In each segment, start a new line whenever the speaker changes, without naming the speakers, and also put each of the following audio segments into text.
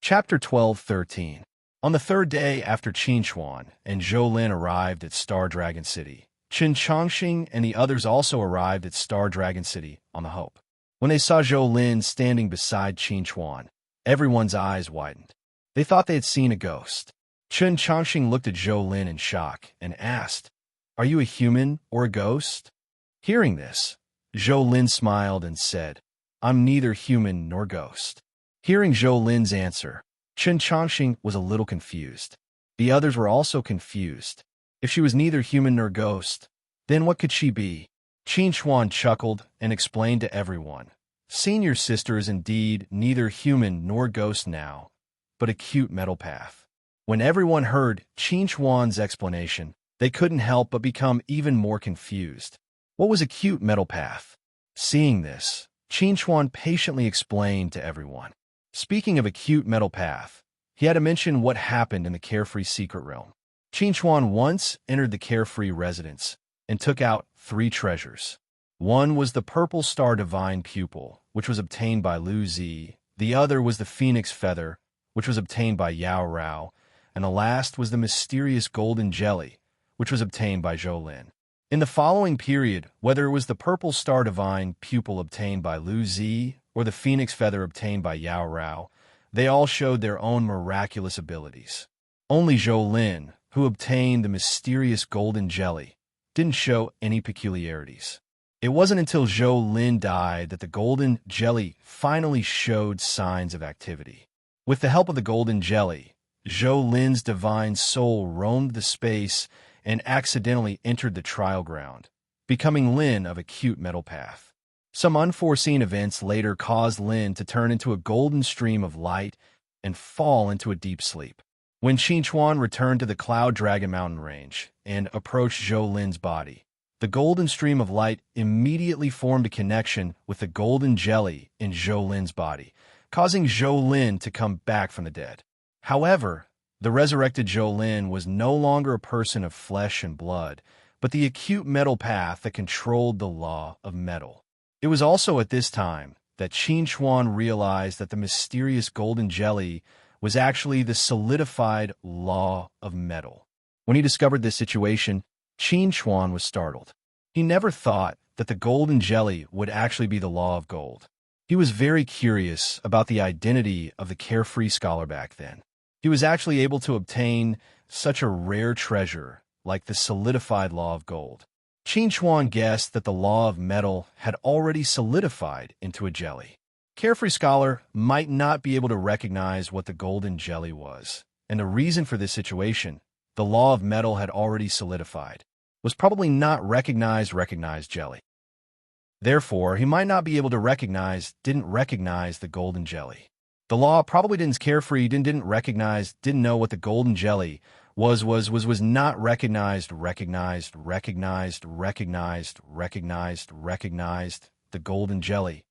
Chapter 12:13. On the third day after Qinchuan and Zhou Lin arrived at Star Dragon City, Qin Changxing and the others also arrived at Star Dragon City on the Hope. When they saw Zhou Lin standing beside Qinchuan, everyone's eyes widened. They thought they had seen a ghost. Qin Changxing looked at Zhou Lin in shock and asked, "Are you a human or a ghost?" Hearing this, Zhou Lin smiled and said, "I'm neither human nor ghost." Hearing Zhou Lin's answer, Qin Changxing was a little confused. The others were also confused. If she was neither human nor ghost, then what could she be? Qinchuan chuckled and explained to everyone, "Senior sister is indeed neither human nor ghost now, but a cute metal path." When everyone heard Qinchuan's explanation, they couldn't help but become even more confused. What was a cute metal path? Seeing this, Qinchuan patiently explained to everyone. Speaking of a cute metal path, he had to mention what happened in the Carefree Secret Realm. Qinchuan once entered the Carefree residence and took out 3 treasures. One was the Purple Star Divine Pupil, which was obtained by Lu Zi. The other was the Phoenix Feather, which was obtained by Yao Rao. And the last was the mysterious Golden Jelly, which was obtained by Zhou Lin. In the following period, whether it was the Purple Star Divine Pupil obtained by Lu Zi or the Phoenix Feather obtained by Yao Rao, they all showed their own miraculous abilities. Only Zhou Lin, who obtained the mysterious Golden Jelly, didn't show any peculiarities. It wasn't until Zhou Lin died that the Golden Jelly finally showed signs of activity. With the help of the Golden Jelly, Zhou Lin's divine soul roamed the space and accidentally entered the trial ground, becoming Lin of a cute metal path. Some unforeseen events later caused Lin to turn into a golden stream of light and fall into a deep sleep. When Qinchuan returned to the Cloud Dragon Mountain range and approached Zhou Lin's body, the golden stream of light immediately formed a connection with the Golden Jelly in Zhou Lin's body, causing Zhou Lin to come back from the dead. However, the resurrected Zhou Lin was no longer a person of flesh and blood, but the acute metal path that controlled the law of metal. It was also at this time that Qinchuan realized that the mysterious Golden Jelly was actually the solidified law of metal. When he discovered this situation, Qinchuan was startled. He never thought that the Golden Jelly would actually be the law of gold. He was very curious about the identity of the Carefree Scholar back then. He was actually able to obtain such a rare treasure like the solidified law of gold. Qinchuan guessed that the law of metal had already solidified into a jelly. Carefree Scholar might not be able to recognize what the Golden Jelly was, and the reason for this situation, the law of metal had already solidified, was probably not recognized jelly. Therefore, he might not be able to didn't recognize the Golden Jelly. The law probably didn't know what the Golden Jelly was not recognized, the Golden Jelly.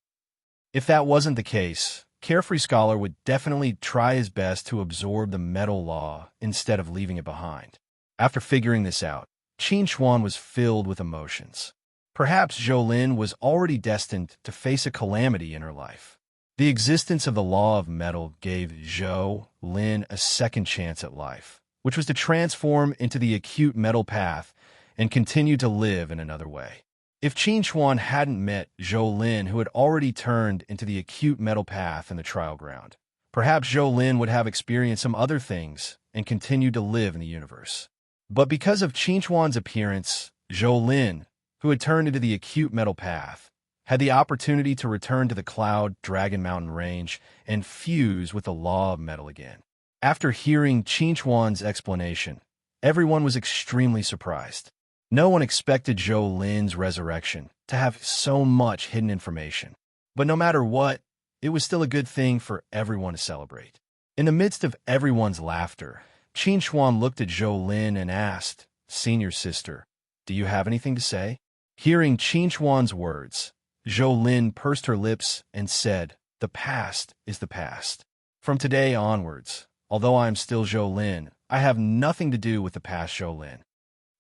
If that wasn't the case, Carefree Scholar would definitely try his best to absorb the metal law instead of leaving it behind. After figuring this out, Qinchuan was filled with emotions. Perhaps Zhou Lin was already destined to face a calamity in her life. The existence of the law of metal gave Zhou Lin a second chance at life, which was to transform into the acute metal path and continue to live in another way. If Qinchuan hadn't met Zhou Lin, who had already turned into the acute metal path in the trial ground, perhaps Zhou Lin would have experienced some other things and continued to live in the universe. But because of Qinchuan's appearance, Zhou Lin, who had turned into the acute metal path, had the opportunity to return to the Cloud Dragon Mountain range and fuse with the law of metal again. After hearing Qinchuan's explanation, everyone was extremely surprised. No one expected Zhou Lin's resurrection to have so much hidden information. But no matter what, it was still a good thing for everyone to celebrate. In the midst of everyone's laughter, Qinchuan looked at Zhou Lin and asked, "Senior sister, do you have anything to say?" Hearing Qinchuan's words, Zhou Lin pursed her lips and said, "The past is the past. From today onwards, although I am still Zhou Lin, I have nothing to do with the past Zhou Lin."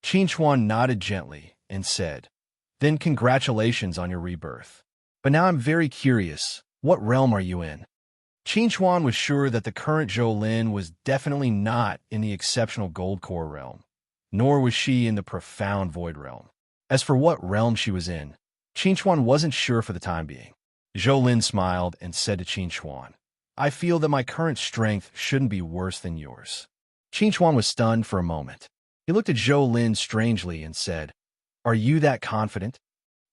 Qinchuan nodded gently and said, "Then congratulations on your rebirth. But now I'm very curious, what realm are you in?" Qin Chuan was sure that the current Zhou Lin was definitely not in the exceptional gold core realm, nor was she in the profound void realm. As for what realm she was in, Qin Chuan wasn't sure for the time being. Zhou Lin smiled and said to Qin Chuan, "I feel that my current strength shouldn't be worse than yours." Qin Chuan was stunned for a moment. He looked at Zhou Lin strangely and said, "Are you that confident?"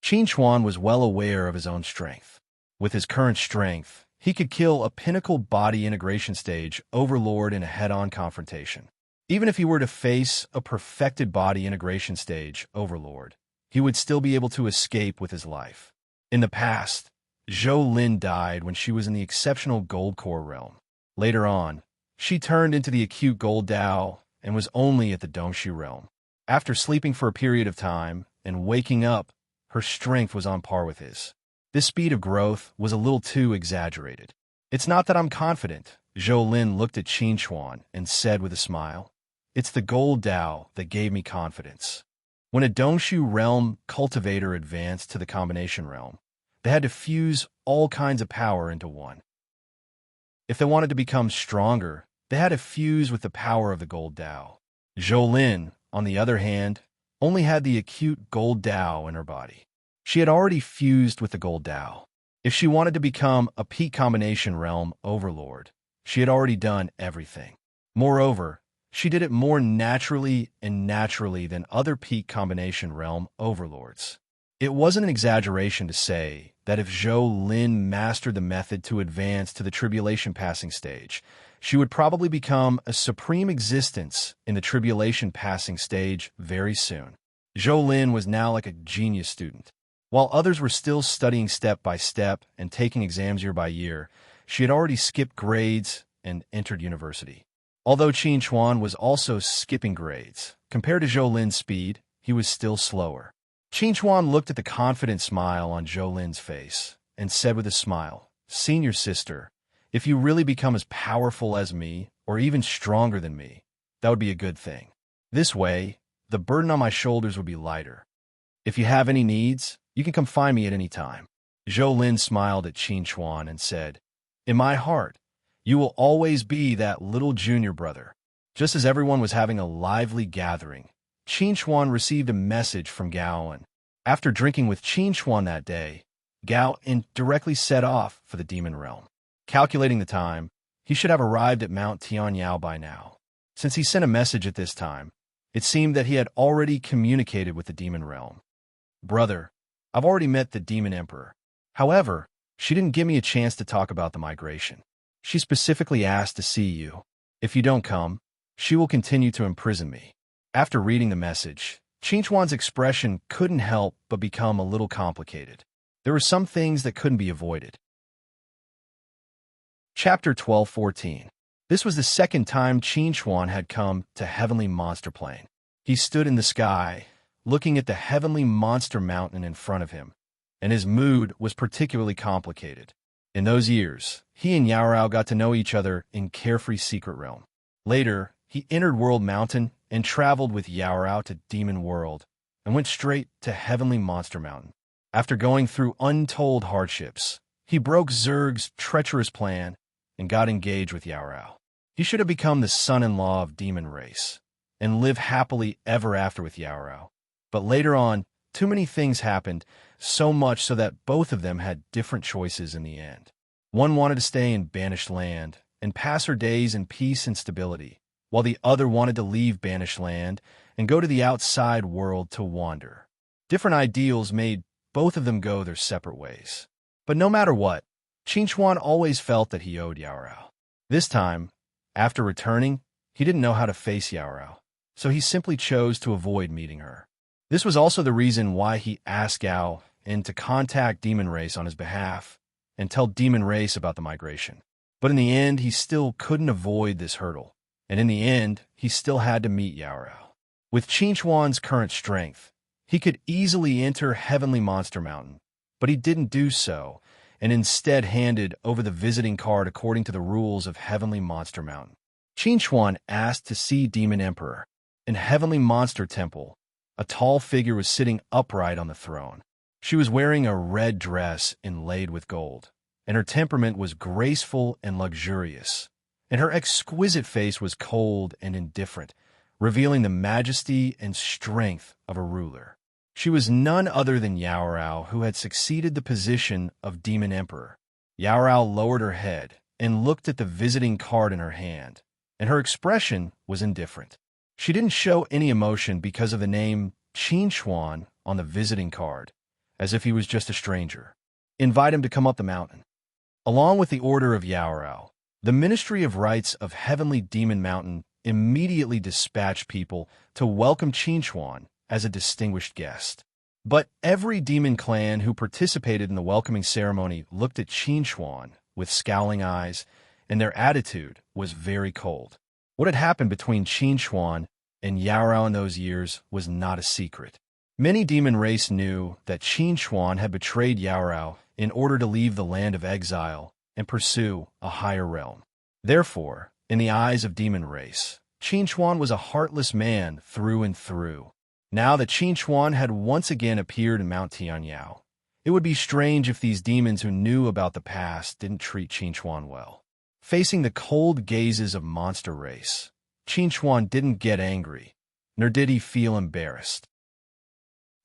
Qin Chuan was well aware of his own strength. With his current strength, he could kill a pinnacle body integration stage overlord in a head-on confrontation. Even if he were to face a perfected body integration stage overlord, he would still be able to escape with his life. In the past, Zhou Lin died when she was in the exceptional gold core realm. Later on, she turned into the acute gold Dao and was only at the Dongxi realm. After sleeping for a period of time and waking up, her strength was on par with his. This speed of growth was a little too exaggerated. "It's not that I'm confident," Zhou Lin looked at Qin Chuan and said with a smile. "It's the gold Dao that gave me confidence." When a Dongxi realm cultivator advanced to the combination realm, they had to fuse all kinds of power into one. If they wanted to become stronger, they had to fuse with the power of the gold Dao. Zhou Lin, on the other hand, only had the acute gold Dao in her body. She had already fused with the gold Dao. If she wanted to become a peak combination realm overlord, she had already done everything. Moreover, she did it more naturally than other peak combination realm overlords. It wasn't an exaggeration to say that if Zhou Lin mastered the method to advance to the tribulation passing stage, she would probably become a supreme existence in the tribulation passing stage very soon. Zhou Lin was now like a genius student. While others were still studying step by step and taking exams year by year, she had already skipped grades and entered university. Although Qin Chuan was also skipping grades, compared to Zhou Lin's speed, he was still slower. Qin Chuan looked at the confident smile on Zhou Lin's face and said with a smile, "Senior sister, if you really become as powerful as me, or even stronger than me, that would be a good thing. This way, the burden on my shoulders would be lighter. If you have any needs, you can come find me at any time." Zhou Lin smiled at Qin Chuan and said, "In my heart, you will always be that little junior brother." Just as everyone was having a lively gathering, Qin Chuan received a message from Gao. After drinking with Qin Chuan that day, Gao directly set off for the demon realm. Calculating the time, he should have arrived at Mount Tianyao by now. Since he sent a message at this time, it seemed that he had already communicated with the demon realm. "Brother, I've already met the demon emperor. However, she didn't give me a chance to talk about the migration. She specifically asked to see you. If you don't come, she will continue to imprison me." After reading the message, Qin Chuan's expression couldn't help but become a little complicated. There were some things that couldn't be avoided. Chapter 12:14. This was the second time Qin Chuan had come to Heavenly Monster Plain. He stood in the sky, looking at the Heavenly Monster Mountain in front of him, and his mood was particularly complicated. In those years, he and Yaorao got to know each other in Carefree Secret Realm. Later, he entered World Mountain and traveled with Yaorao to Demon World and went straight to Heavenly Monster Mountain. After going through untold hardships, he broke Zerg's treacherous plan and got engaged with Yaorao. He should have become the son-in-law of Demon Race and live happily ever after with Yaorao. But later on, too many things happened, so much so that both of them had different choices in the end. One wanted to stay in Banished Land and pass her days in peace and stability, while the other wanted to leave Banished Land and go to the outside world to wander. Different ideals made both of them go their separate ways. But no matter what, Qin Chuan always felt that he owed Yaorao. This time, after returning, he didn't know how to face Yaorao, so he simply chose to avoid meeting her. This was also the reason why he asked Gao to contact Demon Race on his behalf and tell Demon Race about the migration. But in the end, he still couldn't avoid this hurdle, and in the end, he still had to meet Yaorao. With Qin Chuan's current strength, he could easily enter Heavenly Monster Mountain, but he didn't do so, and instead handed over the visiting card according to the rules of Heavenly Monster Mountain. Qin Chuan asked to see Demon Emperor. In Heavenly Monster Temple, a tall figure was sitting upright on the throne. She was wearing a red dress inlaid with gold, and her temperament was graceful and luxurious, and her exquisite face was cold and indifferent, revealing the majesty and strength of a ruler. She was none other than Yaorao, who had succeeded the position of Demon Emperor. Yaorao lowered her head and looked at the visiting card in her hand, and her expression was indifferent. She didn't show any emotion because of the name Qin Xuan on the visiting card, as if he was just a stranger. Invite him to come up the mountain. Along with the order of Yaorao, the Ministry of Rites of Heavenly Demon Mountain immediately dispatched people to welcome Qin Xuan as a distinguished guest. But every demon clan who participated in the welcoming ceremony looked at Qin Xuan with scowling eyes, and their attitude was very cold. What had happened between Qin Xuan and Yaorao in those years was not a secret. Many demon race knew that Qin Xuan had betrayed Yaorao in order to leave the land of exile and pursue a higher realm. Therefore, in the eyes of demon race, Qin Xuan was a heartless man through and through. Now that Qin Xuan had once again appeared in Mount Tianyao, it would be strange if these demons who knew about the past didn't treat Qin Xuan well. Facing the cold gazes of monster race, Qin Xuan didn't get angry, nor did he feel embarrassed.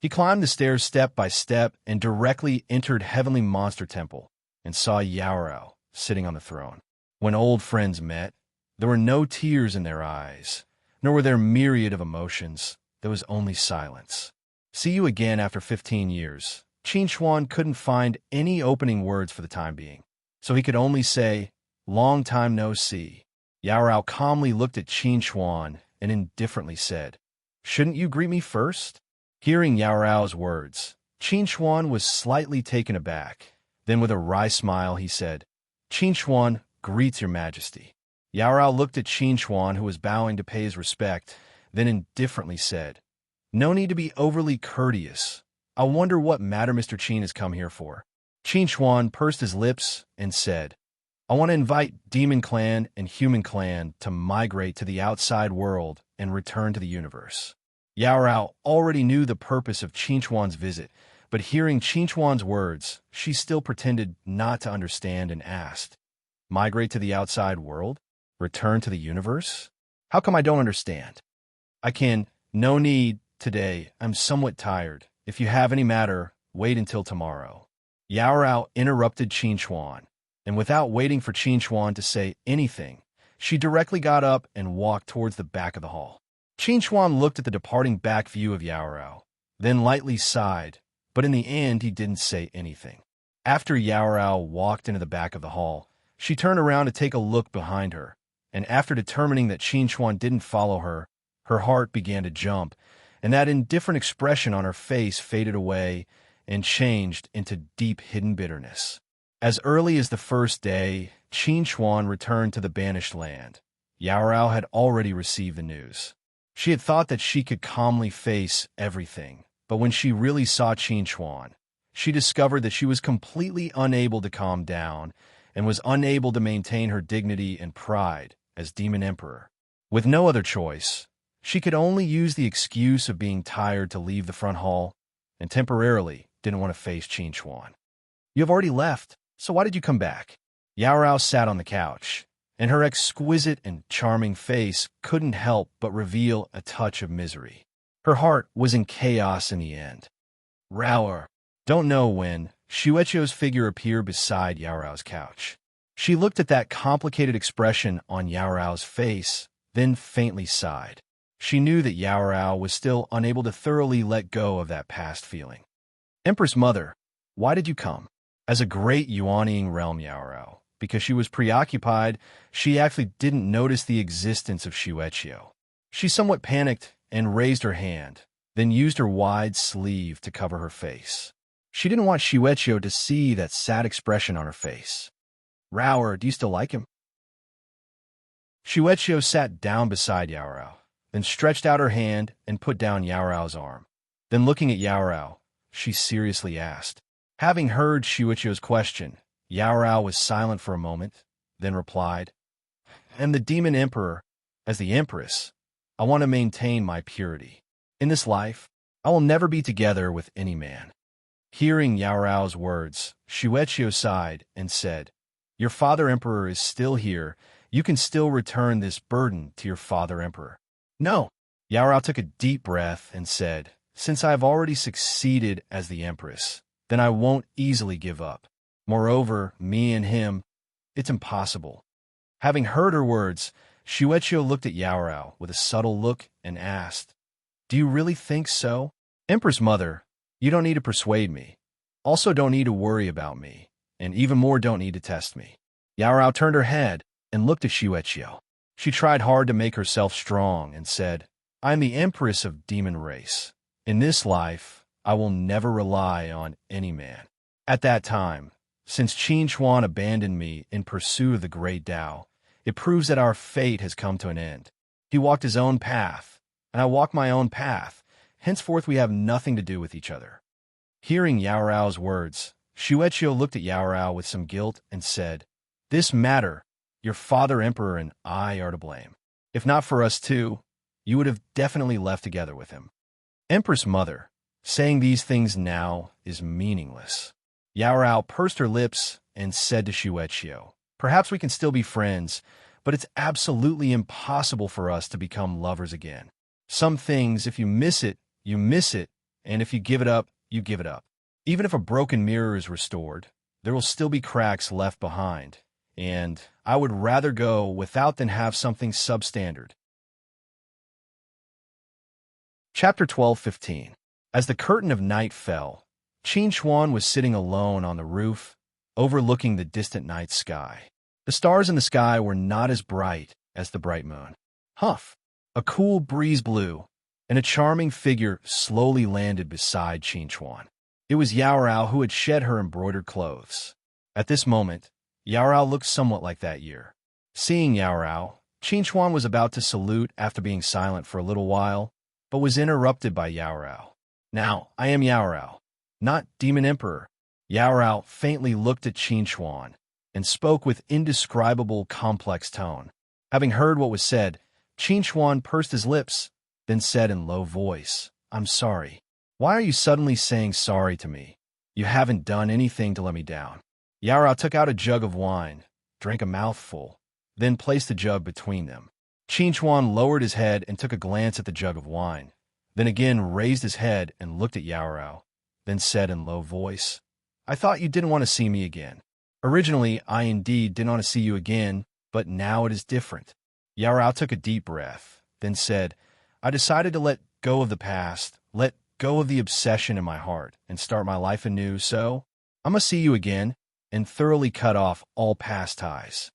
He climbed the stairs step by step and directly entered Heavenly Monster Temple and saw Yaorao sitting on the throne. When old friends met, there were no tears in their eyes, nor were there myriad of emotions. There was only silence. See you again after 15 years. Qin Xuan couldn't find any opening words for the time being, so he could only say, long time no see. Yaorao calmly looked at Qin Xuan and indifferently said, shouldn't you greet me first? Hearing Yaorao's words, Qin Xuan was slightly taken aback. Then with a wry smile he said, Qin Xuan greets your majesty. Yaorao looked at Qin Xuan, who was bowing to pay his respect, then indifferently said, no need to be overly courteous. I wonder what matter Mr. Qin has come here for. Qin Xuan pursed his lips and said, I want to invite Demon Clan and Human Clan to migrate to the outside world and return to the universe. Yaorao already knew the purpose of Qin Xuan's visit, but hearing Qin Xuan's words, she still pretended not to understand and asked, migrate to the outside world? Return to the universe? How come I don't understand? I can. No need today. I'm somewhat tired. If you have any matter, wait until tomorrow. Yaorao interrupted Qin Xuan, and without waiting for Qin Xuan to say anything, she directly got up and walked towards the back of the hall. Qin Xuan looked at the departing back view of Yaorao, then lightly sighed, but in the end he didn't say anything. After Yaorao walked into the back of the hall, she turned around to take a look behind her, and after determining that Qin Xuan didn't follow her, her heart began to jump, and that indifferent expression on her face faded away and changed into deep hidden bitterness. As early as the first day, Qin Xuan returned to the banished land. Yaorao had already received the news. She had thought that she could calmly face everything, but when she really saw Qin Xuan, she discovered that she was completely unable to calm down and was unable to maintain her dignity and pride as Demon Emperor. With no other choice, she could only use the excuse of being tired to leave the front hall and temporarily didn't want to face Qin Xuan. You have already left, so why did you come back? Yaorao sat on the couch, and her exquisite and charming face couldn't help but reveal a touch of misery. Her heart was in chaos in the end. Rower. Don't know when, Shueqio's figure appeared beside Yaorao's couch. She looked at that complicated expression on Yaorao's face, then faintly sighed. She knew that Yaorao was still unable to thoroughly let go of that past feeling. Empress Mother, why did you come? As a great Yuanying realm Yaorao, because she was preoccupied, she actually didn't notice the existence of Shueqio. She somewhat panicked and raised her hand, then used her wide sleeve to cover her face. She didn't want Shueqio to see that sad expression on her face. Rower, do you still like him? Shueqio sat down beside Yaorao, then stretched out her hand and put down Yaorao's arm. Then looking at Yaorao, she seriously asked. Having heard Shueqio's question, Yaorao was silent for a moment, then replied, "And the Demon Emperor, as the Empress, I want to maintain my purity. In this life, I will never be together with any man." Hearing Yao Rao's words, Shueqiu sighed and said, "Your father emperor is still here. You can still return this burden to your father emperor." "No." Yao Rao took a deep breath and said, "Since I have already succeeded as the empress, then I won't easily give up. Moreover, me and him, it's impossible." Having heard her words, Shueqiu looked at Yao Rao with a subtle look and asked, "Do you really think so?" "Empress Mother, you don't need to persuade me. Also don't need to worry about me, and even more don't need to test me." Yao Rao turned her head and looked at Shueqiu. She tried hard to make herself strong and said, "I am the empress of demon race. In this life, I will never rely on any man." At that time, since Qin Chuan abandoned me in pursuit of the great Tao, it proves that our fate has come to an end. He walked his own path, and I walk my own path. Henceforth we have nothing to do with each other. Hearing Yao Rao's words, Shueqiu looked at Yao Rao with some guilt and said, "This matter, your father emperor and I are to blame. If not for us two, you would have definitely left together with him." "Empress Mother, saying these things now is meaningless." Yao Rao pursed her lips and said to Shueqiu, "Perhaps we can still be friends, but it's absolutely impossible for us to become lovers again. Some things, if you miss it, you miss it, and if you give it up, you give it up. Even if a broken mirror is restored, there will still be cracks left behind, and I would rather go without than have something substandard." Chapter 12:15. As the curtain of night fell, Qin Chuan was sitting alone on the roof, overlooking the distant night sky. The stars in the sky were not as bright as the bright moon. Huff! A cool breeze blew, and a charming figure slowly landed beside Qin Chuan. It was Yao Rao, who had shed her embroidered clothes. At this moment, Yao Rao looked somewhat like that year. Seeing Yao Rao, Qin Chuan was about to salute after being silent for a little while, but was interrupted by Yao Rao. "Now, I am Yao Rao, not Demon Emperor." Yao Rao faintly looked at Qin Chuan and spoke with indescribable complex tone. Having heard what was said, Qin Chuan pursed his lips, then said in low voice, "I'm sorry." "Why are you suddenly saying sorry to me? You haven't done anything to let me down." Yao Rao took out a jug of wine, drank a mouthful, then placed the jug between them. Qin Chuan lowered his head and took a glance at the jug of wine, then again raised his head and looked at Yao Rao, then said in low voice, "I thought you didn't want to see me again. Originally, I indeed didn't want to see you again, but now it is different." Yao Rao took a deep breath, then said, "I decided to let go of the past, let go of the obsession in my heart, and start my life anew, so I must see you again and thoroughly cut off all past ties."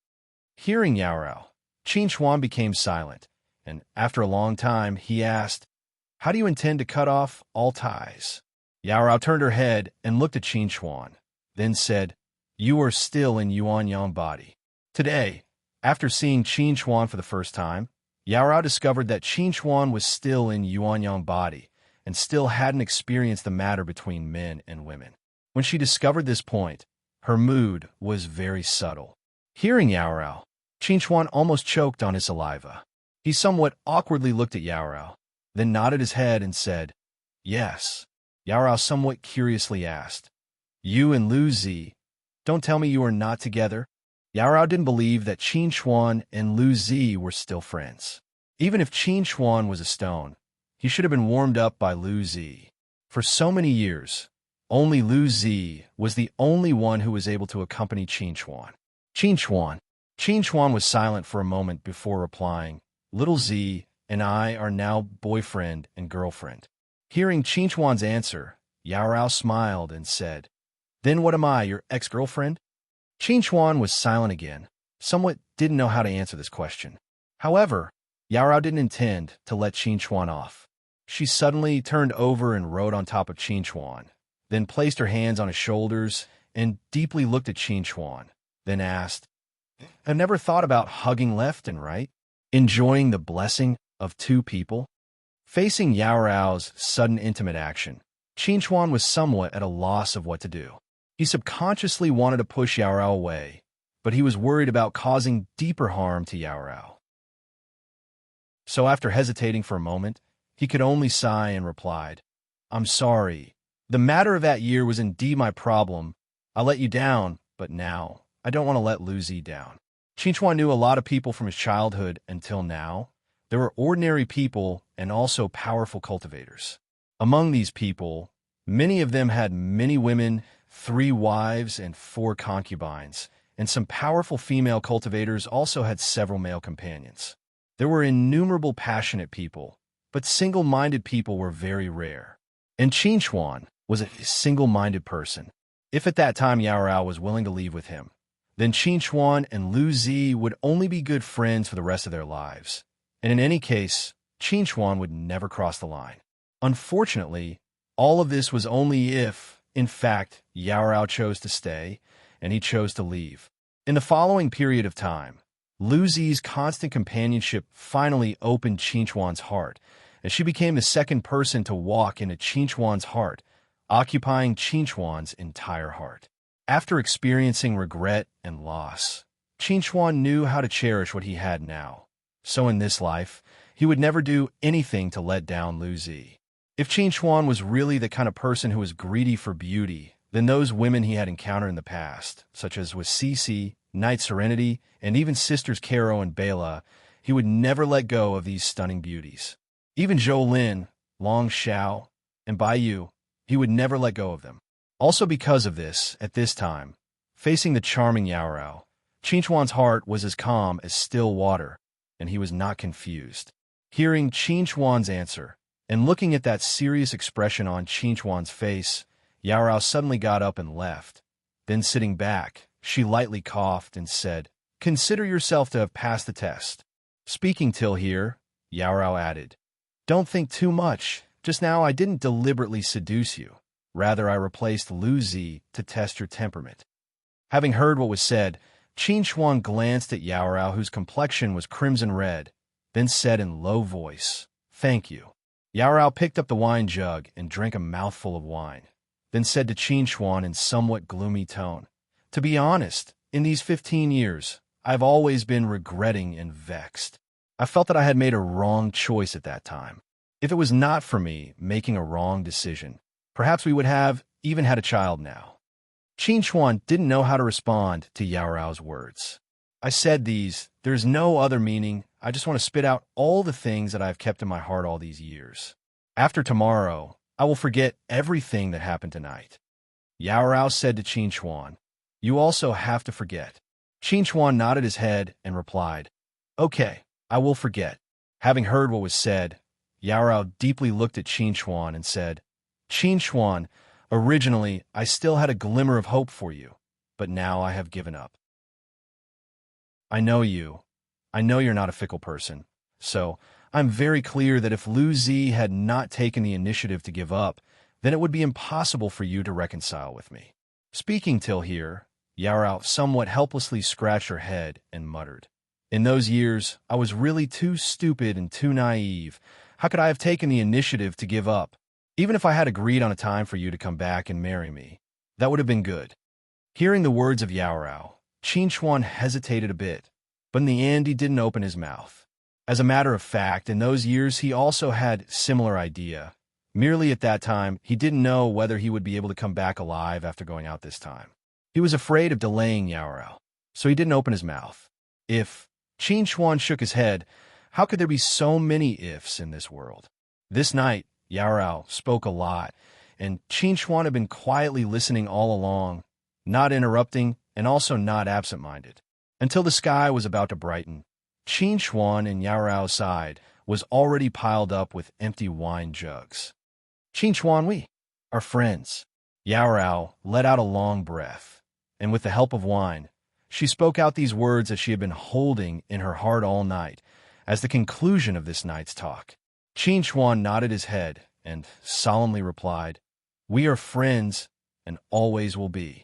Hearing Yao Rao, Qin Chuan became silent, and after a long time, he asked, "How do you intend to cut off all ties?" Yao Rao turned her head and looked at Qin Chuan, then said, "You are still in Yuanyang body." Today, after seeing Qin Chuan for the first time, Yao Rao discovered that Qin Chuan was still in Yuanyang body and still hadn't experienced the matter between men and women. When she discovered this point, her mood was very subtle. Hearing Yao Rao, Qin Chuan almost choked on his saliva. He somewhat awkwardly looked at Yao Rao, then nodded his head and said, "Yes." Yao Rao somewhat curiously asked, "You and Lu Zi, don't tell me you are not together?" Yao Rao didn't believe that Qin Chuan and Lu Zi were still friends. Even if Qin Chuan was a stone, he should have been warmed up by Lu Zi. For so many years, only Lu Zi was the only one who was able to accompany Qin Chuan. Qin Chuan was silent for a moment before replying, "Little Zi and I are now boyfriend and girlfriend." Hearing Qin Chuan's answer, Yao Rao smiled and said, "Then what am I, your ex-girlfriend?" Qin Chuan was silent again, somewhat didn't know how to answer this question. However, Yao Rao didn't intend to let Qin Chuan off. She suddenly turned over and rode on top of Qin Chuan, then placed her hands on his shoulders and deeply looked at Qin Chuan, then asked, "I've never thought about hugging left and right, enjoying the blessing of two people." Facing Yao Rao's sudden intimate action, Qin Chuan was somewhat at a loss of what to do. He subconsciously wanted to push Yao Rao away, but he was worried about causing deeper harm to Yao Rao. So after hesitating for a moment, he could only sigh and replied, "I'm sorry, The matter of that year was indeed my problem. I let you down, but now I don't want to let Lu Zi down. Qinchuan knew a lot of people from his childhood until now. There were ordinary people and also powerful cultivators. Among these people, many of them had many women, 3 wives and 4 concubines, and some powerful female cultivators also had several male companions. There were innumerable passionate people, but single-minded people were very rare. And Qinchuan was a single-minded person. If at that time Yao Rao was willing to leave with him, then Qinchuan and Lu Zi would only be good friends for the rest of their lives. And in any case, Qinchuan would never cross the line. Unfortunately, all of this was only if, in fact, Yao Rao chose to stay, and he chose to leave. In the following period of time, Lu Zi's constant companionship finally opened Qinchuan's heart, and she became the second person to walk into Qinchuan's heart, occupying Qinchuan's entire heart. After experiencing regret and loss, Qinchuan knew how to cherish what he had now. So in this life, he would never do anything to let down Lu Zi. If Qinchuan was really the kind of person who was greedy for beauty, then those women he had encountered in the past, such as with Cece, Knight Serenity, and even sisters Caro and Bela, he would never let go of these stunning beauties. Even Zhou Lin, Long Xiao, and Bai Yu, he would never let go of them. Also because of this, at this time, facing the charming Yao Rao, Qinchuan's heart was as calm as still water, and he was not confused. Hearing Qinchuan's answer, and looking at that serious expression on Qinchuan's face, Yao Rao suddenly got up and left. Then sitting back, she lightly coughed and said, "Consider yourself to have passed the test." Speaking till here, Yao Rao added, "Don't think too much. Just now I didn't deliberately seduce you. Rather, I replaced Lu Zi to test your temperament." Having heard what was said, Qinchuan glanced at Yao Rao, whose complexion was crimson red, then said in low voice, "Thank you." Yao Rao picked up the wine jug and drank a mouthful of wine, then said to Qinchuan in somewhat gloomy tone, "To be honest, in these 15 years, I've always been regretting and vexed. I felt that I had made a wrong choice at that time. If it was not for me making a wrong decision, perhaps we would have even had a child now." Qinchuan didn't know how to respond to Yao Rao's words. "I said these, there's no other meaning. I just want to spit out all the things that I've kept in my heart all these years. After tomorrow, I will forget everything that happened tonight." Yao Rao said to Qinchuan, "You also have to forget." Qinchuan nodded his head and replied, "Okay, I will forget." Having heard what was said, Yao Rao deeply looked at Qinchuan and said, "Qinchuan, originally I still had a glimmer of hope for you, but now I have given up. I know you. I know you're not a fickle person, so I'm very clear that if Lu Zi had not taken the initiative to give up, then it would be impossible for you to reconcile with me." Speaking till here, Yao Rao somewhat helplessly scratched her head and muttered, "In those years, I was really too stupid and too naive. How could I have taken the initiative to give up? Even if I had agreed on a time for you to come back and marry me, that would have been good." Hearing the words of Yao Rao, Qinchuan hesitated a bit, but in the end he didn't open his mouth. As a matter of fact, in those years he also had similar idea. Merely at that time, he didn't know whether he would be able to come back alive after going out this time. He was afraid of delaying Yao Rao, so he didn't open his mouth. Qinchuan shook his head, how could there be so many ifs in this world? This night, Yao Rao spoke a lot, and Qinchuan had been quietly listening all along, not interrupting and also not absent-minded. Until the sky was about to brighten, Qinchuan and Yao Rao's side was already piled up with empty wine jugs. "Qinchuan, we are friends." Yao Rao let out a long breath, and with the help of wine, she spoke out these words that she had been holding in her heart all night, as the conclusion of this night's talk. Qinchuan nodded his head and solemnly replied, "We are friends and always will be."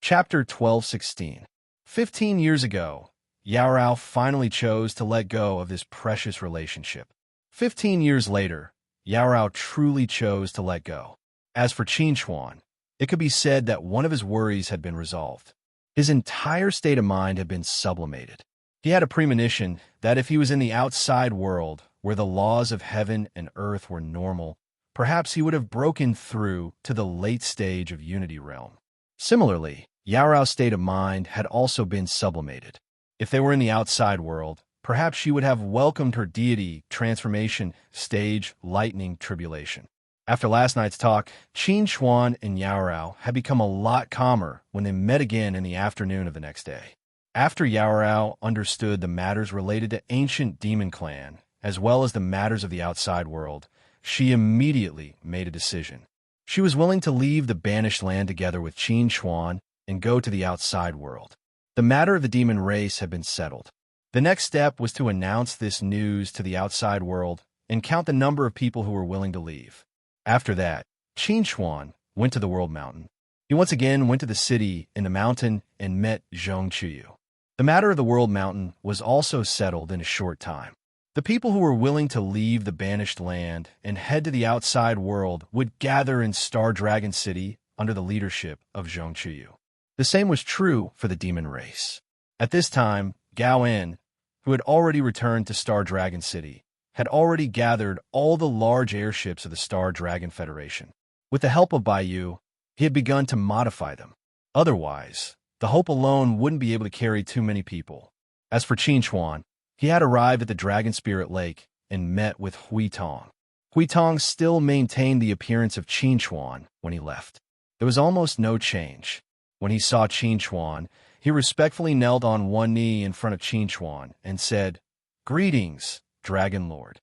Chapter 12:16. 15 years ago, Yao Rao finally chose to let go of this precious relationship. 15 years later, Yao Rao truly chose to let go. As for Qinchuan, it could be said that one of his worries had been resolved. His entire state of mind had been sublimated. He had a premonition that if he was in the outside world, where the laws of heaven and earth were normal, perhaps he would have broken through to the late stage of Unity Realm. Similarly, Yaorao's state of mind had also been sublimated. If they were in the outside world, perhaps she would have welcomed her deity transformation stage lightning tribulation. After last night's talk, Qin Xuan and Yaorao had become a lot calmer when they met again in the afternoon of the next day. After Yaorao understood the matters related to ancient demon clan, as well as the matters of the outside world, she immediately made a decision. She was willing to leave the banished land together with Qin Xuan and go to the outside world. The matter of the demon race had been settled. The next step was to announce this news to the outside world and count the number of people who were willing to leave. After that, Qin Xuan went to the World Mountain. He once again went to the city in the mountain and met Zhong Chuyu. The matter of the World Mountain was also settled in a short time. The people who were willing to leave the banished land and head to the outside world would gather in Star Dragon City under the leadership of Zhong Chuyu. The same was true for the demon race. At this time, Gao En, who had already returned to Star Dragon City, had already gathered all the large airships of the Star Dragon Federation. With the help of Baiyu, he had begun to modify them. Otherwise, the Hope alone wouldn't be able to carry too many people. As for Qin Xuan, he had arrived at the Dragon Spirit Lake and met with Hui Tong. Hui Tong still maintained the appearance of Qin Xuan when he left. There was almost no change. When he saw Qin Xuan, he respectfully knelt on one knee in front of Qin Xuan and said, "Greetings, Dragon Lord."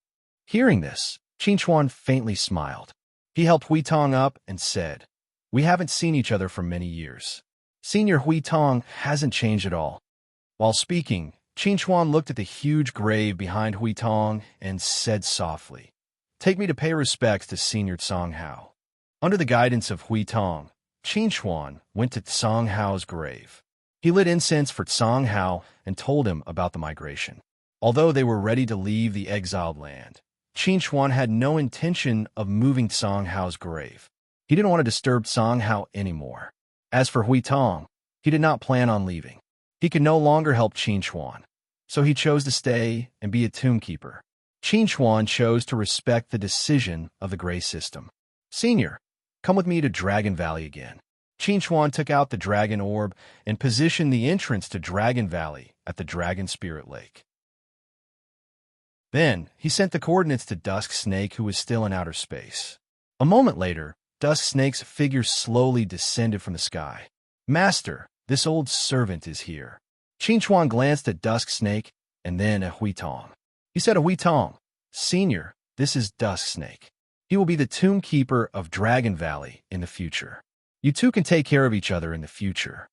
Hearing this, Qin Xuan faintly smiled. He helped Hui Tong up and said, "We haven't seen each other for many years. Senior Hui Tong hasn't changed at all." While speaking, Qin Xuan looked at the huge grave behind Hui Tong and said softly, "Take me to pay respects to Senior Tsang Hao." Under the guidance of Hui Tong, Qin Xuan went to Tsang Hao's grave. He lit incense for Tsang Hao and told him about the migration. Although they were ready to leave the exiled land, Qin Xuan had no intention of moving Tsang Hao's grave. He didn't want to disturb Tsang Hao anymore. As for Hui Tong, he did not plan on leaving. He could no longer help Qin Xuan, so he chose to stay and be a tombkeeper. Qin Xuan chose to respect the decision of the Gray System. "Senior, come with me to Dragon Valley again." Qin Xuan took out the Dragon Orb and positioned the entrance to Dragon Valley at the Dragon Spirit Lake. Then, he sent the coordinates to Dusk Snake, who was still in outer space. A moment later, Dusk Snake's figure slowly descended from the sky. "Master, this old servant is here." Qin Xuan glanced at Dusk Snake and then at Hui Tong. He said to Hui Tong, "Senior, this is Dusk Snake. He will be the tomb keeper of Dragon Valley in the future. You two can take care of each other in the future."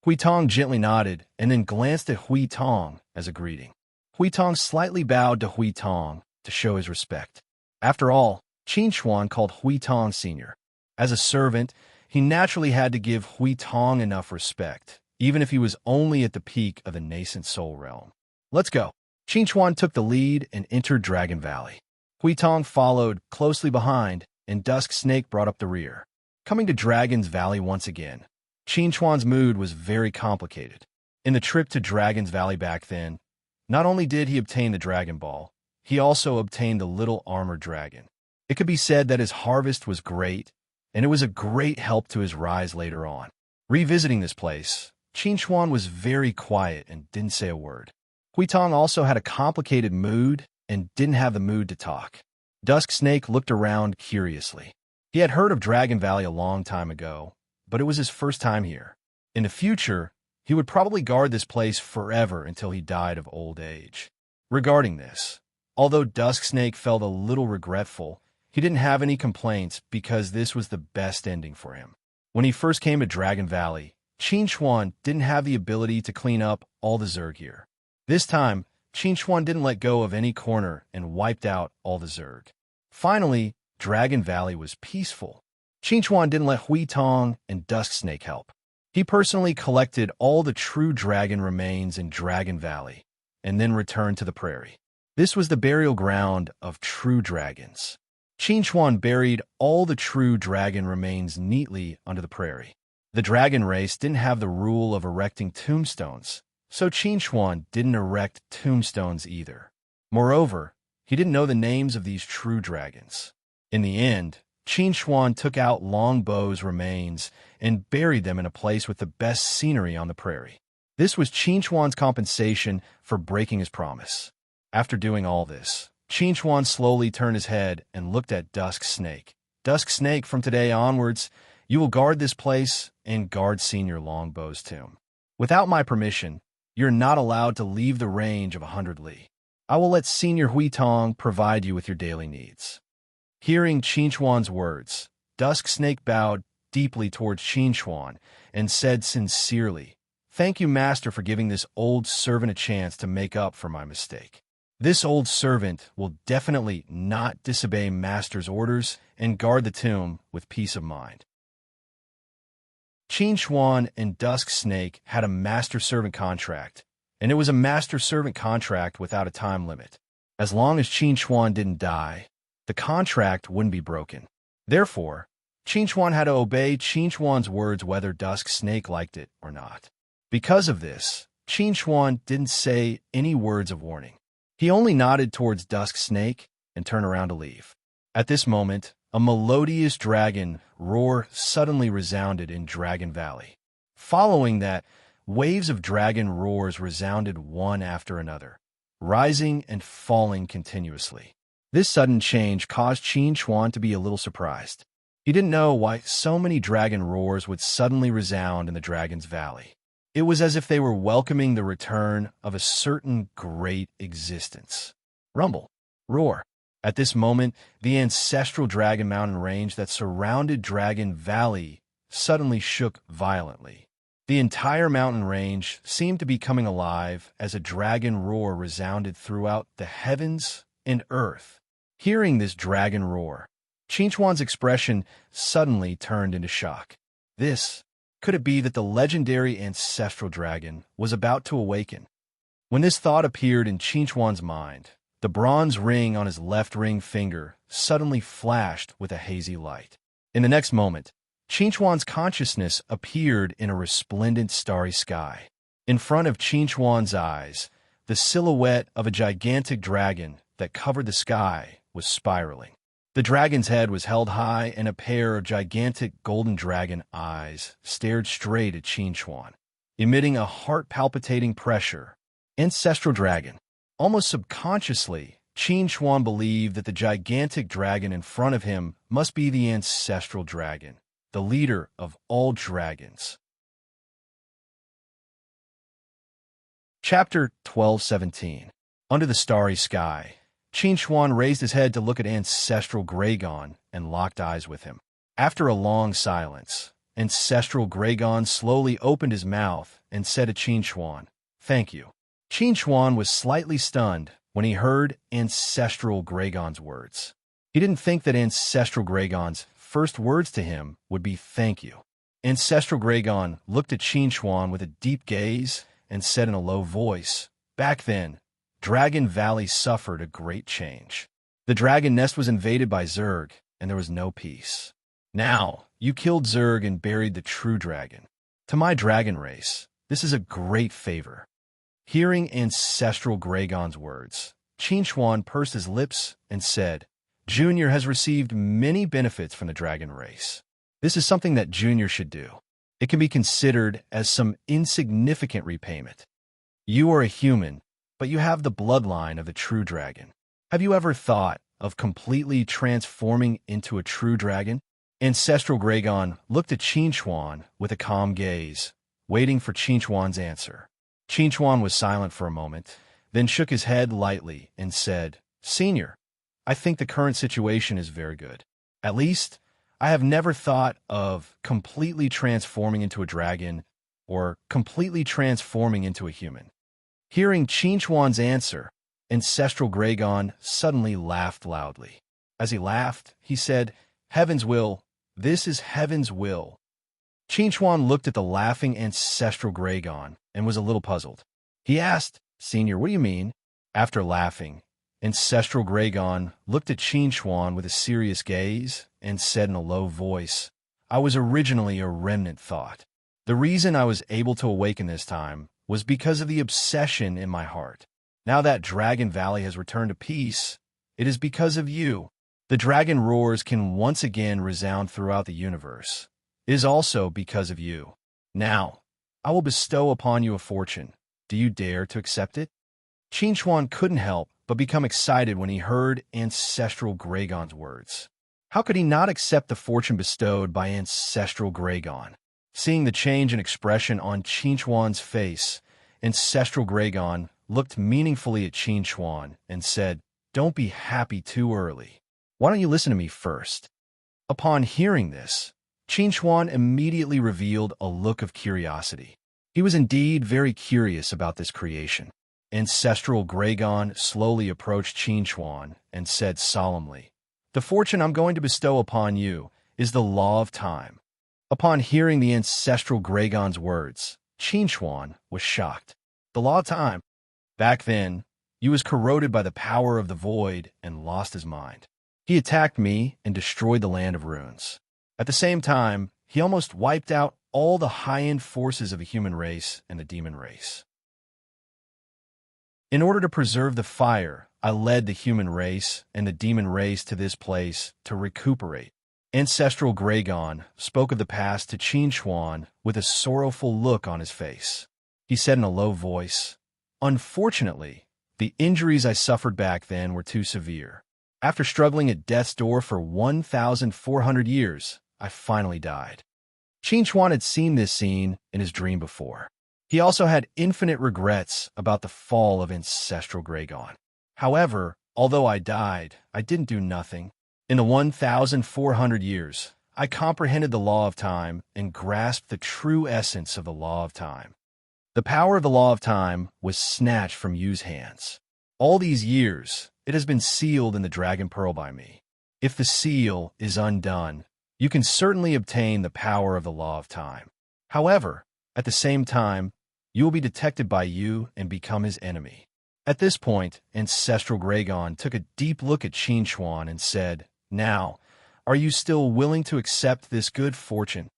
Hui Tong gently nodded and then glanced at Hui Tong as a greeting. Hui Tong slightly bowed to Hui Tong to show his respect. After all, Qin Xuan called Hui Tong Senior. As a servant, he naturally had to give Hui Tong enough respect, even if he was only at the peak of the nascent soul realm. "Let's go." Qin Xuan took the lead and entered Dragon Valley. Hui Tong followed closely behind, and Dusk Snake brought up the rear. Coming to Dragon's Valley once again, Qin Xuan's mood was very complicated. In the trip to Dragon's Valley back then, not only did he obtain the Dragon Ball, he also obtained the little armored dragon. It could be said that his harvest was great, and it was a great help to his rise later on. Revisiting this place, Qin Xuan was very quiet and didn't say a word. Hui Tong also had a complicated mood and didn't have the mood to talk. Dusk Snake looked around curiously. He had heard of Dragon Valley a long time ago, but it was his first time here. In the future, he would probably guard this place forever until he died of old age. Regarding this, although Dusk Snake felt a little regretful, he didn't have any complaints because this was the best ending for him. When he first came to Dragon Valley, Qin Xuan didn't have the ability to clean up all the Zerg here. This time, Qin Xuan didn't let go of any corner and wiped out all the Zerg. Finally, Dragon Valley was peaceful. Qin Xuan didn't let Hui Tong and Dusk Snake help. He personally collected all the true dragon remains in Dragon Valley and then returned to the prairie. This was the burial ground of true dragons. Qin Xuan buried all the true dragon remains neatly under the prairie. The dragon race didn't have the rule of erecting tombstones, so Qin Xuan didn't erect tombstones either. Moreover, he didn't know the names of these true dragons. In the end, Qin Xuan took out Longbow's remains and buried them in a place with the best scenery on the prairie. This was Qin Xuan's compensation for breaking his promise. After doing all this, Qin Xuan slowly turned his head and looked at Dusk Snake. Dusk Snake, from today onwards, you will guard this place and guard Senior Longbow's tomb. Without my permission, you're not allowed to leave the range of 100 li. I will let Senior Huitong provide you with your daily needs. Hearing Qin Xuan's words, Dusk Snake bowed deeply towards Qin Xuan and said sincerely, "Thank you, Master, for giving this old servant a chance to make up for my mistake. This old servant will definitely not disobey Master's orders and guard the tomb with peace of mind." Qin Xuan and Dusk Snake had a master-servant contract, and it was a master-servant contract without a time limit. As long as Qin Xuan didn't die, the contract wouldn't be broken. Therefore, Qin Xuan had to obey Qin Xuan's words whether Dusk Snake liked it or not. Because of this, Qin Xuan didn't say any words of warning. He only nodded towards Dusk Snake and turned around to leave. At this moment, a melodious dragon roar suddenly resounded in Dragon Valley. Following that, waves of dragon roars resounded one after another, rising and falling continuously. This sudden change caused Qin Xuan to be a little surprised. He didn't know why so many dragon roars would suddenly resound in the Dragon's Valley. It was as if they were welcoming the return of a certain great existence. Rumble, roar. At this moment, the ancestral Dragon Mountain range that surrounded Dragon Valley suddenly shook violently. The entire mountain range seemed to be coming alive as a dragon roar resounded throughout the heavens and earth. Hearing this dragon roar, Qin Xuan's expression suddenly turned into shock. Could it be that the legendary ancestral dragon was about to awaken? When this thought appeared in Qin Xuan's mind, the bronze ring on his left ring finger suddenly flashed with a hazy light. In the next moment, Qin Xuan's consciousness appeared in a resplendent starry sky. In front of Qin Xuan's eyes, the silhouette of a gigantic dragon that covered the sky was spiraling. The dragon's head was held high, and a pair of gigantic golden dragon eyes stared straight at Qin Xuan, emitting a heart-palpitating pressure. Ancestral dragon. Almost subconsciously, Qin Xuan believed that the gigantic dragon in front of him must be the ancestral dragon, the leader of all dragons. Chapter 12:17. Under the starry sky, Qin Xuan raised his head to look at Ancestral Graygon and locked eyes with him. After a long silence, Ancestral Graygon slowly opened his mouth and said to Qin Xuan, "Thank you." Qin Xuan was slightly stunned when he heard Ancestral Graygon's words. He didn't think that Ancestral Graygon's first words to him would be "thank you." Ancestral Graygon looked at Qin Xuan with a deep gaze and said in a low voice, "Back then, Dragon Valley suffered a great change. The dragon nest was invaded by Zerg, and there was no peace. Now, you killed Zerg and buried the true dragon. To my dragon race, this is a great favor." Hearing Ancestral Graygon's words, Qin Xuan pursed his lips and said, "Junior has received many benefits from the dragon race. This is something that Junior should do. It can be considered as some insignificant repayment. You are a human, but you have the bloodline of the true dragon. Have you ever thought of completely transforming into a true dragon?" Ancestral Graygon looked at Qin Xuan with a calm gaze, waiting for Qin Xuan's answer. Qin Xuan was silent for a moment, then shook his head lightly and said, "Senior, I think the current situation is very good. At least, I have never thought of completely transforming into a dragon or completely transforming into a human." Hearing Qin Xuan's answer, Ancestral Graygon suddenly laughed loudly. As he laughed, he said, "Heaven's will. This is Heaven's will." Qin Xuan looked at the laughing Ancestral Graygon and was a little puzzled. He asked, "Senior, what do you mean?" After laughing, Ancestral Graygon looked at Qin Xuan with a serious gaze and said in a low voice, "I was originally a remnant thought. The reason I was able to awaken this time was because of the obsession in my heart. Now that Dragon Valley has returned to peace, it is because of you. the dragon roars can once again resound throughout the universe. It is also because of you. Now, I will bestow upon you a fortune. Do you dare to accept it? Qin couldn't help but become excited when he heard Ancestral Gragon's words. How could he not accept the fortune bestowed by Ancestral Gragon? Seeing the change in expression on Qin's face, Ancestral Gragon looked meaningfully at Qin and said, "Don't be happy too early. Why don't you listen to me first?" Upon hearing this, Qin immediately revealed a look of curiosity. He was indeed very curious about this creation. Ancestral Gragon slowly approached Qin and said solemnly, "The fortune I'm going to bestow upon you is the law of time." Upon hearing the Ancestral Gragon's words, Qin was shocked. The law of time? Back then, he was corroded by the power of the void and lost his mind. He attacked me and destroyed the land of runes. At the same time, he almost wiped out all the high-end forces of the human race and the demon race. In order to preserve the fire, I led the human race and the demon race to this place to recuperate. Ancestral Gragon spoke of the past to Qin with a sorrowful look on his face. He said in a low voice, "Unfortunately, the injuries I suffered back then were too severe. After struggling at death's door for 1,400 years, I finally died." Qin had seen this scene in his dream before. He also had infinite regrets about the fall of Ancestral Gragon. However, although I died, I didn't do nothing. In the 1,400 years, I comprehended the law of time and grasped the true essence of the law of time. The power of the law of time was snatched from Yu's hands. All these years, it has been sealed in the Dragon Pearl by me. If the seal is undone, you can certainly obtain the power of the law of time. However, at the same time, you will be detected by Yu and become his enemy. At this point, Ancestral Gragon took a deep look at Qin and said, "Now, are you still willing to accept this good fortune?"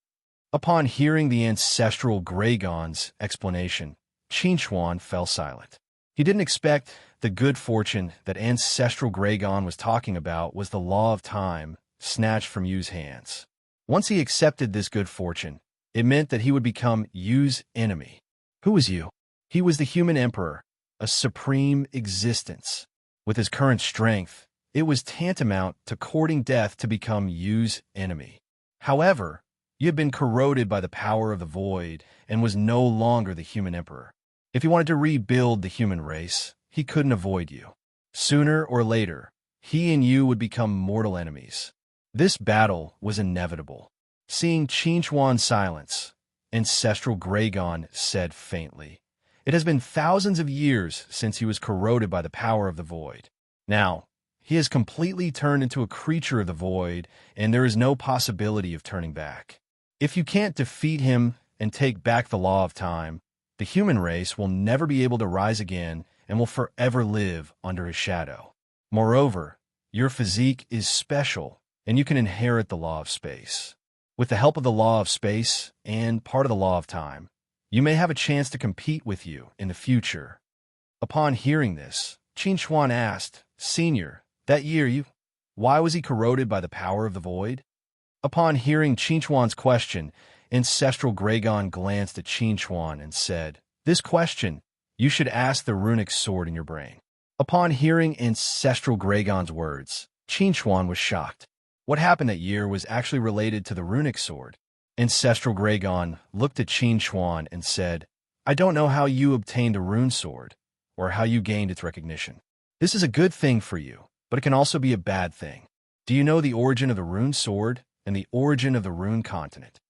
Upon hearing the Ancestral Gragon's explanation, Qin fell silent. He didn't expect the good fortune that Ancestral Gragon was talking about was the law of time snatched from Yu's hands. Once he accepted this good fortune, it meant that he would become Yu's enemy. Who was Yu? He was the human emperor, a supreme existence. With his current strength, it was tantamount to courting death to become Yu's enemy. However, Yu had been corroded by the power of the void and was no longer the human emperor. If he wanted to rebuild the human race, he couldn't avoid Yu. Sooner or later, he and Yu would become mortal enemies. This battle was inevitable. Seeing Qin's silence, Ancestral Gragon said faintly, "It has been thousands of years since he was corroded by the power of the void. Now, he has completely turned into a creature of the void, and there is no possibility of turning back. If you can't defeat him and take back the law of time, the human race will never be able to rise again and will forever live under his shadow. Moreover, your physique is special, and you can inherit the law of space. With the help of the law of space and part of the law of time, you may have a chance to compete with you in the future." Upon hearing this, Qin asked, "Senior, that year why was he corroded by the power of the void?" Upon hearing Qin's question, Ancestral Gragon glanced at Qin and said, "This question, you should ask the runic sword in your brain." Upon hearing Ancestral Gragon's words, Qin was shocked. What happened that year was actually related to the runic sword. Ancestral Gragon looked at Qin and said, "I don't know how you obtained the rune sword, or how you gained its recognition. This is a good thing for you, but it can also be a bad thing. Do you know the origin of the rune sword and the origin of the rune continent?"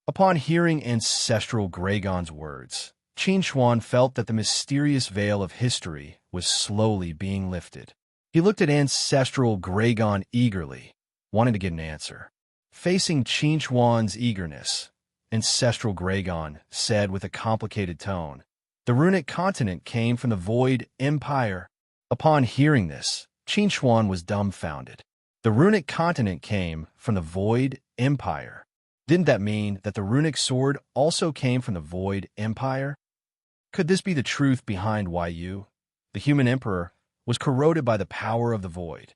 Upon hearing Ancestral Gragon's words, Qin felt that the mysterious veil of history was slowly being lifted. He looked at Ancestral Gragon eagerly, wanting to get an answer. Facing Qin's eagerness, Ancestral Gragon said with a complicated tone, "The runic continent came from the Void Empire." Upon hearing this, Qin was dumbfounded. The runic continent came from the Void Empire. Didn't that mean that the runic sword also came from the Void Empire? Could this be the truth behind why Yu, the human emperor, was corroded by the power of the void?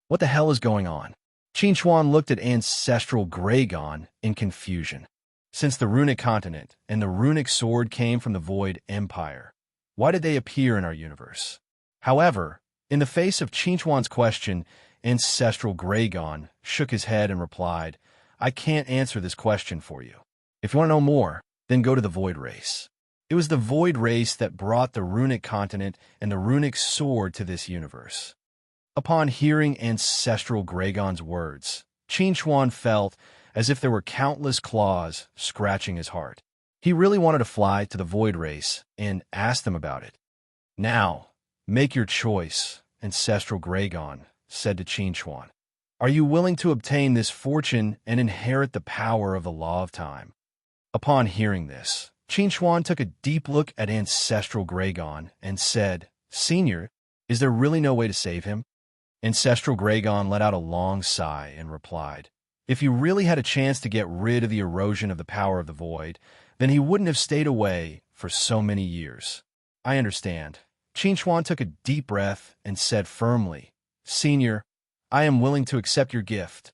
What the hell is going on? Qin looked at ancestral Gragon in confusion. Since the runic continent and the runic sword came from the Void Empire, why did they appear in our universe? However, in the face of Qin's question, ancestral Gragon shook his head and replied, I can't answer this question for you. If you want to know more, then go to the Void Race. It was the Void Race that brought the runic continent and the runic sword to this universe. Upon hearing ancestral Gragon's words, Qin felt as if there were countless claws scratching his heart. He really wanted to fly to the Void Race and ask them about it. Now, make your choice, ancestral Gragon said to Qin. Are you willing to obtain this fortune and inherit the power of the Law of Time? Upon hearing this, Qin took a deep look at ancestral Gragon and said, Senior, is there really no way to save him? Ancestral Gragon let out a long sigh and replied, If he really had a chance to get rid of the erosion of the power of the void, then he wouldn't have stayed away for so many years. I understand. Qin took a deep breath and said firmly, Senior, I am willing to accept your gift.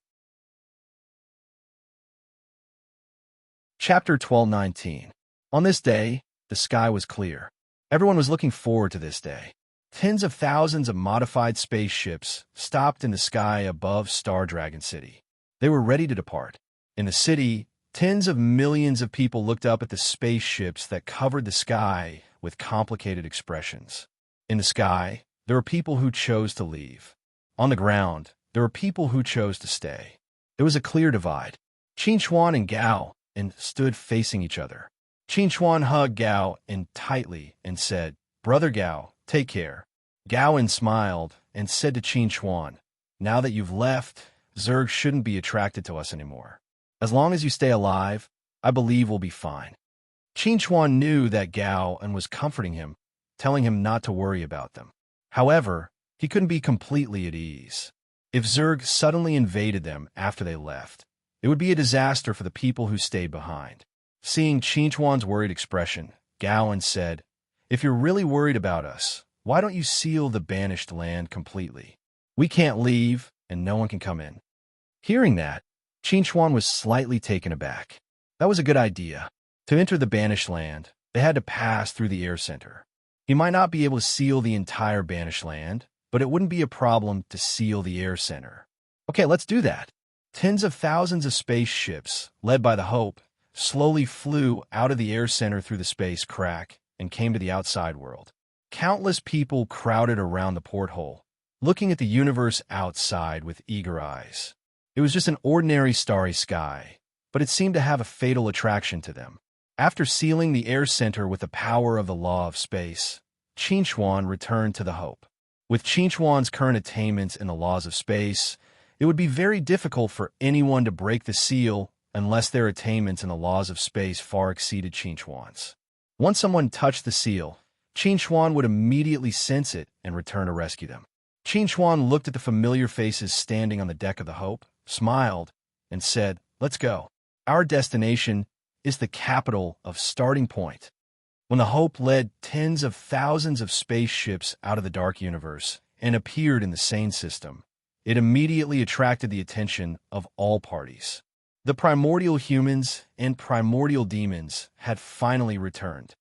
Chapter 12:19. On this day, the sky was clear. Everyone was looking forward to this day. Tens of thousands of modified spaceships stopped in the sky above Star Dragon City. They were ready to depart. In the city, tens of millions of people looked up at the spaceships that covered the sky with complicated expressions. In the sky, there were people who chose to leave. On the ground, there were people who chose to stay. There was a clear divide. Qin and Gao stood facing each other. Qin hugged Gao tightly and said, Brother Gao, take care. Gao smiled and said to Qin, Now that you've left, Zerg shouldn't be attracted to us anymore. As long as you stay alive, I believe we'll be fine. Qin knew that Gao was comforting him, telling him not to worry about them. However, he couldn't be completely at ease. If Zerg suddenly invaded them after they left, it would be a disaster for the people who stayed behind. Seeing Qin's worried expression, Gao said, If you're really worried about us, why don't you seal the banished land completely? We can't leave, and no one can come in. Hearing that, Qin was slightly taken aback. That was a good idea. To enter the banished land, they had to pass through the air center. He might not be able to seal the entire banished land, but it wouldn't be a problem to seal the air center. Okay, let's do that. Tens of thousands of spaceships, led by the Hope, slowly flew out of the air center through the space crack and came to the outside world. Countless people crowded around the porthole, looking at the universe outside with eager eyes. It was just an ordinary starry sky, but it seemed to have a fatal attraction to them. After sealing the air center with the power of the law of space, Qin returned to the Hope. With Qin's current attainments in the laws of space, it would be very difficult for anyone to break the seal unless their attainments in the laws of space far exceeded Qin's. Once someone touched the seal, Qin would immediately sense it and return to rescue them. Qin looked at the familiar faces standing on the deck of the Hope, smiled, and said, Let's go. Our destination is the capital of Starting Point. When the Hope led tens of thousands of spaceships out of the dark universe and appeared in the sane system, it immediately attracted the attention of all parties. The primordial humans and primordial demons had finally returned.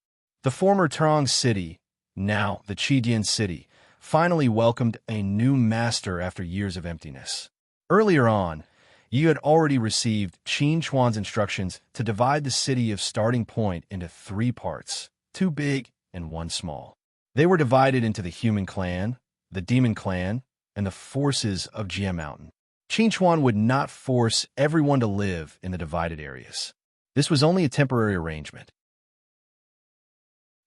The former Trang City, now the Qidian City, finally welcomed a new master after years of emptiness. Earlier on, you had already received Qin's instructions to divide the city of Starting Point into 3 parts, 2 big and 1 small. They were divided into the human clan, the demon clan, and the forces of Jia Mountain. Qin would not force everyone to live in the divided areas. This was only a temporary arrangement.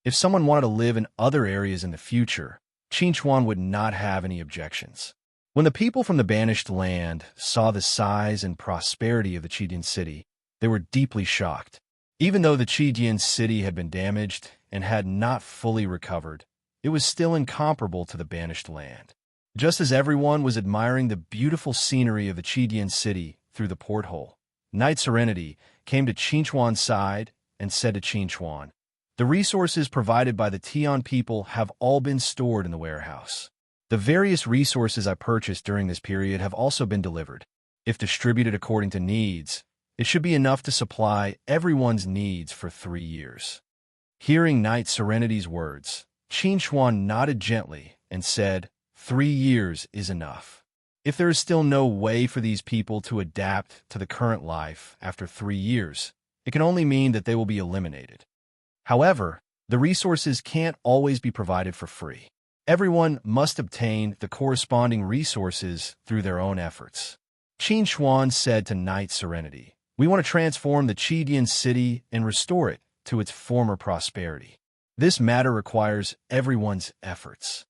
If someone wanted to live in other areas in the future, Qin would not have any objections. When the people from the banished land saw the size and prosperity of the Qidian city, they were deeply shocked. Even though the Qidian city had been damaged and had not fully recovered, it was still incomparable to the banished land. Just as everyone was admiring the beautiful scenery of the Qidian city through the porthole, Knight Serenity came to Qin's side and said to Qin, The resources provided by the Tian people have all been stored in the warehouse. The various resources I purchased during this period have also been delivered. If distributed according to needs, it should be enough to supply everyone's needs for 3 years." Hearing Knight Serenity's words, Qin Chuan nodded gently and said, "3 years is enough. If there is still no way for these people to adapt to the current life after 3 years, it can only mean that they will be eliminated. However, the resources can't always be provided for free. Everyone must obtain the corresponding resources through their own efforts." Qin Chuan said to Knight Serenity, "We want to transform the Qidian city and restore it to its former prosperity. This matter requires everyone's efforts."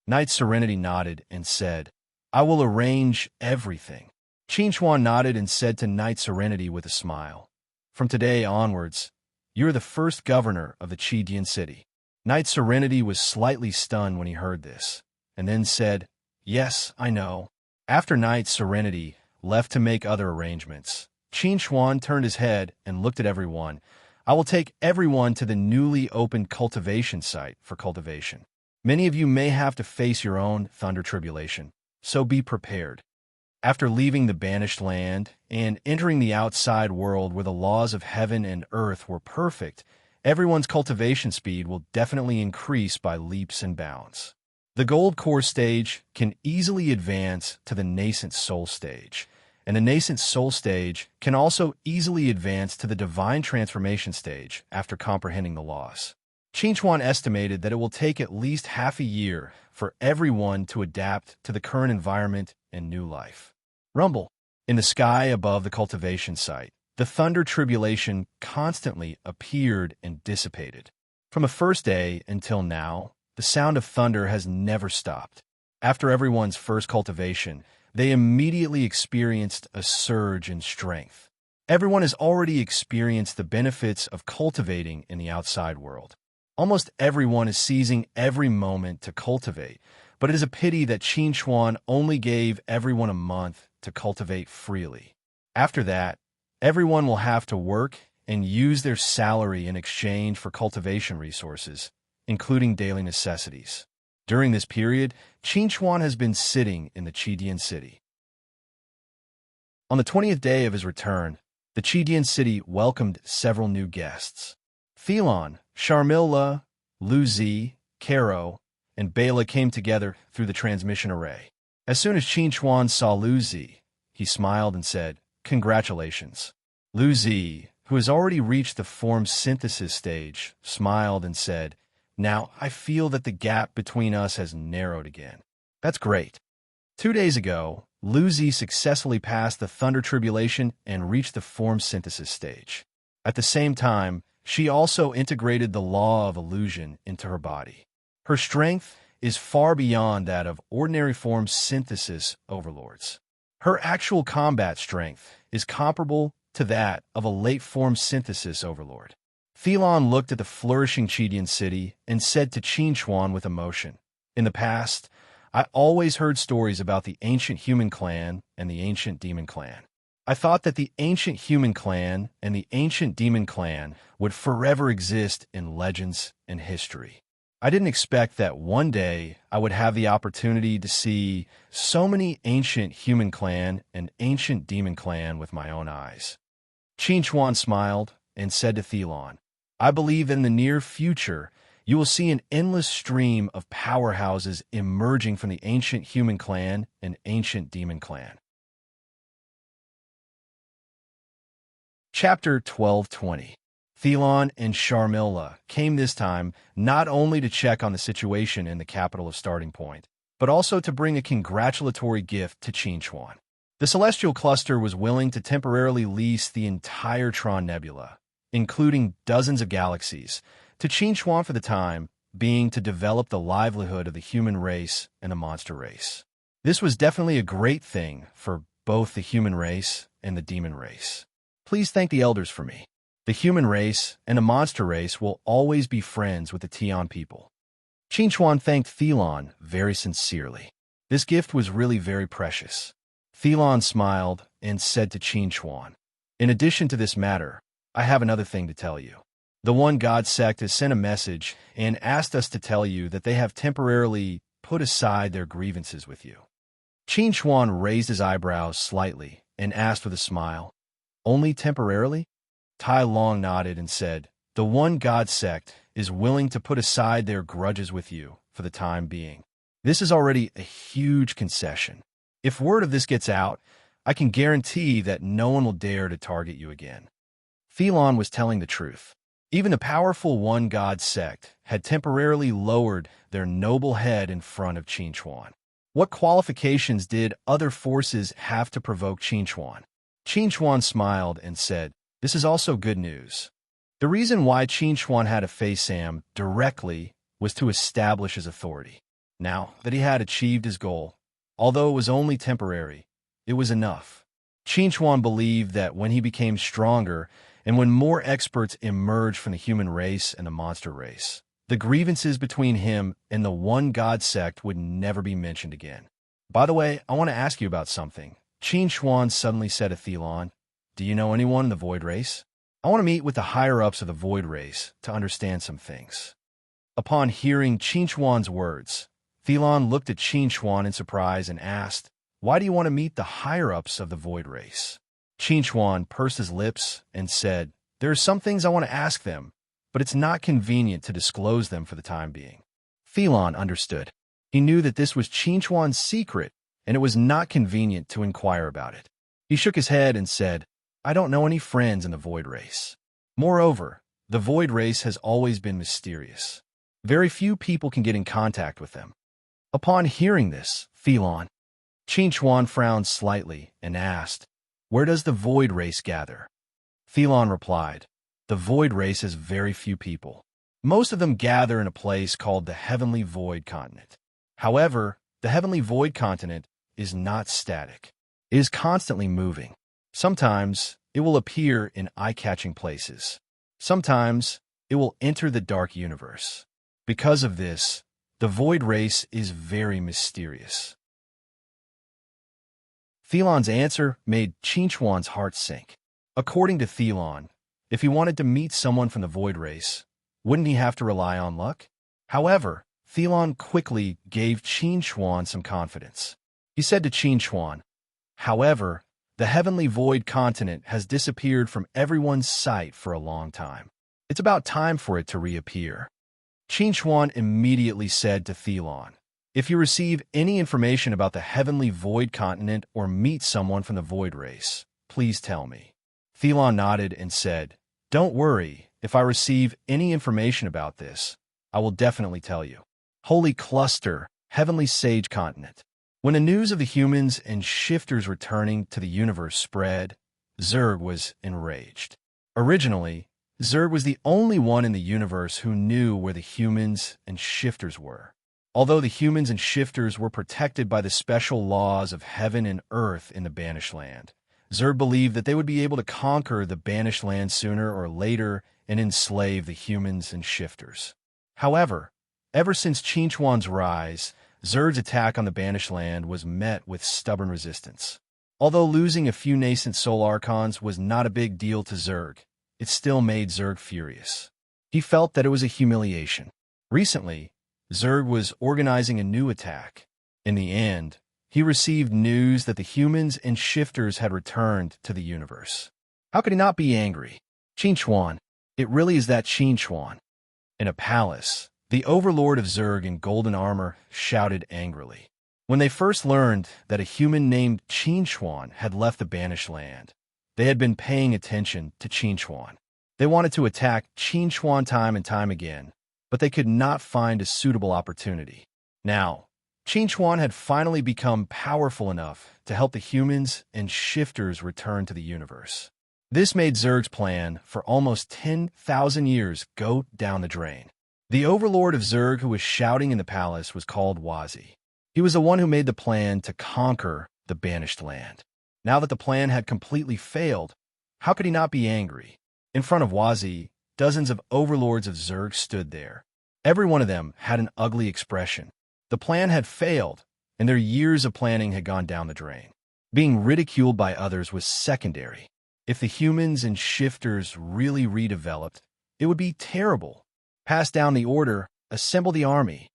Knight Serenity nodded and said, "I will arrange everything." Qin Chuan nodded and said to Knight Serenity with a smile, "From today onwards, you're the first governor of the Qidian city." Knight Serenity was slightly stunned when he heard this, and then said, "Yes, I know." After Knight Serenity left to make other arrangements, Qin Chuan turned his head and looked at everyone. "I will take everyone to the newly opened cultivation site for cultivation. Many of you may have to face your own thunder tribulation, so be prepared." After leaving the banished land and entering the outside world where the laws of heaven and earth were perfect, everyone's cultivation speed will definitely increase by leaps and bounds. The gold core stage can easily advance to the nascent soul stage, and the nascent soul stage can also easily advance to the divine transformation stage after comprehending the laws. Qin Chuan estimated that it will take at least half a year for everyone to adapt to the current environment and new life. Rumble. In the sky above the cultivation site, the thunder tribulation constantly appeared and dissipated. From the first day until now, the sound of thunder has never stopped. After everyone's first cultivation, they immediately experienced a surge in strength. Everyone has already experienced the benefits of cultivating in the outside world. Almost everyone is seizing every moment to cultivate, but it is a pity that Qin Chuan only gave everyone a month to cultivate freely. After that, everyone will have to work and use their salary in exchange for cultivation resources, including daily necessities. During this period, Qin Chuan has been sitting in the Qidian city. On the 20th day of his return, the Qidian city welcomed several new guests. Thelon, Sharmila, Luzi, Caro, and Bela came together through the transmission array. As soon as Qin Chuan saw Luzi, he smiled and said, "Congratulations." Luzi, who has already reached the form synthesis stage, smiled and said, "Now I feel that the gap between us has narrowed again." "That's great." 2 days ago, Luzi successfully passed the thunder tribulation and reached the form synthesis stage. At the same time, she also integrated the law of illusion into her body. Her strength is far beyond that of ordinary form synthesis overlords. Her actual combat strength is comparable to that of a late form synthesis overlord. Thelon looked at the flourishing Qidian city and said to Qin Chuan with emotion, "In the past, I always heard stories about the ancient human clan and the ancient demon clan. I thought that the ancient human clan and the ancient demon clan would forever exist in legends and history. I didn't expect that one day I would have the opportunity to see so many ancient human clan and ancient demon clan with my own eyes." Qin Chuan smiled and said to Thelon, "I believe that in the near future, you will see an endless stream of powerhouses emerging from the ancient human clan and ancient demon clan." Chapter 12:20. Thelon and Sharmila came this time not only to check on the situation in the capital of Starting Point, but also to bring a congratulatory gift to Qin Chuan. The Celestial Cluster was willing to temporarily lease the entire Tron Nebula, including dozens of galaxies, to Qin Chuan for the time being to develop the livelihood of the human race and the monster race. This was definitely a great thing for both the human race and the demon race. Please thank the elders for me. The human race and the monster race will always be friends with the Tian people. Qin Chuan thanked Thelon very sincerely. This gift was really very precious. Thelon smiled and said to Qin Chuan, "In addition to this matter, I have another thing to tell you. The One God sect has sent a message and asked us to tell you that they have temporarily put aside their grievances with you. Qin Chuan raised his eyebrows slightly and asked with a smile, "Only temporarily?" Tai Long nodded and said, "The One God sect is willing to put aside their grudges with you for the time being. This is already a huge concession. If word of this gets out, I can guarantee that no one will dare to target you again." Thelon was telling the truth. Even the powerful One God sect had temporarily lowered their noble head in front of Qin Chuan. What qualifications did other forces have to provoke Qin Chuan? Qin Chuan smiled and said, "This is also good news." The reason why Qin Chuan had to face Sam directly was to establish his authority. Now that he had achieved his goal, although it was only temporary, it was enough. Qin Chuan believed that when he became stronger and when more experts emerged from the human race and the monster race, the grievances between him and the One God sect would never be mentioned again. "By the way, I want to ask you about something," Qin Chuan suddenly said to Thelon. "Do you know anyone in the Void Race? I want to meet with the higher-ups of the Void Race to understand some things." Upon hearing Qin Chuan's words, Thelon looked at Qin Chuan in surprise and asked, "Why do you want to meet the higher-ups of the Void Race?" Qin Chuan pursed his lips and said, "There are some things I want to ask them, but it's not convenient to disclose them for the time being." Thelon understood. He knew that this was Qin Chuan's secret, and it was not convenient to inquire about it. He shook his head and said, "I don't know any friends in the Void Race. Moreover, the Void Race has always been mysterious. Very few people can get in contact with them." Upon hearing this, Qin Chuan frowned slightly and asked, "Where does the Void Race gather?" Thelon replied, "The Void Race has very few people. Most of them gather in a place called the Heavenly Void Continent. However, the Heavenly Void Continent is not static. It is constantly moving. Sometimes it will appear in eye-catching places. Sometimes it will enter the dark universe. Because of this, the Void Race is very mysterious." Thelon's answer made Qin Chuan's heart sink. According to Thelon, if he wanted to meet someone from the Void Race, wouldn't he have to rely on luck? However, Thelon quickly gave Qin Chuan some confidence. He said to Qin Chuan, "However, the Heavenly Void Continent has disappeared from everyone's sight for a long time. It's about time for it to reappear." Qin Chuan immediately said to Thelon, "If you receive any information about the Heavenly Void Continent or meet someone from the Void Race, please tell me." Thelon nodded and said, "Don't worry, if I receive any information about this, I will definitely tell you." Holy Cluster, Heavenly Sage Continent. When the news of the humans and shifters returning to the universe spread, Zerg was enraged. Originally, Zerg was the only one in the universe who knew where the humans and shifters were. Although the humans and shifters were protected by the special laws of heaven and earth in the Banished Land, Zerg believed that they would be able to conquer the Banished Land sooner or later and enslave the humans and shifters. However, ever since Qin Chuan's rise, Zerg's attack on the Banished Land was met with stubborn resistance. Although losing a few nascent soul archons was not a big deal to Zerg, it still made Zerg furious. He felt that it was a humiliation. Recently, Zerg was organizing a new attack. In the end, he received news that the humans and shifters had returned to the universe. How could he not be angry? Qin Chuan. It really is that Qin Chuan. In a palace, the overlord of Zerg in golden armor shouted angrily. When they first learned that a human named Qin Chuan had left the Banished Land, they had been paying attention to Qin Chuan. They wanted to attack Qin Chuan time and time again, but they could not find a suitable opportunity. Now, Qin Chuan had finally become powerful enough to help the humans and shifters return to the universe. This made Zerg's plan for almost 10,000 years go down the drain. The overlord of Zerg who was shouting in the palace was called Wazi. He was the one who made the plan to conquer the Banished Land. Now that the plan had completely failed, how could he not be angry? In front of Wazi, dozens of overlords of Zerg stood there. Every one of them had an ugly expression. The plan had failed, and their years of planning had gone down the drain. Being ridiculed by others was secondary. If the humans and shifters really redeveloped, it would be terrible. Pass down the order, assemble the army.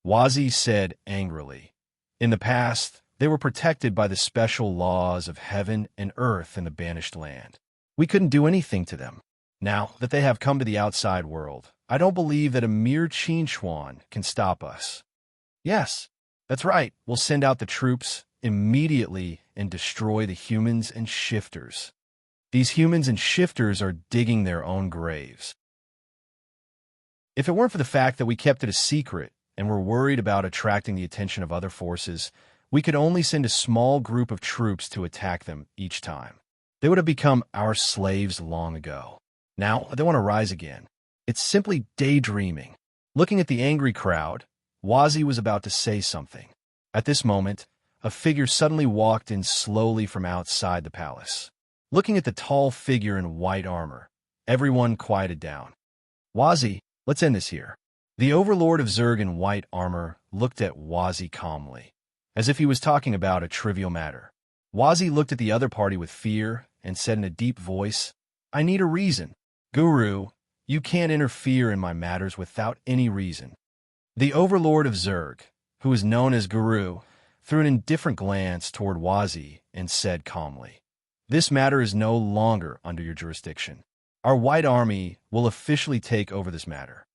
Wazi said angrily. In the past, they were protected by the special laws of heaven and earth in the banished land. We couldn't do anything to them. Now that they have come to the outside world, I don't believe that a mere Qinchuan can stop us. Yes, that's right. We'll send out the troops immediately and destroy the humans and shifters. These humans and shifters are digging their own graves. If it weren't for the fact that we kept it a secret and were worried about attracting the attention of other forces, we could only send a small group of troops to attack them each time. They would have become our slaves long ago. Now, they want to rise again. It's simply daydreaming. Looking at the angry crowd, Wazi was about to say something. At this moment, a figure suddenly walked in slowly from outside the palace. Looking at the tall figure in white armor, everyone quieted down. Wazi, let's end this here. The overlord of Zerg in white armor looked at Wazi calmly, as if he was talking about a trivial matter. Wazi looked at the other party with fear and said in a deep voice, I need a reason. Guru, you can't interfere in my matters without any reason. The overlord of Zerg, who is known as Guru, threw an indifferent glance toward Wazi and said calmly, This matter is no longer under your jurisdiction. Our white army will officially take over this matter.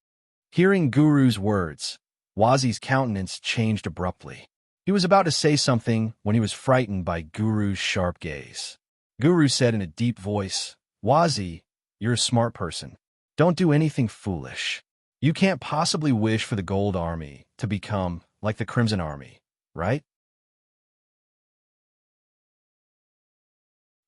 Hearing Guru's words, Wazi's countenance changed abruptly. He was about to say something when he was frightened by Guru's sharp gaze. Guru said in a deep voice, Wazi, you're a smart person. Don't do anything foolish. You can't possibly wish for the Gold Army to become like the Crimson Army, right?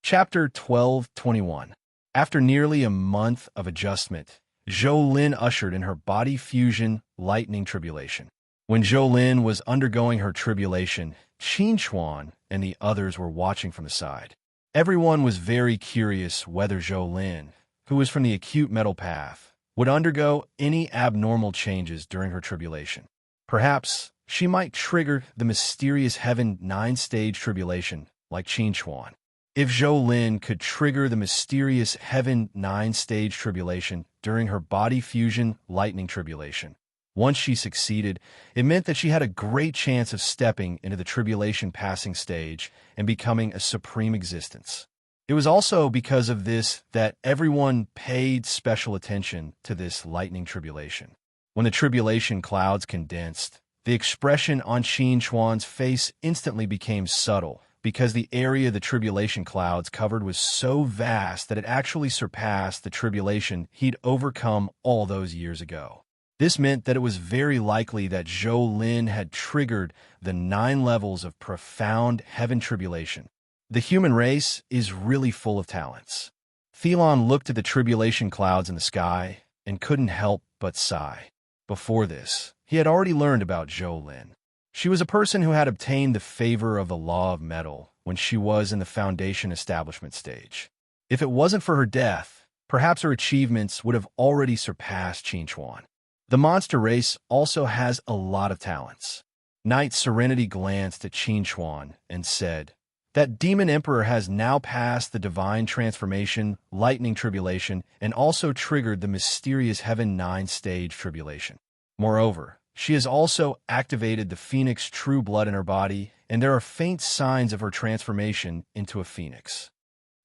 Chapter 12:21. After nearly a month of adjustment, Zhou Lin ushered in her body fusion lightning tribulation. When Zhou Lin was undergoing her tribulation, Qin Chuan and the others were watching from the side. Everyone was very curious whether Zhou Lin, who was from the acute metal path, would undergo any abnormal changes during her tribulation. Perhaps she might trigger the mysterious Heaven 9-stage tribulation like Qin Chuan. If Zhou Lin could trigger the mysterious Heaven 9-stage tribulation during her body fusion lightning tribulation, once she succeeded, it meant that she had a great chance of stepping into the tribulation passing stage and becoming a supreme existence. It was also because of this that everyone paid special attention to this lightning tribulation. When the tribulation clouds condensed, the expression on Qin Chuan's face instantly became subtle because the area the tribulation clouds covered was so vast that it actually surpassed the tribulation he'd overcome all those years ago. This meant that it was very likely that Zhou Lin had triggered the 9 levels of profound heaven tribulation. The human race is really full of talents. Thelon looked at the tribulation clouds in the sky and couldn't help but sigh. Before this, he had already learned about Zhou Lin. She was a person who had obtained the favor of the law of metal when she was in the foundation establishment stage. If it wasn't for her death, perhaps her achievements would have already surpassed Qin Chuan. The monster race also has a lot of talents. Knight Serenity glanced at Qin Chuan and said, That demon emperor has now passed the divine transformation, lightning tribulation, and also triggered the mysterious Heaven 9-stage tribulation. Moreover, she has also activated the phoenix true blood in her body, and there are faint signs of her transformation into a phoenix.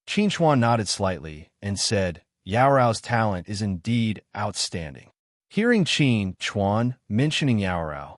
Qin Chuan nodded slightly and said, Yao Rao's talent is indeed outstanding. Hearing Qin Chuan mentioning Yao Rao,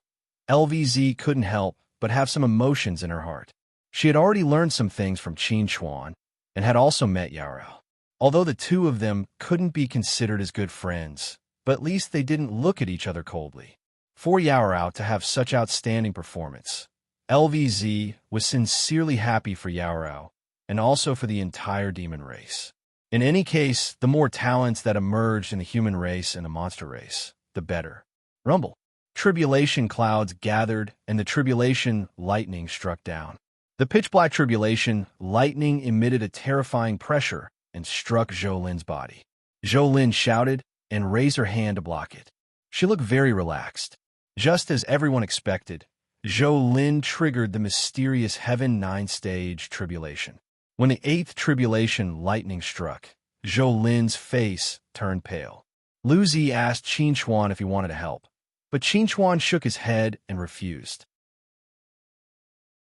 LVZ couldn't help but have some emotions in her heart. She had already learned some things from Qin Chuan and had also met Yao Rao. Although the two of them couldn't be considered as good friends, but at least they didn't look at each other coldly. For Yao Rao to have such outstanding performance, LVZ was sincerely happy for Yao Rao and also for the entire demon race. In any case, the more talents that emerged in the human race and the monster race, the better. Rumble. Tribulation clouds gathered and the tribulation lightning struck down. The pitch-black tribulation lightning emitted a terrifying pressure and struck Zhou Lin's body. Zhou Lin shouted and raised her hand to block it. She looked very relaxed. Just as everyone expected, Zhou Lin triggered the mysterious Heaven 9-stage tribulation. When the 8th tribulation lightning struck, Zhou Lin's face turned pale. Lu Zi asked Qin Chuan if he wanted to help, But Qin shook his head and refused.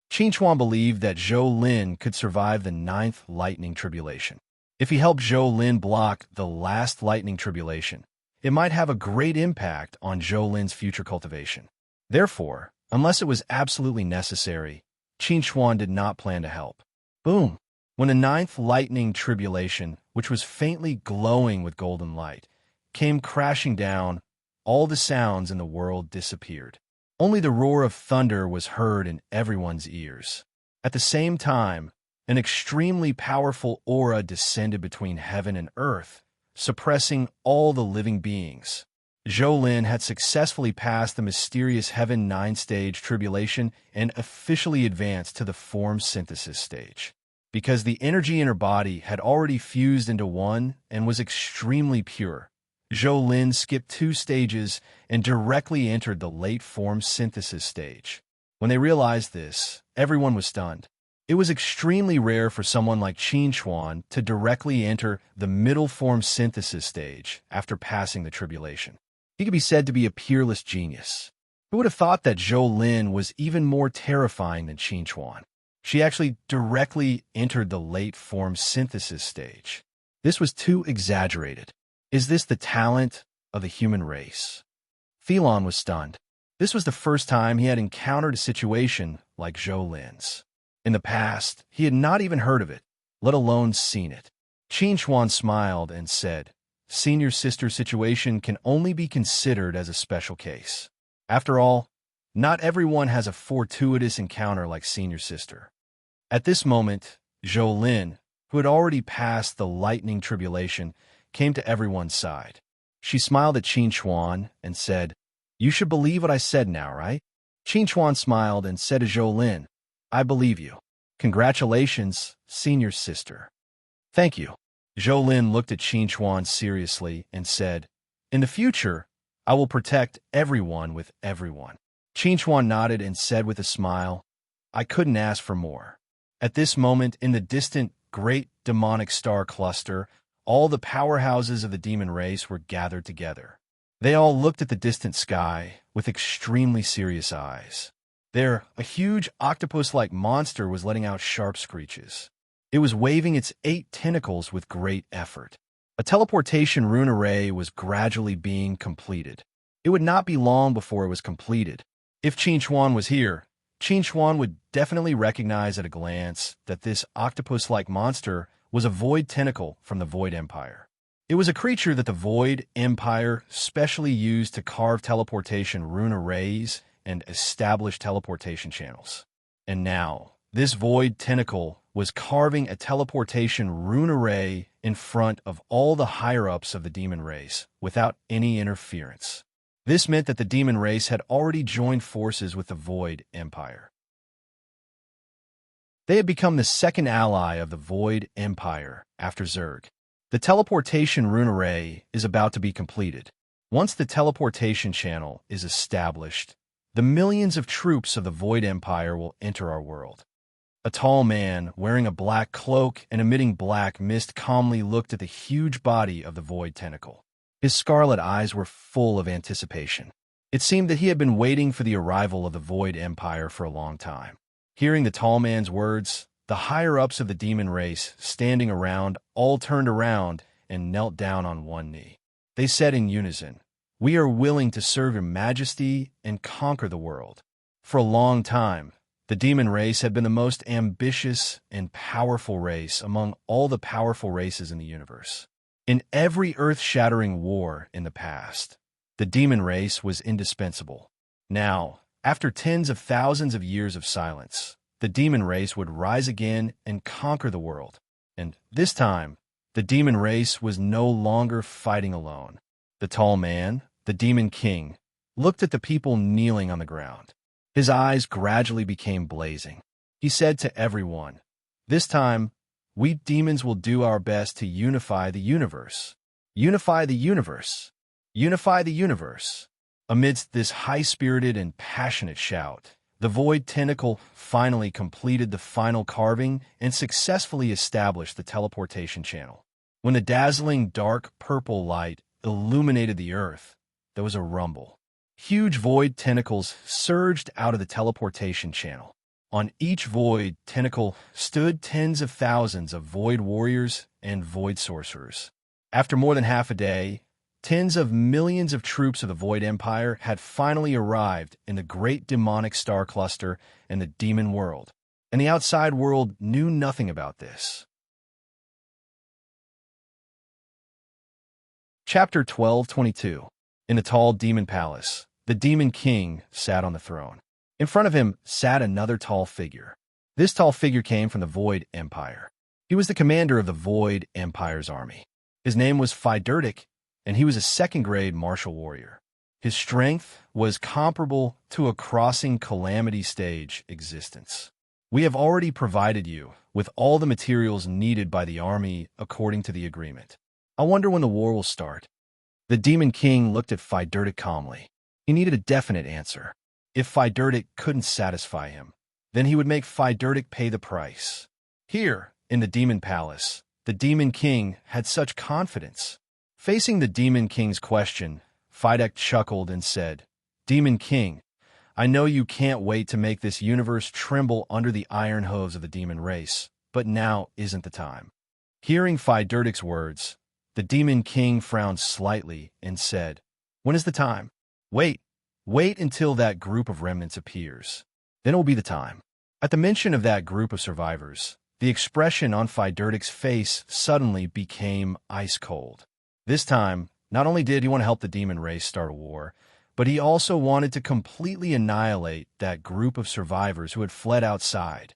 Qin believed that Zhou Lin could survive the ninth lightning tribulation. If he helped Zhou Lin block the last lightning tribulation, it might have a great impact on Zhou Lin's future cultivation. Therefore, unless it was absolutely necessary, Qin did not plan to help. Boom! When the ninth lightning tribulation, which was faintly glowing with golden light, came crashing down, all the sounds in the world disappeared. Only the roar of thunder was heard in everyone's ears. At the same time, an extremely powerful aura descended between heaven and earth, suppressing all the living beings. Zhou Lin had successfully passed the mysterious Heaven 9-stage tribulation and officially advanced to the form synthesis stage. Because the energy in her body had already fused into one and was extremely pure, Zhou Lin skipped 2 stages and directly entered the late form synthesis stage. When they realized this, everyone was stunned. It was extremely rare for someone like Qin to directly enter the middle form synthesis stage after passing the tribulation. He could be said to be a peerless genius. Who would have thought that Zhou Lin was even more terrifying than Qin? She actually directly entered the late form synthesis stage. This was too exaggerated. Is this the talent of the human race? Thelon was stunned. This was the first time he had encountered a situation like Zhou Lin's. In the past, he had not even heard of it, let alone seen it. Qin smiled and said, "Senior sister situation can only be considered as a special case. After all, not everyone has a fortuitous encounter like senior sister." At this moment, Zhou Lin, who had already passed the lightning tribulation, came to everyone's side. She smiled at Qin and said, "You should believe what I said now, right?" Qin smiled and said to Zhou Lin, "I believe you. Congratulations, senior sister." "Thank you." Zhou Lin looked at Qin seriously and said, "In the future, I will protect everyone with everyone." Qin nodded and said with a smile, "I couldn't ask for more." At this moment, in the distant great demonic star cluster, all the powerhouses of the demon race were gathered together. They all looked at the distant sky with extremely serious eyes. There, a huge octopus-like monster was letting out sharp screeches. It was waving its 8 tentacles with great effort. A teleportation rune array was gradually being completed. It would not be long before it was completed. If Qin was here, Qin would definitely recognize at a glance that this octopus-like monster was a void tentacle from the Void Empire. It was a creature that the Void Empire specially used to carve teleportation rune arrays and establish teleportation channels. And now, this void tentacle was carving a teleportation rune array in front of all the higher-ups of the demon race without any interference. This meant that the demon race had already joined forces with the Void Empire. They had become the second ally of the Void Empire after Zerg. The teleportation rune array is about to be completed. Once the teleportation channel is established, the millions of troops of the Void Empire will enter our world. A tall man, wearing a black cloak and emitting black mist, calmly looked at the huge body of the void tentacle. His scarlet eyes were full of anticipation. It seemed that he had been waiting for the arrival of the Void Empire for a long time. Hearing the tall man's words, the higher-ups of the demon race, standing around, all turned around and knelt down on one knee. They said in unison, "We are willing to serve your majesty and conquer the world." For a long time, the demon race had been the most ambitious and powerful race among all the powerful races in the universe. In every earth-shattering war in the past, the demon race was indispensable. Now, after tens of thousands of years of silence, the demon race would rise again and conquer the world. And this time, the demon race was no longer fighting alone. The tall man, the demon king, looked at the people kneeling on the ground. His eyes gradually became blazing. He said to everyone, "This time, we demons will do our best to unify the universe. Unify the universe. Unify the universe." Amidst this high-spirited and passionate shout, the void tentacle finally completed the final carving and successfully established the teleportation channel. When the dazzling dark purple light illuminated the earth, there was a rumble. Huge void tentacles surged out of the teleportation channel. On each void tentacle stood tens of thousands of void warriors and void sorcerers. After more than half a day, tens of millions of troops of the Void Empire had finally arrived in the great demonic star cluster in the demon world, and the outside world knew nothing about this. Chapter 12:22. In the tall demon palace, the demon king sat on the throne. In front of him sat another tall figure. This tall figure came from the Void Empire. He was the commander of the Void Empire's army. His name was Fidertic, and he was a second-grade martial warrior. His strength was comparable to a crossing calamity stage existence. We have already provided you with all the materials needed by the army according to the agreement. I wonder when the war will start. The Demon King looked at Fidertic calmly. He needed a definite answer. If Fidertic couldn't satisfy him, then he would make Fidertic pay the price. Here, in the Demon Palace, the Demon King had such confidence. Facing the Demon King's question, Fidertic chuckled and said, "Demon King, I know you can't wait to make this universe tremble under the iron hooves of the demon race, but now isn't the time." Hearing Fidertic's words, the Demon King frowned slightly and said, "When is the time? Wait until that group of remnants appears. Then it will be the time." At the mention of that group of survivors, the expression on Fidertic's face suddenly became ice cold. This time, not only did he want to help the demon race start a war, but he also wanted to completely annihilate that group of survivors who had fled outside.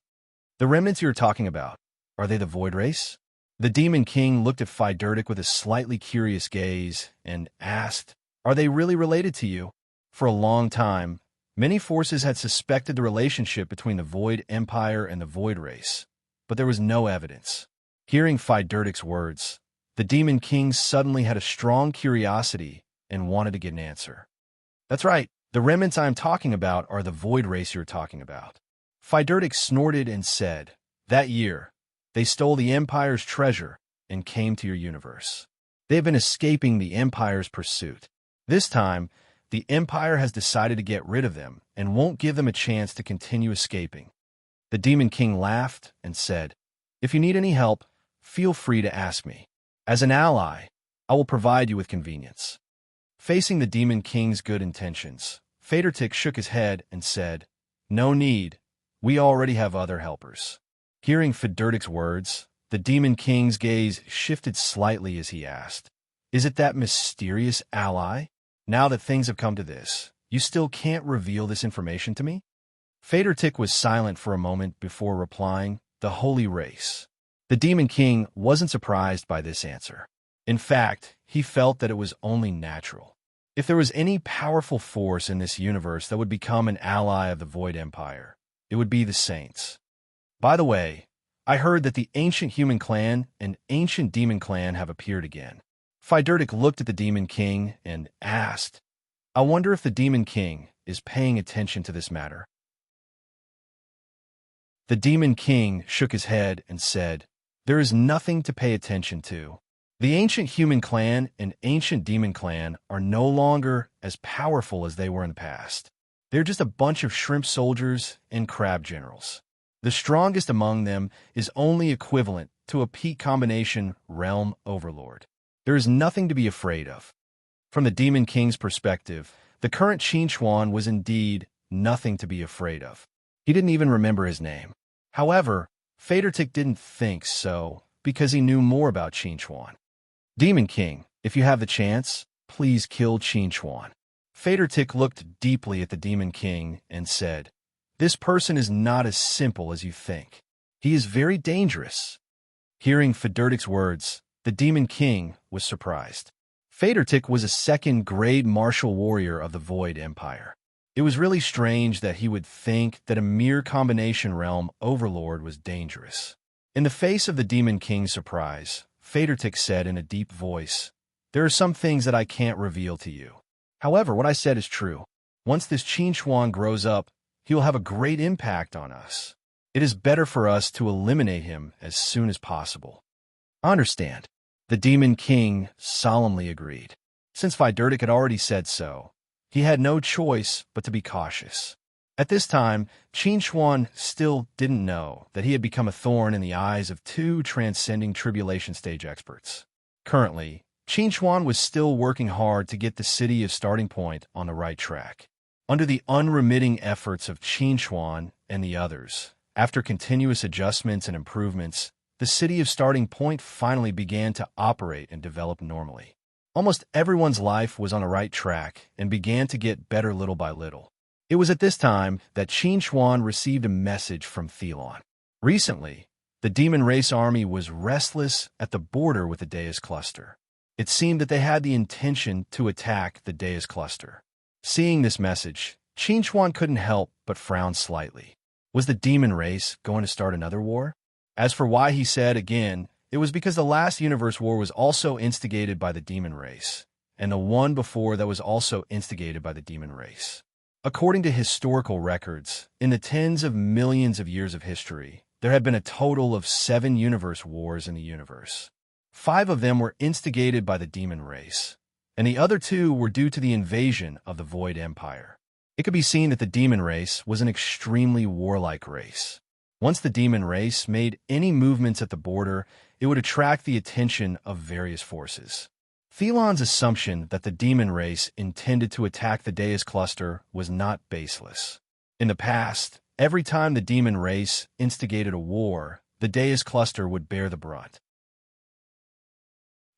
"The remnants you're talking about, are they the Void race?" The Demon King looked at Fidertic with a slightly curious gaze and asked, "Are they really related to you?" For a long time, many forces had suspected the relationship between the Void Empire and the Void race, but there was no evidence. Hearing Fidertic's words, the Demon King suddenly had a strong curiosity and wanted to get an answer. "That's right. The remnants I'm talking about are the Void race you're talking about." Fidertic snorted and said, "That year, they stole the Empire's treasure and came to your universe. They've been escaping the Empire's pursuit. This time, the Empire has decided to get rid of them and won't give them a chance to continue escaping." The Demon King laughed and said, "If you need any help, feel free to ask me. As an ally, I will provide you with convenience." Facing the Demon King's good intentions, Fidertic shook his head and said, "No need. We already have other helpers." Hearing Fidertic's words, the Demon King's gaze shifted slightly as he asked, "Is it that mysterious ally? Now that things have come to this, you still can't reveal this information to me?" Fidertic was silent for a moment before replying, "The Holy Race." The Demon King wasn't surprised by this answer. In fact, he felt that it was only natural. If there was any powerful force in this universe that would become an ally of the Void Empire, it would be the Saints. By the way, I heard that the ancient human clan and ancient demon clan have appeared again. Fidertic looked at the Demon King and asked, "I wonder if the Demon King is paying attention to this matter." The Demon King shook his head and said, "There is nothing to pay attention to. The ancient human clan and ancient demon clan are no longer as powerful as they were in the past. They're just a bunch of shrimp soldiers and crab generals. The strongest among them is only equivalent to a peak combination realm overlord. There is nothing to be afraid of." From the Demon King's perspective, the current Qin was indeed nothing to be afraid of. He didn't even remember his name. However, Fidertic didn't think so because he knew more about Qin. "Demon King, if you have the chance, please kill Qin." Fidertic looked deeply at the Demon King and said, "This person is not as simple as you think. He is very dangerous." Hearing Fidertic's words, the Demon King was surprised. Fidertic was a second-grade martial warrior of the Void Empire. It was really strange that he would think that a mere combination realm overlord was dangerous. In the face of the Demon King's surprise, Fidertic said in a deep voice, "There are some things that I can't reveal to you. However, what I said is true. Once this Qin grows up, he will have a great impact on us. It is better for us to eliminate him as soon as possible." "I understand." The Demon King solemnly agreed. Since Fidertic had already said so, He had no choice but to be cautious. At this time, Qin Xuan still didn't know that he had become a thorn in the eyes of two transcending tribulation stage experts. Currently, Qin Xuan was still working hard to get the city of Starting Point on the right track. Under the unremitting efforts of Qin Xuan and the others, after continuous adjustments and improvements, the city of Starting Point finally began to operate and develop normally. Almost everyone's life was on the right track and began to get better little by little. It was at this time that Qin Xuan received a message from Thelon. Recently, the demon race army was restless at the border with the Deus cluster. It seemed that they had the intention to attack the Deus cluster. Seeing this message, Qin Xuan couldn't help but frown slightly. Was the demon race going to start another war? As for why, he said again, it was because the last universe war was also instigated by the demon race, and the one before that was also instigated by the demon race. According to historical records, in the tens of millions of years of history, there had been a total of 7 universe wars in the universe. 5 of them were instigated by the demon race, and the other 2 were due to the invasion of the Void Empire. It could be seen that the demon race was an extremely warlike race. Once the demon race made any movements at the border, it would attract the attention of various forces. Thelon's assumption that the demon race intended to attack the Deus cluster was not baseless. In the past, every time the demon race instigated a war, the Deus cluster would bear the brunt.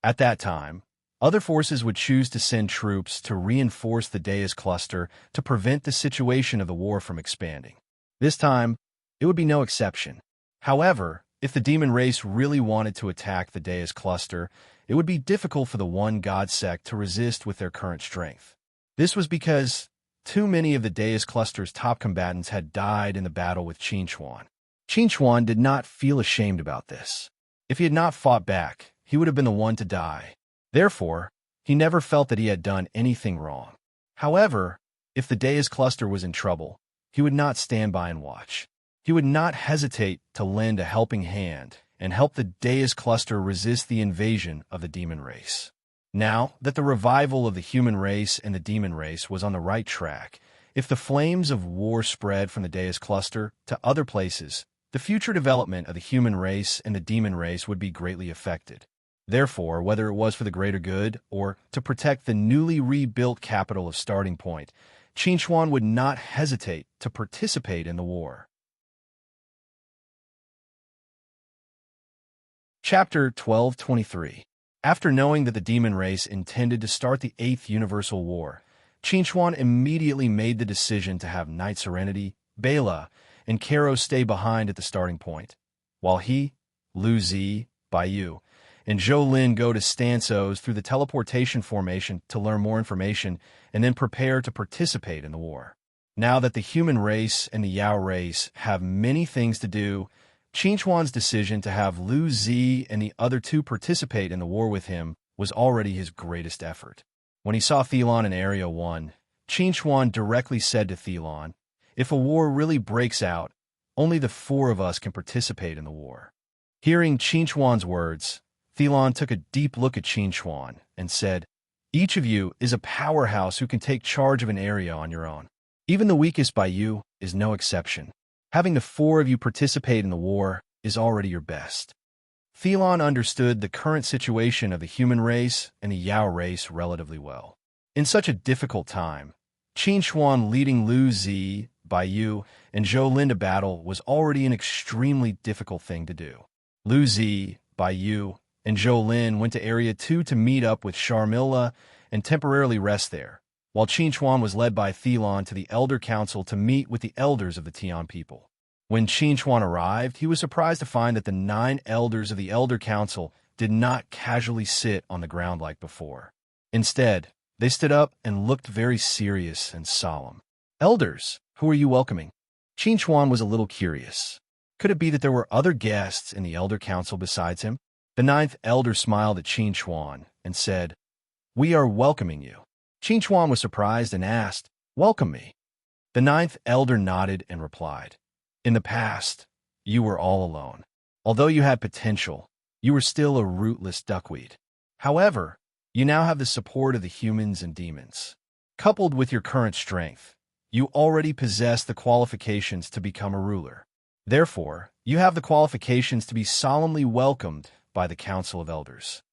At that time, other forces would choose to send troops to reinforce the Deus cluster to prevent the situation of the war from expanding. This time, it would be no exception. However, if the demon race really wanted to attack the Deus cluster, it would be difficult for the One God sect to resist with their current strength. This was because too many of the Deus cluster's top combatants had died in the battle with Qin Xuan. Qin Xuan did not feel ashamed about this. If he had not fought back, he would have been the one to die. Therefore, he never felt that he had done anything wrong. However, if the Deus cluster was in trouble, he would not stand by and watch. He would not hesitate to lend a helping hand and help the Deus cluster resist the invasion of the demon race. Now that the revival of the human race and the demon race was on the right track, if the flames of war spread from the Deus cluster to other places, the future development of the human race and the demon race would be greatly affected. Therefore, whether it was for the greater good or to protect the newly rebuilt capital of Starting Point, Qin Xuan would not hesitate to participate in the war. Chapter 1223. After knowing that the demon race intended to start the 8th Universal War, Qin Xuan immediately made the decision to have Knight Serenity, Bela, and Karo stay behind at the Starting Point, while he, Lu Zi, Baiyu, and Zhou Lin go to Stanzos through the teleportation formation to learn more information and then prepare to participate in the war. Now that the human race and the Yao race have many things to do, Qin Xuan's decision to have Lu Zi and the other 2 participate in the war with him was already his greatest effort. When he saw Thelon in Area 1, Qin Xuan directly said to Thelon, "If a war really breaks out, only the 4 of us can participate in the war." Hearing Qin Xuan's words, Thelon took a deep look at Qin Xuan and said, "Each of you is a powerhouse who can take charge of an area on your own. Even the weakest Baiyu is no exception. Having the 4 of you participate in the war is already your best." Thelon understood the current situation of the human race and the Yao race relatively well. In such a difficult time, Qin Xuan leading Lu Zi, Baiyu, and Zhou Lin to battle was already an extremely difficult thing to do. Lu Zi, Baiyu, and Zhou Lin went to Area 2 to meet up with Sharmila and temporarily rest there, while Qin Xuan was led by Thelon to the Elder Council to meet with the elders of the Tian people. When Qin Xuan arrived, he was surprised to find that the 9 elders of the Elder Council did not casually sit on the ground like before. Instead, they stood up and looked very serious and solemn. "Elders, who are you welcoming?" Qin Xuan was a little curious. Could it be that there were other guests in the Elder Council besides him? The 9th elder smiled at Qin Xuan and said, "We are welcoming you." Qin Xuan was surprised and asked, "Welcome me?" The 9th elder nodded and replied, "In the past, you were all alone. Although you had potential, you were still a rootless duckweed. However, you now have the support of the humans and demons. Coupled with your current strength, you already possess the qualifications to become a ruler. Therefore, you have the qualifications to be solemnly welcomed by the Council of Elders.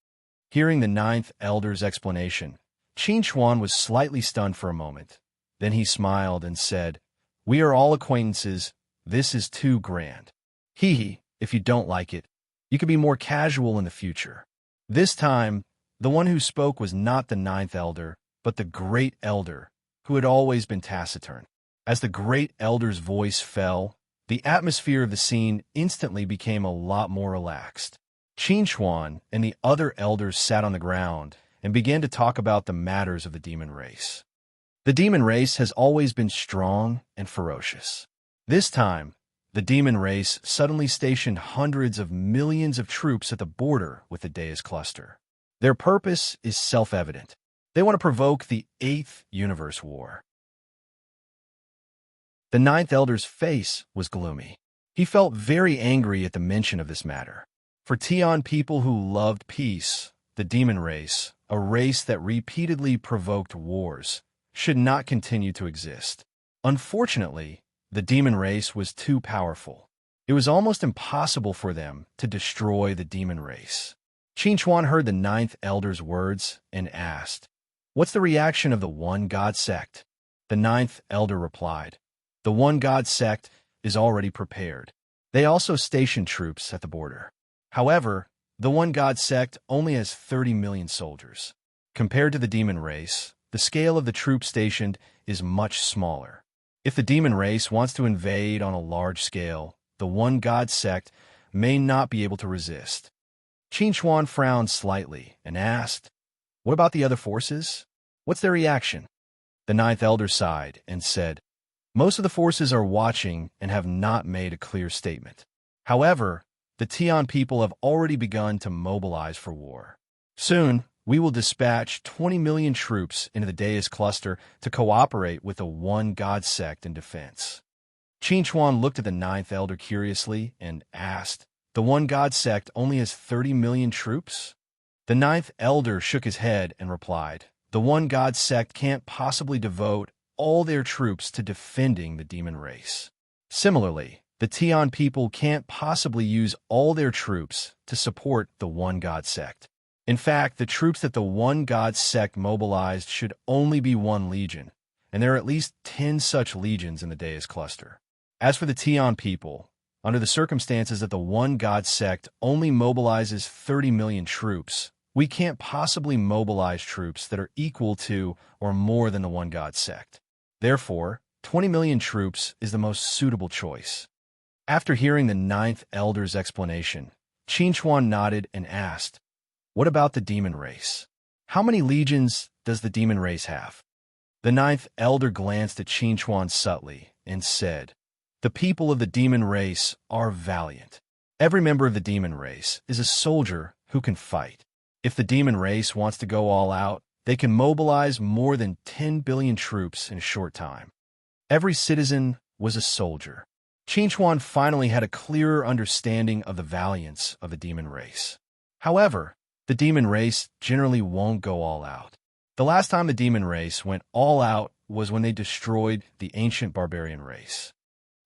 Hearing the ninth elder's explanation, Qin Chuan was slightly stunned for a moment. Then he smiled and said, "We are all acquaintances. This is too grand. Hee, if you don't like it, you could be more casual in the future." This time, the one who spoke was not the ninth elder, but the great elder, who had always been taciturn. As the great elder's voice fell, the atmosphere of the scene instantly became a lot more relaxed. Qin Chuan and the other elders sat on the ground and began to talk about the matters of the demon race. The demon race has always been strong and ferocious. This time, the demon race suddenly stationed hundreds of millions of troops at the border with the Deus cluster. Their purpose is self-evident. They want to provoke the 8th universe war. The ninth elder's face was gloomy. He felt very angry at the mention of this matter. For Tian people who loved peace, the demon race, a race that repeatedly provoked wars, should not continue to exist. Unfortunately, the demon race was too powerful. It was almost impossible for them to destroy the demon race. Qin Chuan heard the ninth elder's words and asked, "What's the reaction of the One God sect?" The ninth elder replied, "The One God sect is already prepared. They also station troops at the border. However, the One God sect only has 30 million soldiers. Compared to the demon race, the scale of the troops stationed is much smaller. If the demon race wants to invade on a large scale, the One God sect may not be able to resist." Qin Chuan frowned slightly and asked, "What about the other forces? What's their reaction?" The ninth elder sighed and said, "Most of the forces are watching and have not made a clear statement. However, the Tian people have already begun to mobilize for war. Soon, we will dispatch 20 million troops into the Deus cluster to cooperate with the One God sect in defense." Qin Chuan looked at the ninth elder curiously and asked, "The One God sect only has 30 million troops?" The ninth elder shook his head and replied, "The One God sect can't possibly devote all their troops to defending the demon race. Similarly, the Tian people can't possibly use all their troops to support the One God sect. In fact, the troops that the One God sect mobilized should only be 1 legion, and there are at least 10 such legions in the Deus cluster. As for the Tian people, under the circumstances that the One God sect only mobilizes 30 million troops, we can't possibly mobilize troops that are equal to or more than the One God sect. Therefore, 20 million troops is the most suitable choice." After hearing the ninth elder's explanation, Qin Chuan nodded and asked, "What about the demon race? How many legions does the demon race have?" The ninth elder glanced at Qin Chuan subtly and said, "The people of the demon race are valiant. Every member of the demon race is a soldier who can fight. If the demon race wants to go all out, they can mobilize more than 10 billion troops in a short time. Every citizen was a soldier." Qin Chuan finally had a clearer understanding of the valiance of the demon race. However, the demon race generally won't go all out. The last time the demon race went all out was when they destroyed the ancient barbarian race.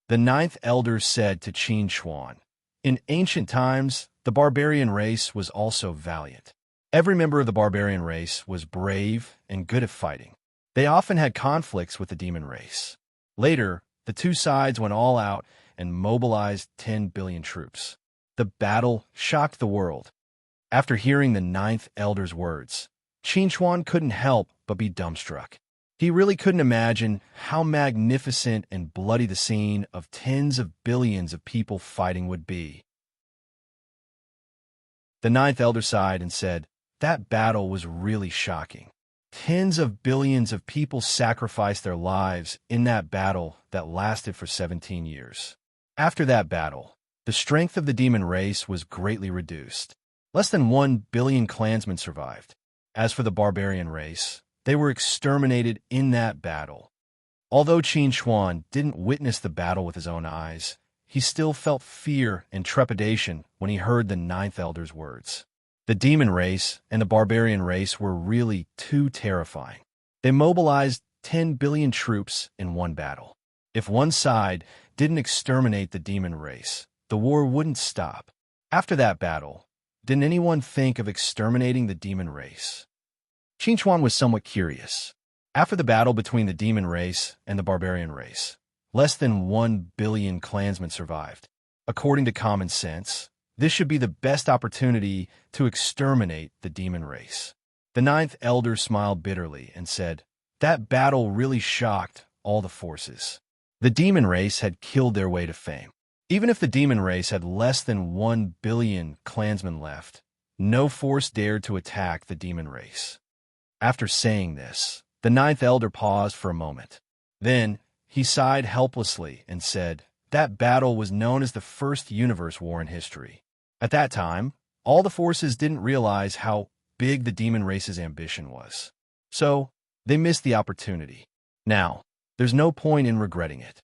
The ninth elder said to Qin Chuan, "In ancient times, the barbarian race was also valiant. Every member of the barbarian race was brave and good at fighting. They often had conflicts with the demon race. Later, the two sides went all out and mobilized 10 billion troops. The battle shocked the world." After hearing the ninth elder's words, Qin Chuan couldn't help but be dumbstruck. He really couldn't imagine how magnificent and bloody the scene of tens of billions of people fighting would be. The ninth elder sighed and said, "That battle was really shocking. Tens of billions of people sacrificed their lives in that battle that lasted for 17 years. After that battle, the strength of the demon race was greatly reduced. Less than 1 billion clansmen survived. As for the barbarian race, they were exterminated in that battle." Although Qin Chuan didn't witness the battle with his own eyes, he still felt fear and trepidation when he heard the ninth elder's words. The demon race and the barbarian race were really too terrifying. They mobilized 10 billion troops in one battle. If one side didn't exterminate the demon race, the war wouldn't stop. After that battle, didn't anyone think of exterminating the demon race? Qinchuan was somewhat curious. After the battle between the demon race and the barbarian race, less than 1 billion clansmen survived. According to common sense, this should be the best opportunity to exterminate the demon race. The ninth elder smiled bitterly and said, "That battle really shocked all the forces. The demon race had killed their way to fame. Even if the demon race had less than 1 billion clansmen left, no force dared to attack the demon race." After saying this, the ninth elder paused for a moment. Then he sighed helplessly and said, "That battle was known as the first universe war in history. At that time, all the forces didn't realize how big the demon race's ambition was. So, they missed the opportunity. Now, there's no point in regretting it."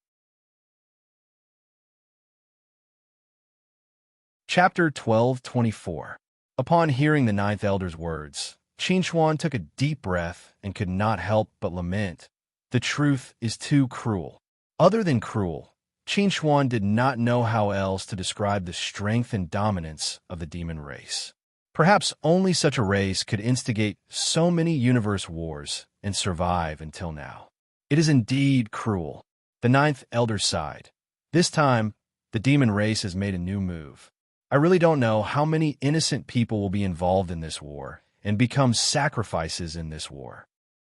Chapter 12:24. Upon hearing the ninth elder's words, Qinchuan took a deep breath and could not help but lament. The truth is too cruel. Other than cruel, Qinchuan did not know how else to describe the strength and dominance of the demon race. Perhaps only such a race could instigate so many universe wars and survive until now. It is indeed cruel. The ninth elder sighed. This time, the demon race has made a new move. I really don't know how many innocent people will be involved in this war and become sacrifices in this war.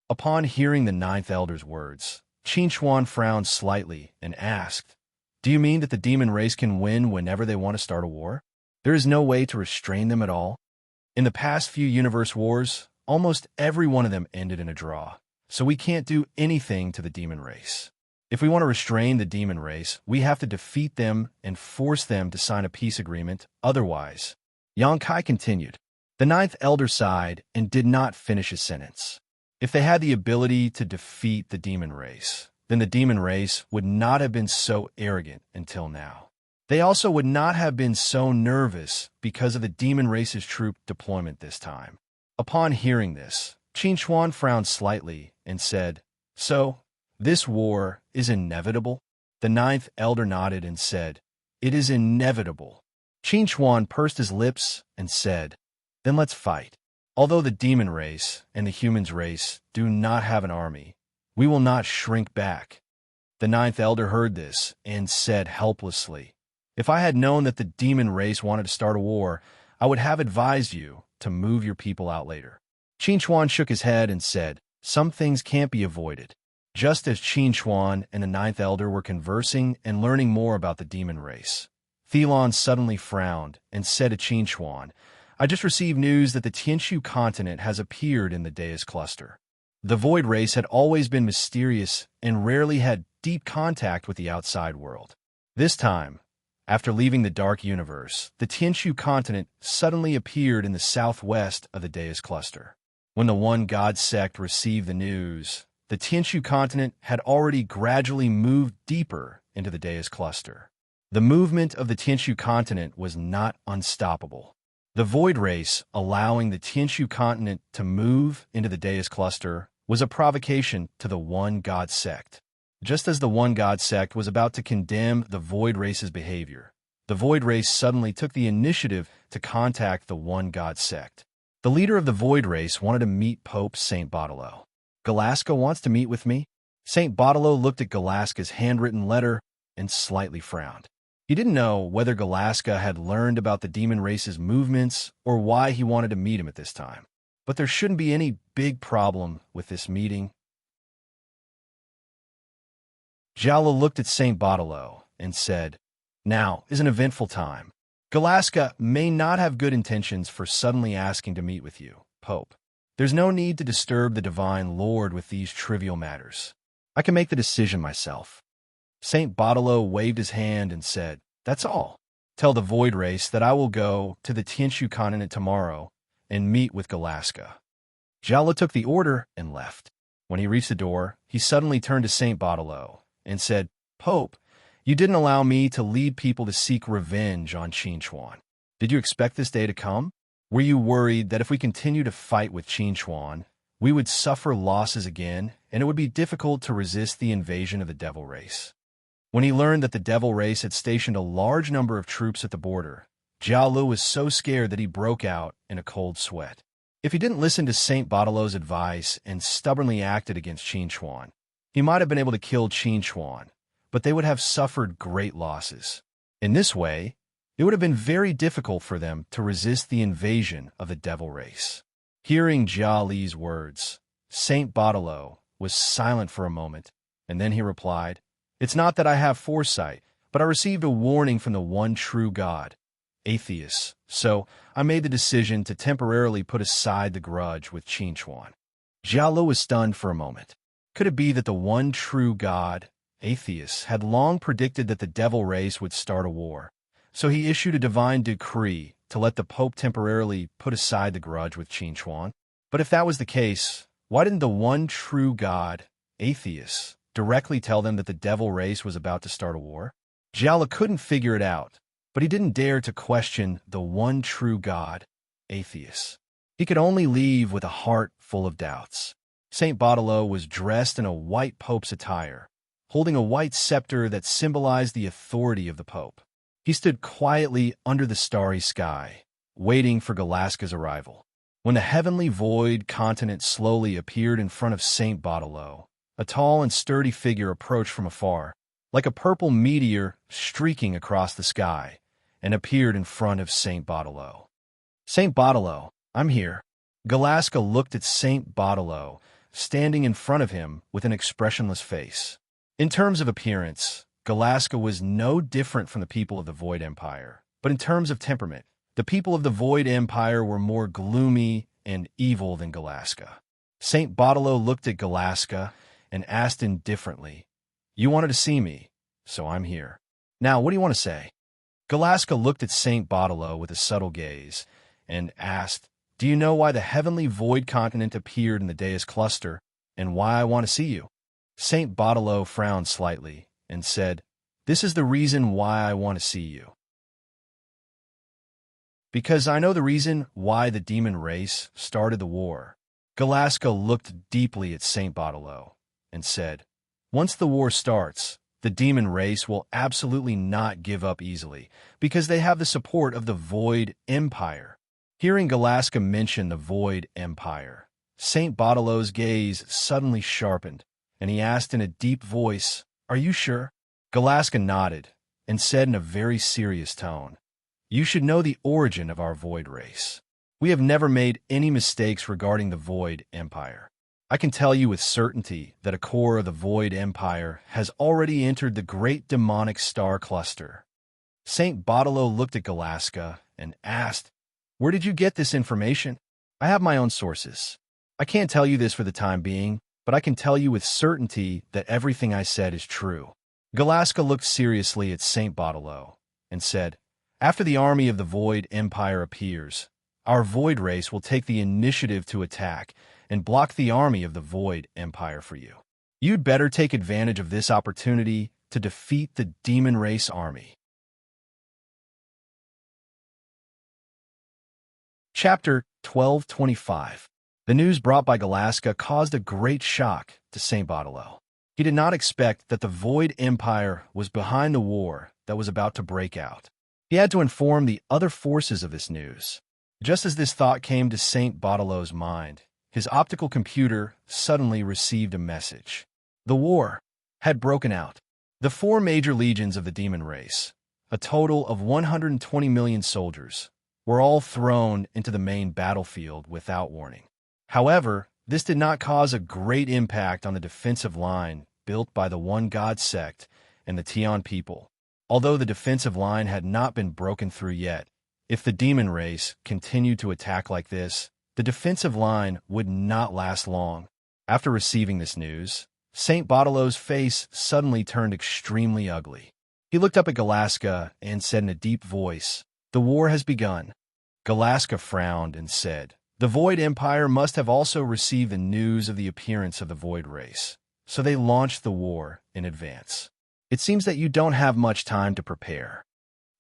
Upon hearing the ninth elder's words, Qinchuan frowned slightly and asked, "Do you mean that the demon race can win whenever they want to start a war? There is no way to restrain them at all?" In the past few universe wars, almost every one of them ended in a draw, so we can't do anything to the demon race. If we want to restrain the demon race, we have to defeat them and force them to sign a peace agreement, otherwise. Yang Kai continued. The ninth elder sighed and did not finish his sentence. If they had the ability to defeat the demon race, then the demon race would not have been so arrogant until now. They also would not have been so nervous because of the demon race's troop deployment this time. Upon hearing this, Qinchuan frowned slightly and said, "So, this war is inevitable?" The ninth elder nodded and said, "It is inevitable." Qinchuan pursed his lips and said, "Then let's fight. Although the demon race and the humans race do not have an army, we will not shrink back." The ninth elder heard this and said helplessly, "If I had known that the demon race wanted to start a war, I would have advised you to move your people out later." Qinchuan shook his head and said, "Some things can't be avoided." Just as Qinchuan and the ninth elder were conversing and learning more about the demon race, Thelon suddenly frowned and said to Qinchuan, "I just received news that the Tianshu continent has appeared in the Deus cluster." The Void race had always been mysterious and rarely had deep contact with the outside world. This time, after leaving the Dark Universe, the Tianshu continent suddenly appeared in the southwest of the Deus cluster. When the One God sect received the news, the Tianshu continent had already gradually moved deeper into the Deus cluster. The movement of the Tianshu continent was not unstoppable. The Void race allowing the Tianshu continent to move into the Deus cluster was a provocation to the One God sect. Just as the One God sect was about to condemn the Void race's behavior, the Void race suddenly took the initiative to contact the One God sect. The leader of the Void race wanted to meet Pope Saint Baudelo. "Galaska wants to meet with me?" Saint Baudelo looked at Galaska's handwritten letter and slightly frowned. He didn't know whether Galaska had learned about the demon race's movements or why he wanted to meet him at this time. But there shouldn't be any big problem with this meeting. Jala looked at Saint Baudelo and said, "Now is an eventful time. Galaska may not have good intentions for suddenly asking to meet with you, Pope. There's no need to disturb the Divine Lord with these trivial matters. I can make the decision myself." Saint Baudelo waved his hand and said, "That's all. Tell the Void race that I will go to the Tianshu continent tomorrow and meet with Galaska." Jala took the order and left. When he reached the door, he suddenly turned to Saint Baudelo and said, "Pope, you didn't allow me to lead people to seek revenge on Qinchuan. Did you expect this day to come? Were you worried that if we continue to fight with Qinchuan, we would suffer losses again, and it would be difficult to resist the invasion of the devil race. When he learned that the devil race had stationed a large number of troops at the border, Jialu was so scared that he broke out in a cold sweat. If he didn't listen to Saint Baudelot's advice and stubbornly acted against Qin Chuan, he might have been able to kill Qin Chuan, but they would have suffered great losses. In this way, it would have been very difficult for them to resist the invasion of the devil race. Hearing Jia Li's words, Saint Baudelot was silent for a moment, and then he replied, "It's not that I have foresight, but I received a warning from the one true God, atheists, so I made the decision to temporarily put aside the grudge with Qin Chuan." Jialu was stunned for a moment. Could it be that the one true God, atheists, had long predicted that the devil race would start a war? So he issued a divine decree to let the Pope temporarily put aside the grudge with Qin Chuan. But if that was the case, why didn't the one true God, atheists, directly tell them that the devil race was about to start a war? Jialu couldn't figure it out, but he didn't dare to question the one true God, atheists. He could only leave with a heart full of doubts. Saint Baudelot was dressed in a white pope's attire, holding a white scepter that symbolized the authority of the Pope. He stood quietly under the starry sky, waiting for Galaska's arrival. When the heavenly void continent slowly appeared in front of Saint Baudelot, a tall and sturdy figure approached from afar, like a purple meteor streaking across the sky, and appeared in front of Saint Baudelot. "Saint Baudelot, I'm here." Galaska looked at Saint Baudelot, standing in front of him with an expressionless face. In terms of appearance, Galaska was no different from the people of the Void Empire, but in terms of temperament, the people of the Void Empire were more gloomy and evil than Galaska. Saint Baudelot looked at Galaska and asked indifferently, "You wanted to see me, so I'm here. Now, what do you want to say?" Galaska looked at Saint Baudelot with a subtle gaze and asked, "Do you know why the heavenly void continent appeared in the Deus cluster, and why I want to see you?" Saint Baudelot frowned slightly and said, "This is the reason why I want to see you. Because I know the reason why the demon race started the war." Galaska looked deeply at Saint Baudelot and said, "Once the war starts, the demon race will absolutely not give up easily, because they have the support of the Void Empire." Hearing Galaska mention the Void Empire, Saint Baudelot's gaze suddenly sharpened, and he asked in a deep voice, "Are you sure?" Galaska nodded and said in a very serious tone, "You should know the origin of our Void race. We have never made any mistakes regarding the Void Empire. I can tell you with certainty that a core of the Void Empire has already entered the great demonic star cluster." Saint Baudelot looked at Galaska and asked, "Where did you get this information?" "I have my own sources. I can't tell you this for the time being, but I can tell you with certainty that everything I said is true." Galaska looked seriously at Saint Baudelot and said, "After the army of the Void Empire appears, our Void race will take the initiative to attack and block the army of the Void Empire for you. You'd better take advantage of this opportunity to defeat the demon race army." Chapter 1225. The news brought by Galaska caused a great shock to Saint Baudelot. He did not expect that the Void Empire was behind the war that was about to break out. He had to inform the other forces of this news. Just as this thought came to Saint Baudelot's mind, his optical computer suddenly received a message. The war had broken out. The 4 major legions of the demon race, a total of 120 million soldiers, were all thrown into the main battlefield without warning. However, this did not cause a great impact on the defensive line built by the One God sect and the Tian people. Although the defensive line had not been broken through yet, if the demon race continued to attack like this, the defensive line would not last long. After receiving this news, Saint Baudelot's face suddenly turned extremely ugly. He looked up at Galaska and said in a deep voice, "The war has begun." Galaska frowned and said, "The Void Empire must have also received the news of the appearance of the Void race, so they launched the war in advance. It seems that you don't have much time to prepare."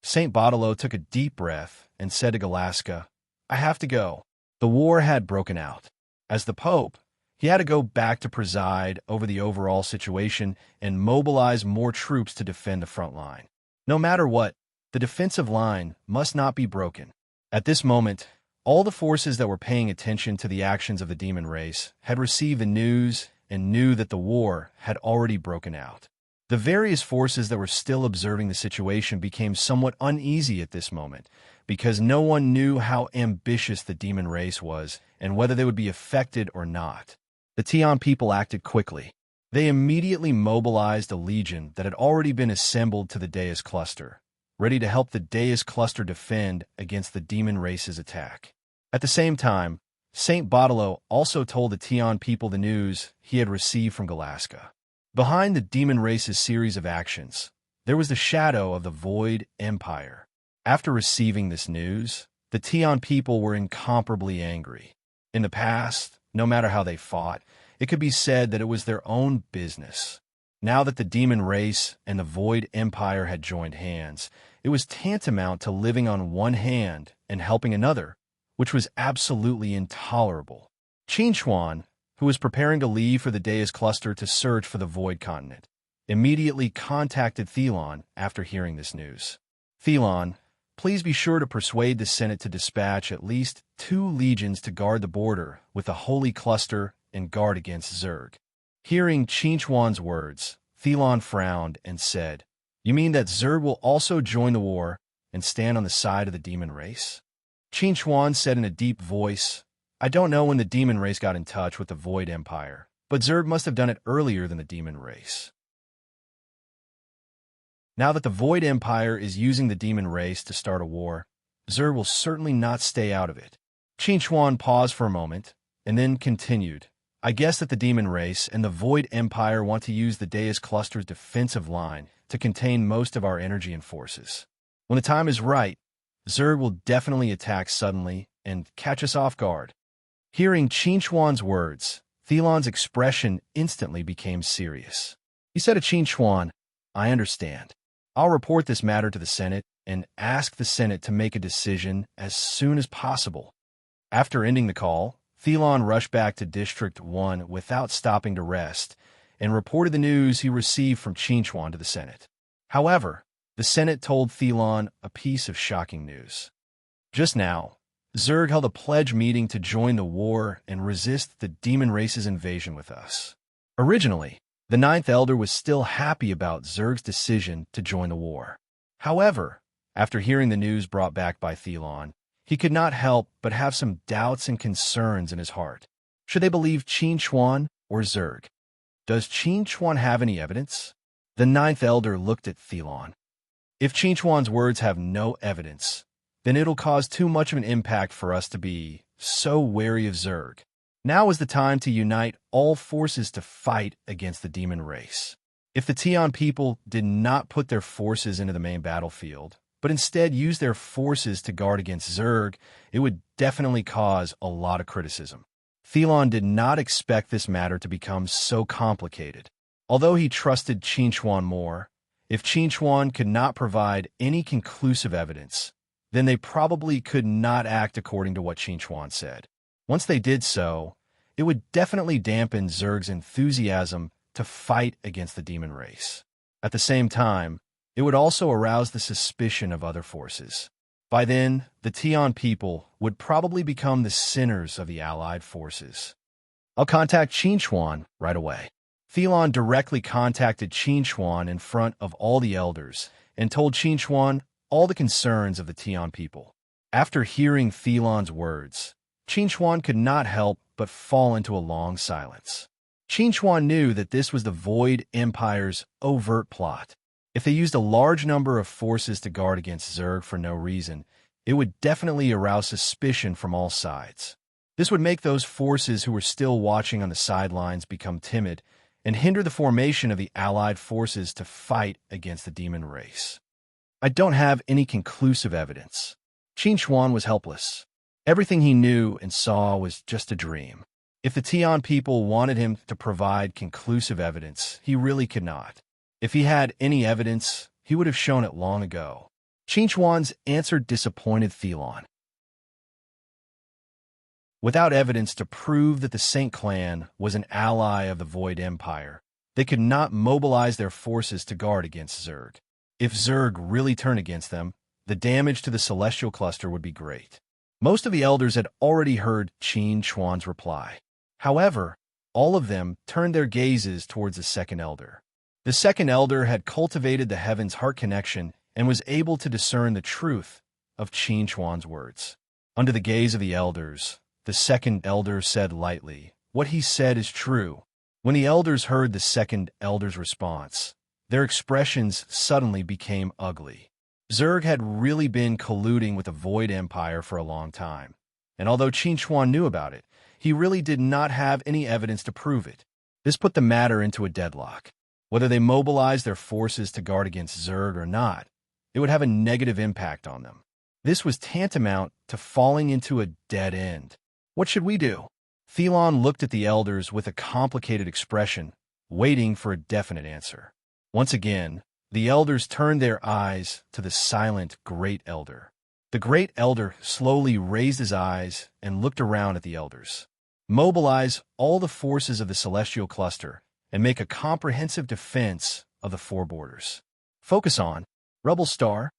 Saint Baudelot took a deep breath and said to Galaska, "I have to go." The war had broken out. As the Pope, He had to go back to preside over the overall situation and mobilize more troops to defend the front line. No matter what, the defensive line must not be broken. At this moment, all the forces that were paying attention to the actions of the demon race had received the news and knew that the war had already broken out. The various forces that were still observing the situation became somewhat uneasy at this moment, because no one knew how ambitious the demon race was and whether they would be affected or not. The Tian people acted quickly. They immediately mobilized a legion that had already been assembled to the Deus cluster, ready to help the Deus cluster defend against the demon race's attack. At the same time, Saint Baudelo also told the Tian people the news he had received from Galaska. Behind the demon race's series of actions, there was the shadow of the Void Empire. After receiving this news, the Tian people were incomparably angry. In the past, no matter how they fought, it could be said that it was their own business. Now that the demon race and the Void Empire had joined hands, it was tantamount to living on one hand and helping another, which was absolutely intolerable. Qin Chuan, who was preparing to leave for the Deus cluster to search for the Void continent, immediately contacted Thelon after hearing this news. Thelon, please be sure to persuade the Senate to dispatch at least 2 legions to guard the border with the Holy Cluster and guard against Zerg. Hearing Qin Chuan's words, Thelon frowned and said, "You mean that Zerg will also join the war and stand on the side of the demon race?" Qin Chuan said in a deep voice, "I don't know when the demon race got in touch with the Void Empire, but Zerg must have done it earlier than the demon race. Now that the Void Empire is using the demon race to start a war, Zerg will certainly not stay out of it." Qin Chuan paused for a moment, and then continued, "I guess that the demon race and the Void Empire want to use the Deus cluster's defensive line to contain most of our energy and forces. When the time is right, Zerg will definitely attack suddenly and catch us off guard." Hearing Qin Chuan's words, Thelon's expression instantly became serious. He said to Qin Chuan, "I understand. I'll report this matter to the Senate and ask the Senate to make a decision as soon as possible." After ending the call, Thelon rushed back to District 1 without stopping to rest and reported the news he received from Qin Chuan to the Senate. However, the Senate told Thelon a piece of shocking news. Just now, Zerg held a pledge meeting to join the war and resist the demon race's invasion with us. Originally, the Ninth Elder was still happy about Zerg's decision to join the war. However, after hearing the news brought back by Thelon, he could not help but have some doubts and concerns in his heart. Should they believe Qin Chuan or Zerg? Does Qin Chuan have any evidence? The Ninth Elder looked at Thelon. If Qin Chuan's words have no evidence, then it'll cause too much of an impact for us to be so wary of Zerg. Now is the time to unite all forces to fight against the demon race. If the Tian people did not put their forces into the main battlefield, but instead used their forces to guard against Zerg, it would definitely cause a lot of criticism. Thelon did not expect this matter to become so complicated. Although he trusted Qin Chuan more, if Qin Chuan could not provide any conclusive evidence, then they probably could not act according to what Qin Chuan said. Once they did so, it would definitely dampen Zerg's enthusiasm to fight against the demon race. At the same time, it would also arouse the suspicion of other forces. By then, the Tian people would probably become the sinners of the allied forces. "I'll contact Qin Chuan right away." Thelon directly contacted Qin Chuan in front of all the elders and told Qin Chuan all the concerns of the Tian people. After hearing Thelon's words, Qin Chuan could not help but fall into a long silence. Qin Chuan knew that this was the Void Empire's overt plot. If they used a large number of forces to guard against Zerg for no reason, it would definitely arouse suspicion from all sides. This would make those forces who were still watching on the sidelines become timid and hinder the formation of the allied forces to fight against the demon race. "I don't have any conclusive evidence." Qin Chuan was helpless. Everything he knew and saw was just a dream. If the Tian people wanted him to provide conclusive evidence, he really could not. If he had any evidence, he would have shown it long ago. Qin Chuan's answer disappointed Thelon. Without evidence to prove that the Saint clan was an ally of the Void Empire, they could not mobilize their forces to guard against Zerg. If Zerg really turned against them, the damage to the celestial cluster would be great. Most of the elders had already heard Qin Chuan's reply. However, all of them turned their gazes towards the second elder. The second elder had cultivated the heaven's heart connection and was able to discern the truth of Qin Chuan's words. Under the gaze of the elders, the second elder said lightly, "What he said is true." When the elders heard the second elder's response, their expressions suddenly became ugly. Zerg had really been colluding with the Void Empire for a long time, and although Qin Chuan knew about it, he really did not have any evidence to prove it. This put the matter into a deadlock. Whether they mobilized their forces to guard against Zerg or not, it would have a negative impact on them. This was tantamount to falling into a dead end. What should we do? Thelon looked at the elders with a complicated expression, waiting for a definite answer. Once again, the elders turned their eyes to the silent Great Elder. The Great Elder slowly raised his eyes and looked around at the elders. Mobilize all the forces of the celestial cluster and make a comprehensive defense of the four borders. Focus on Rebel Star.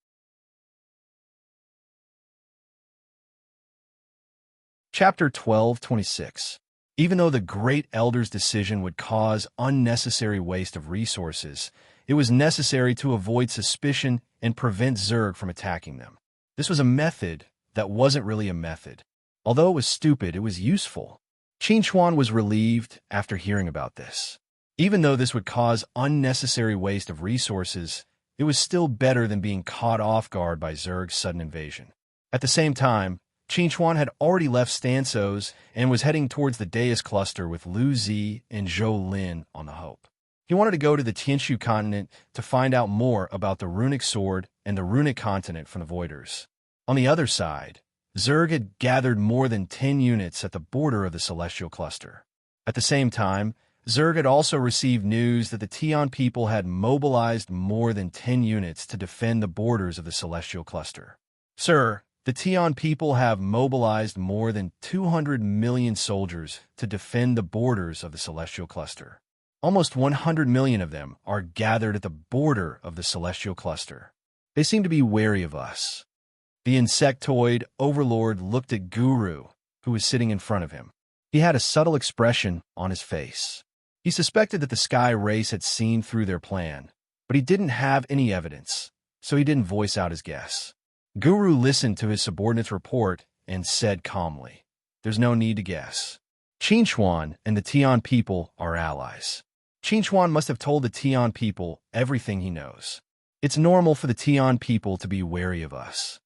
Chapter 12:26. Even though the Great Elder's decision would cause unnecessary waste of resources, it was necessary to avoid suspicion and prevent Zerg from attacking them. This was a method that wasn't really a method. Although it was stupid, it was useful. Qin Chuan was relieved after hearing about this. Even though this would cause unnecessary waste of resources, it was still better than being caught off guard by Zerg's sudden invasion. At the same time, Qin Chuan had already left Stansos and was heading towards the Deus cluster with Lu Zi and Zhou Lin on the Hope. He wanted to go to the Tianshu continent to find out more about the runic sword and the runic continent from the Voiders. On the other side, Zerg had gathered more than 10 units at the border of the celestial cluster. At the same time, Zerg had also received news that the Tian people had mobilized more than 10 units to defend the borders of the celestial cluster. "Sir, the Tian people have mobilized more than 200 million soldiers to defend the borders of the celestial cluster. Almost 100 million of them are gathered at the border of the celestial cluster. They seem to be wary of us." The insectoid overlord looked at Guru, who was sitting in front of him. He had a subtle expression on his face. He suspected that the Sky race had seen through their plan, but he didn't have any evidence, so he didn't voice out his guess. Guru listened to his subordinate's report and said calmly, "There's no need to guess. Qin Chuan and the Tian people are allies. Qin Chuan must have told the Tian people everything he knows. It's normal for the Tian people to be wary of us."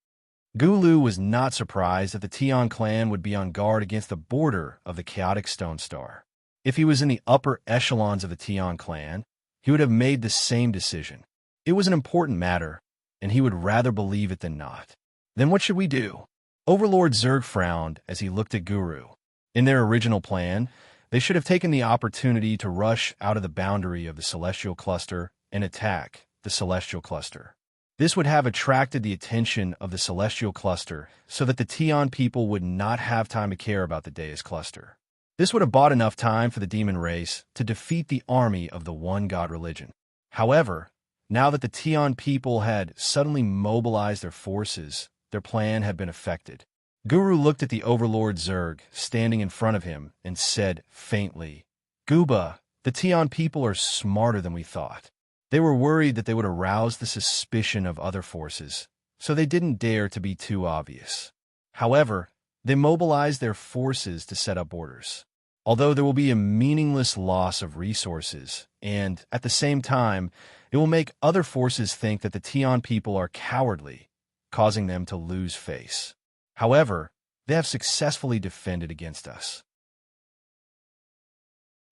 Gulu was not surprised that the Tian clan would be on guard against the border of the chaotic Stone Star. If he was in the upper echelons of the Tian clan, he would have made the same decision. It was an important matter, and he would rather believe it than not. "Then what should we do?" Overlord Zerg frowned as he looked at Guru. In their original plan, they should have taken the opportunity to rush out of the boundary of the celestial cluster and attack the celestial cluster. This would have attracted the attention of the celestial cluster so that the Tian people would not have time to care about the Deus cluster. This would have bought enough time for the demon race to defeat the army of the one god religion. However, now that the Tian people had suddenly mobilized their forces, their plan had been affected. Guru looked at the overlord Zerg standing in front of him and said faintly, "Guba, the Tian people are smarter than we thought. They were worried that they would arouse the suspicion of other forces, so they didn't dare to be too obvious. However, they mobilized their forces to set up borders. Although there will be a meaningless loss of resources, and, at the same time, it will make other forces think that the Tian people are cowardly, causing them to lose face. However, they have successfully defended against us.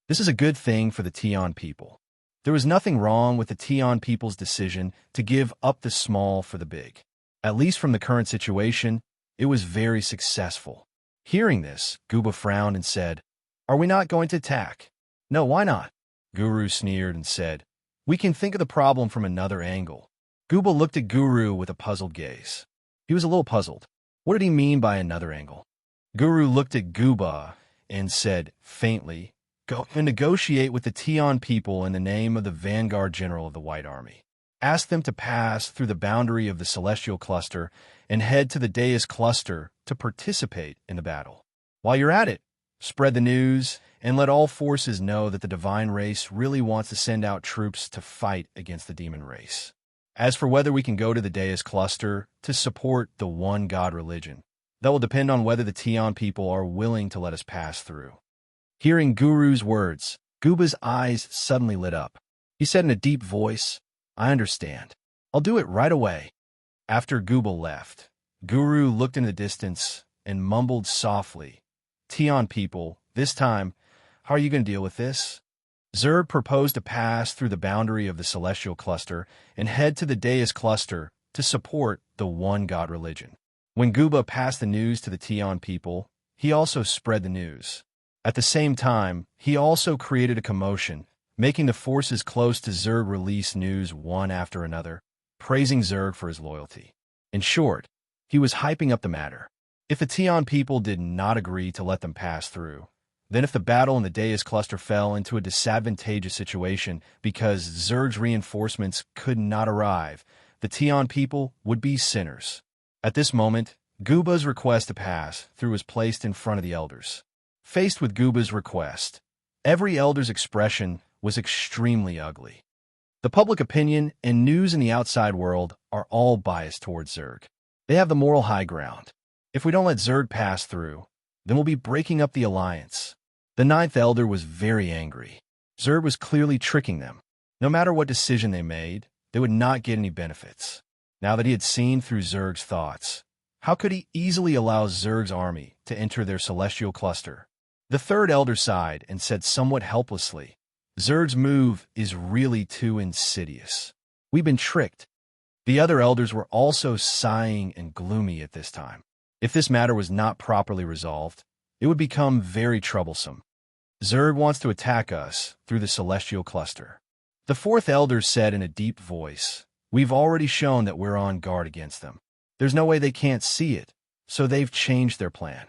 This is a good thing for the Tian people. There was nothing wrong with the Tian people's decision to give up the small for the big. At least from the current situation, it was very successful." Hearing this, Guba frowned and said, "Are we not going to attack?" "No, why not?" Guru sneered and said, "We can think of the problem from another angle." Guba looked at Guru with a puzzled gaze. He was a little puzzled. What did he mean by another angle? Guru looked at Guba and said faintly, "Go and negotiate with the Tian people in the name of the Vanguard General of the White Army. Ask them to pass through the boundary of the Celestial Cluster and head to the Deus Cluster to participate in the battle. While you're at it, spread the news and let all forces know that the divine race really wants to send out troops to fight against the demon race. As for whether we can go to the Deus Cluster to support the one God religion, that will depend on whether the Tian people are willing to let us pass through." Hearing Guru's words, Guba's eyes suddenly lit up. He said in a deep voice, "I understand. I'll do it right away." After Guba left, Guru looked in the distance and mumbled softly, "Tian people, this time, how are you going to deal with this?" Zerg proposed to pass through the boundary of the Celestial Cluster and head to the Deus Cluster to support the one God religion. When Guba passed the news to the Tian people, he also spread the news. At the same time, he also created a commotion, making the forces close to Zerg release news one after another, praising Zerg for his loyalty. In short, he was hyping up the matter. If the Tian people did not agree to let them pass through, then if the battle in the Deus Cluster fell into a disadvantageous situation because Zerg's reinforcements could not arrive, the Tian people would be sinners. At this moment, Guba's request to pass through was placed in front of the elders. Faced with Guba's request, every elder's expression was extremely ugly. The public opinion and news in the outside world are all biased towards Zerg. They have the moral high ground. If we don't let Zerg pass through, then we'll be breaking up the alliance. The ninth elder was very angry. Zerg was clearly tricking them. No matter what decision they made, they would not get any benefits. Now that he had seen through Zerg's thoughts, how could he easily allow Zerg's army to enter their celestial cluster? The third elder sighed and said somewhat helplessly, "Zerg's move is really too insidious. We've been tricked." The other elders were also sighing and gloomy at this time. If this matter was not properly resolved, it would become very troublesome. Zerg wants to attack us through the celestial cluster. The fourth elder said in a deep voice, "We've already shown that we're on guard against them. There's no way they can't see it, so they've changed their plan.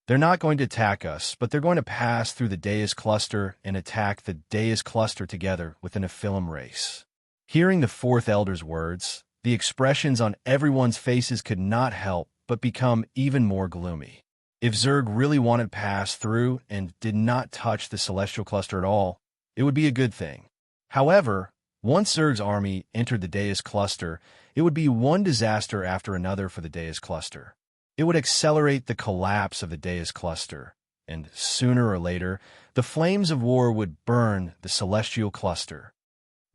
They're not going to attack us, but they're going to pass through the Deus Cluster and attack the Deus Cluster together with the Nephilim race." Hearing the fourth elder's words, the expressions on everyone's faces could not help but become even more gloomy. If Zerg really wanted to pass through and did not touch the Celestial Cluster at all, it would be a good thing. However, once Zerg's army entered the Deus Cluster, it would be one disaster after another for the Deus Cluster. It would accelerate the collapse of the Deus Cluster, and sooner or later, the flames of war would burn the Celestial Cluster.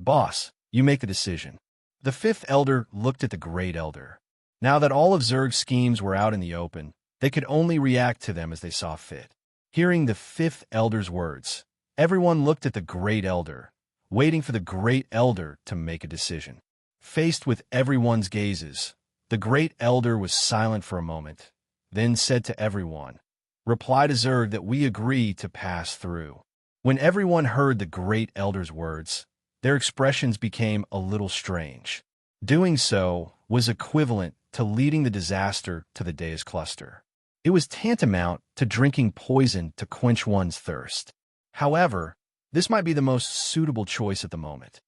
"Boss, you make the decision." The fifth elder looked at the great elder. Now that all of Zerg's schemes were out in the open, they could only react to them as they saw fit. Hearing the fifth elder's words, everyone looked at the great elder, waiting for the great elder to make a decision. Faced with everyone's gazes, the great elder was silent for a moment, then said to everyone, "Reply to Zerg that we agree to pass through." When everyone heard the great elder's words, their expressions became a little strange. Doing so was equivalent to leading the disaster to the Deus Cluster. It was tantamount to drinking poison to quench one's thirst. However, this might be the most suitable choice at the moment.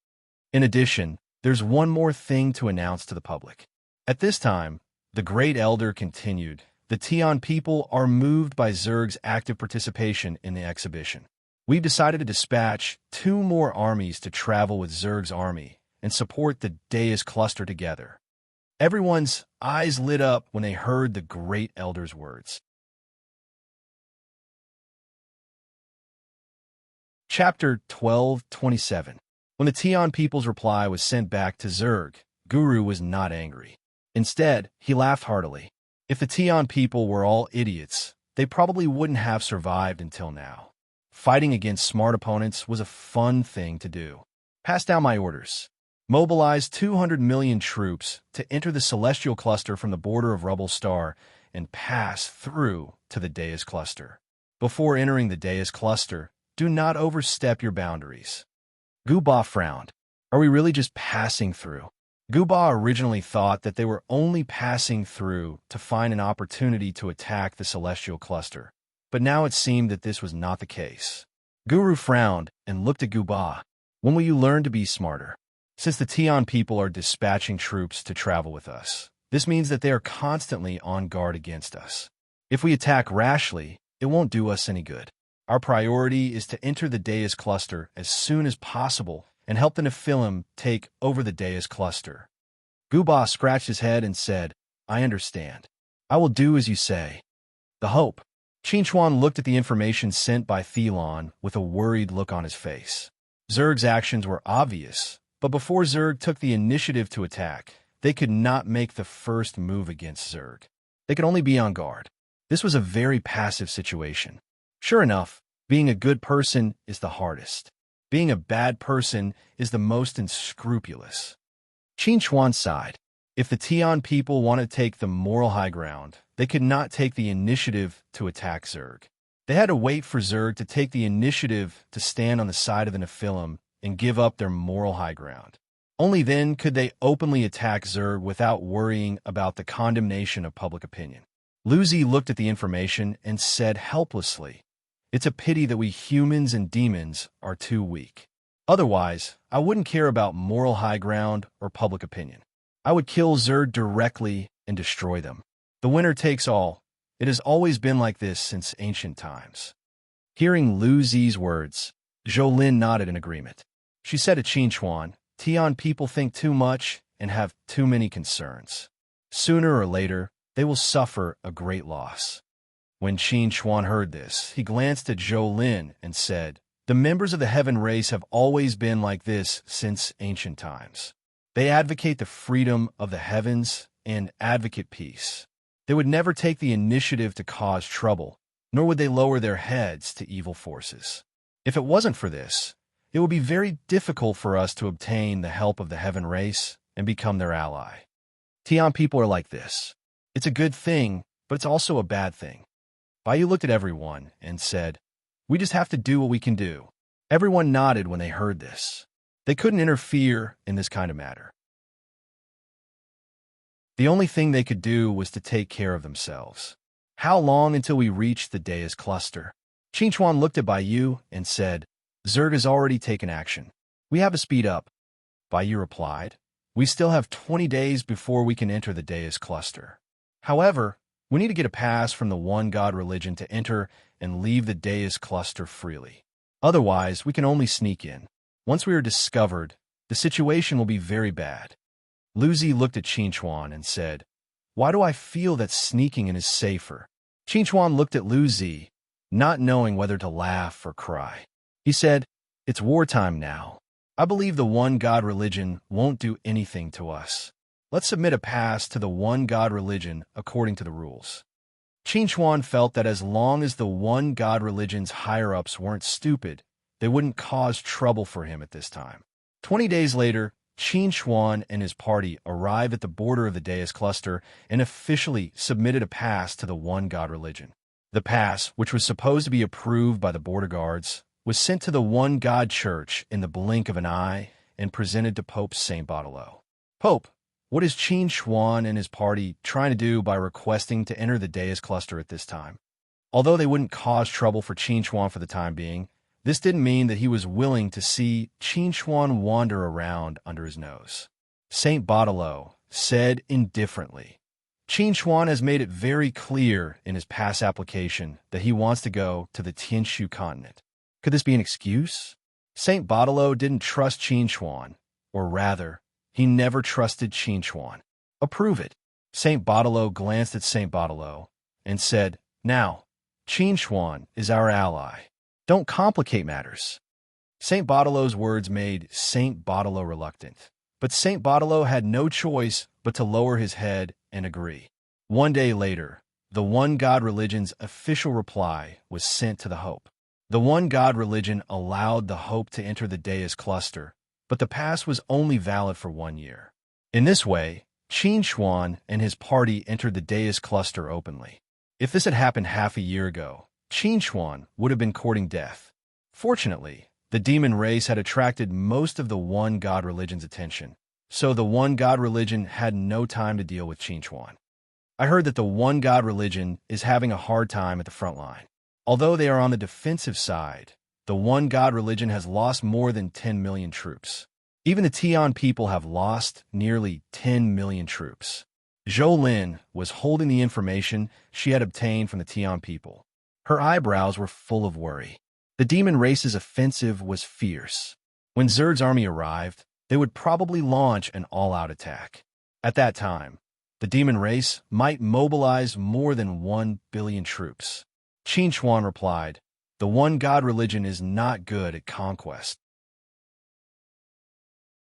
In addition, there's one more thing to announce to the public. At this time, the great elder continued, "The Tian people are moved by Zerg's active participation in the exhibition. We've decided to dispatch 2 more armies to travel with Zerg's army and support the Deus Cluster together." Everyone's eyes lit up when they heard the great elder's words. Chapter 12:27. When the Tian people's reply was sent back to Zerg, Guru was not angry. Instead, he laughed heartily. If the Tian people were all idiots, they probably wouldn't have survived until now. Fighting against smart opponents was a fun thing to do. Pass down my orders. Mobilize 200 million troops to enter the Celestial Cluster from the border of Rubble Star and pass through to the Deus Cluster. Before entering the Deus Cluster, do not overstep your boundaries. Guba frowned. Are we really just passing through? Guba originally thought that they were only passing through to find an opportunity to attack the celestial cluster, but now it seemed that this was not the case. Guru frowned and looked at Guba. When will you learn to be smarter? Since the Tian people are dispatching troops to travel with us, this means that they are constantly on guard against us. If we attack rashly, it won't do us any good. Our priority is to enter the Deus cluster as soon as possible and help the Nephilim take over the Deus cluster. Guba scratched his head and said, I understand. I will do as you say. The hope. Qinchuan looked at the information sent by Thelon with a worried look on his face. Zerg's actions were obvious, but before Zerg took the initiative to attack, they could not make the first move against Zerg. They could only be on guard. This was a very passive situation. Sure enough, being a good person is the hardest. Being a bad person is the most unscrupulous. Qinchuan sighed. If the Tian people want to take the moral high ground, they could not take the initiative to attack Zerg. They had to wait for Zerg to take the initiative to stand on the side of the Nephilim and give up their moral high ground. Only then could they openly attack Zerg without worrying about the condemnation of public opinion. Luzi looked at the information and said helplessly, It's a pity that we humans and demons are too weak. Otherwise, I wouldn't care about moral high ground or public opinion. I would kill Zerg directly and destroy them. The winner takes all. It has always been like this since ancient times. Hearing Lu Zi's words, Zhou Lin nodded in agreement. She said to Qinchuan, Tian people think too much and have too many concerns. Sooner or later, they will suffer a great loss. When Qinchuan heard this, he glanced at Zhou Lin and said, The members of the heaven race have always been like this since ancient times. They advocate the freedom of the heavens and advocate peace. They would never take the initiative to cause trouble, nor would they lower their heads to evil forces. If it wasn't for this, it would be very difficult for us to obtain the help of the heaven race and become their ally. Tian people are like this. It's a good thing, but it's also a bad thing. Baiyu looked at everyone and said, We just have to do what we can do. Everyone nodded when they heard this. They couldn't interfere in this kind of matter. The only thing they could do was to take care of themselves. How long until we reach the Deus cluster? Qinchuan looked at Baiyu and said, Zerg has already taken action. We have to speed up. Baiyu replied, We still have 20 days before we can enter the Deus cluster. However, we need to get a pass from the one God religion to enter and leave the Deus cluster freely. Otherwise, we can only sneak in. Once we are discovered, the situation will be very bad. Luzi looked at Qinchuan and said, Why do I feel that sneaking in is safer? Qinchuan looked at Luzi, not knowing whether to laugh or cry. He said, It's wartime now. I believe the one God religion won't do anything to us. Let's submit a pass to the one God religion according to the rules. Qinchuan felt that as long as the one God religion's higher-ups weren't stupid, they wouldn't cause trouble for him at this time. 20 days later, Qinchuan and his party arrived at the border of the Deus cluster and officially submitted a pass to the one God religion. The pass, which was supposed to be approved by the border guards, was sent to the one God church in the blink of an eye and presented to Pope Saint Baudelo. Pope, what is Qinchuan and his party trying to do by requesting to enter the Deus cluster at this time? Although they wouldn't cause trouble for Qinchuan for the time being, this didn't mean that he was willing to see Qinchuan wander around under his nose. Saint Baudelo said indifferently, Qinchuan has made it very clear in his pass application that he wants to go to the Tianshu continent. Could this be an excuse? Saint Baudelo didn't trust Qinchuan, or rather, he never trusted Qinchuan. Approve it. Saint Baudelo glanced at Saint Baudelo and said, Now, Qinchuan is our ally. Don't complicate matters. Saint Baudelo's words made Saint Baudelo reluctant, but Saint Baudelo had no choice but to lower his head and agree. One day later, the One God religion's official reply was sent to the Hope. The One God religion allowed the Hope to enter the Deus cluster, but the pass was only valid for 1 year. In this way, Qinchuan and his party entered the Deus cluster openly. If this had happened half a year ago, Qinchuan would have been courting death. Fortunately, the demon race had attracted most of the One God religion's attention, So the one God religion had no time to deal with Qinchuan. I heard that the one God religion is having a hard time at the front line. Although they are on the defensive side, the one God religion has lost more than 10 million troops. Even the Tian people have lost nearly 10 million troops. Zhou Lin was holding the information she had obtained from the Tian people. Her eyebrows were full of worry. The demon race's offensive was fierce. When Zerd's army arrived, they would probably launch an all-out attack. At that time, the demon race might mobilize more than 1 billion troops. Qin Chuan replied, "The one God religion is not good at conquest.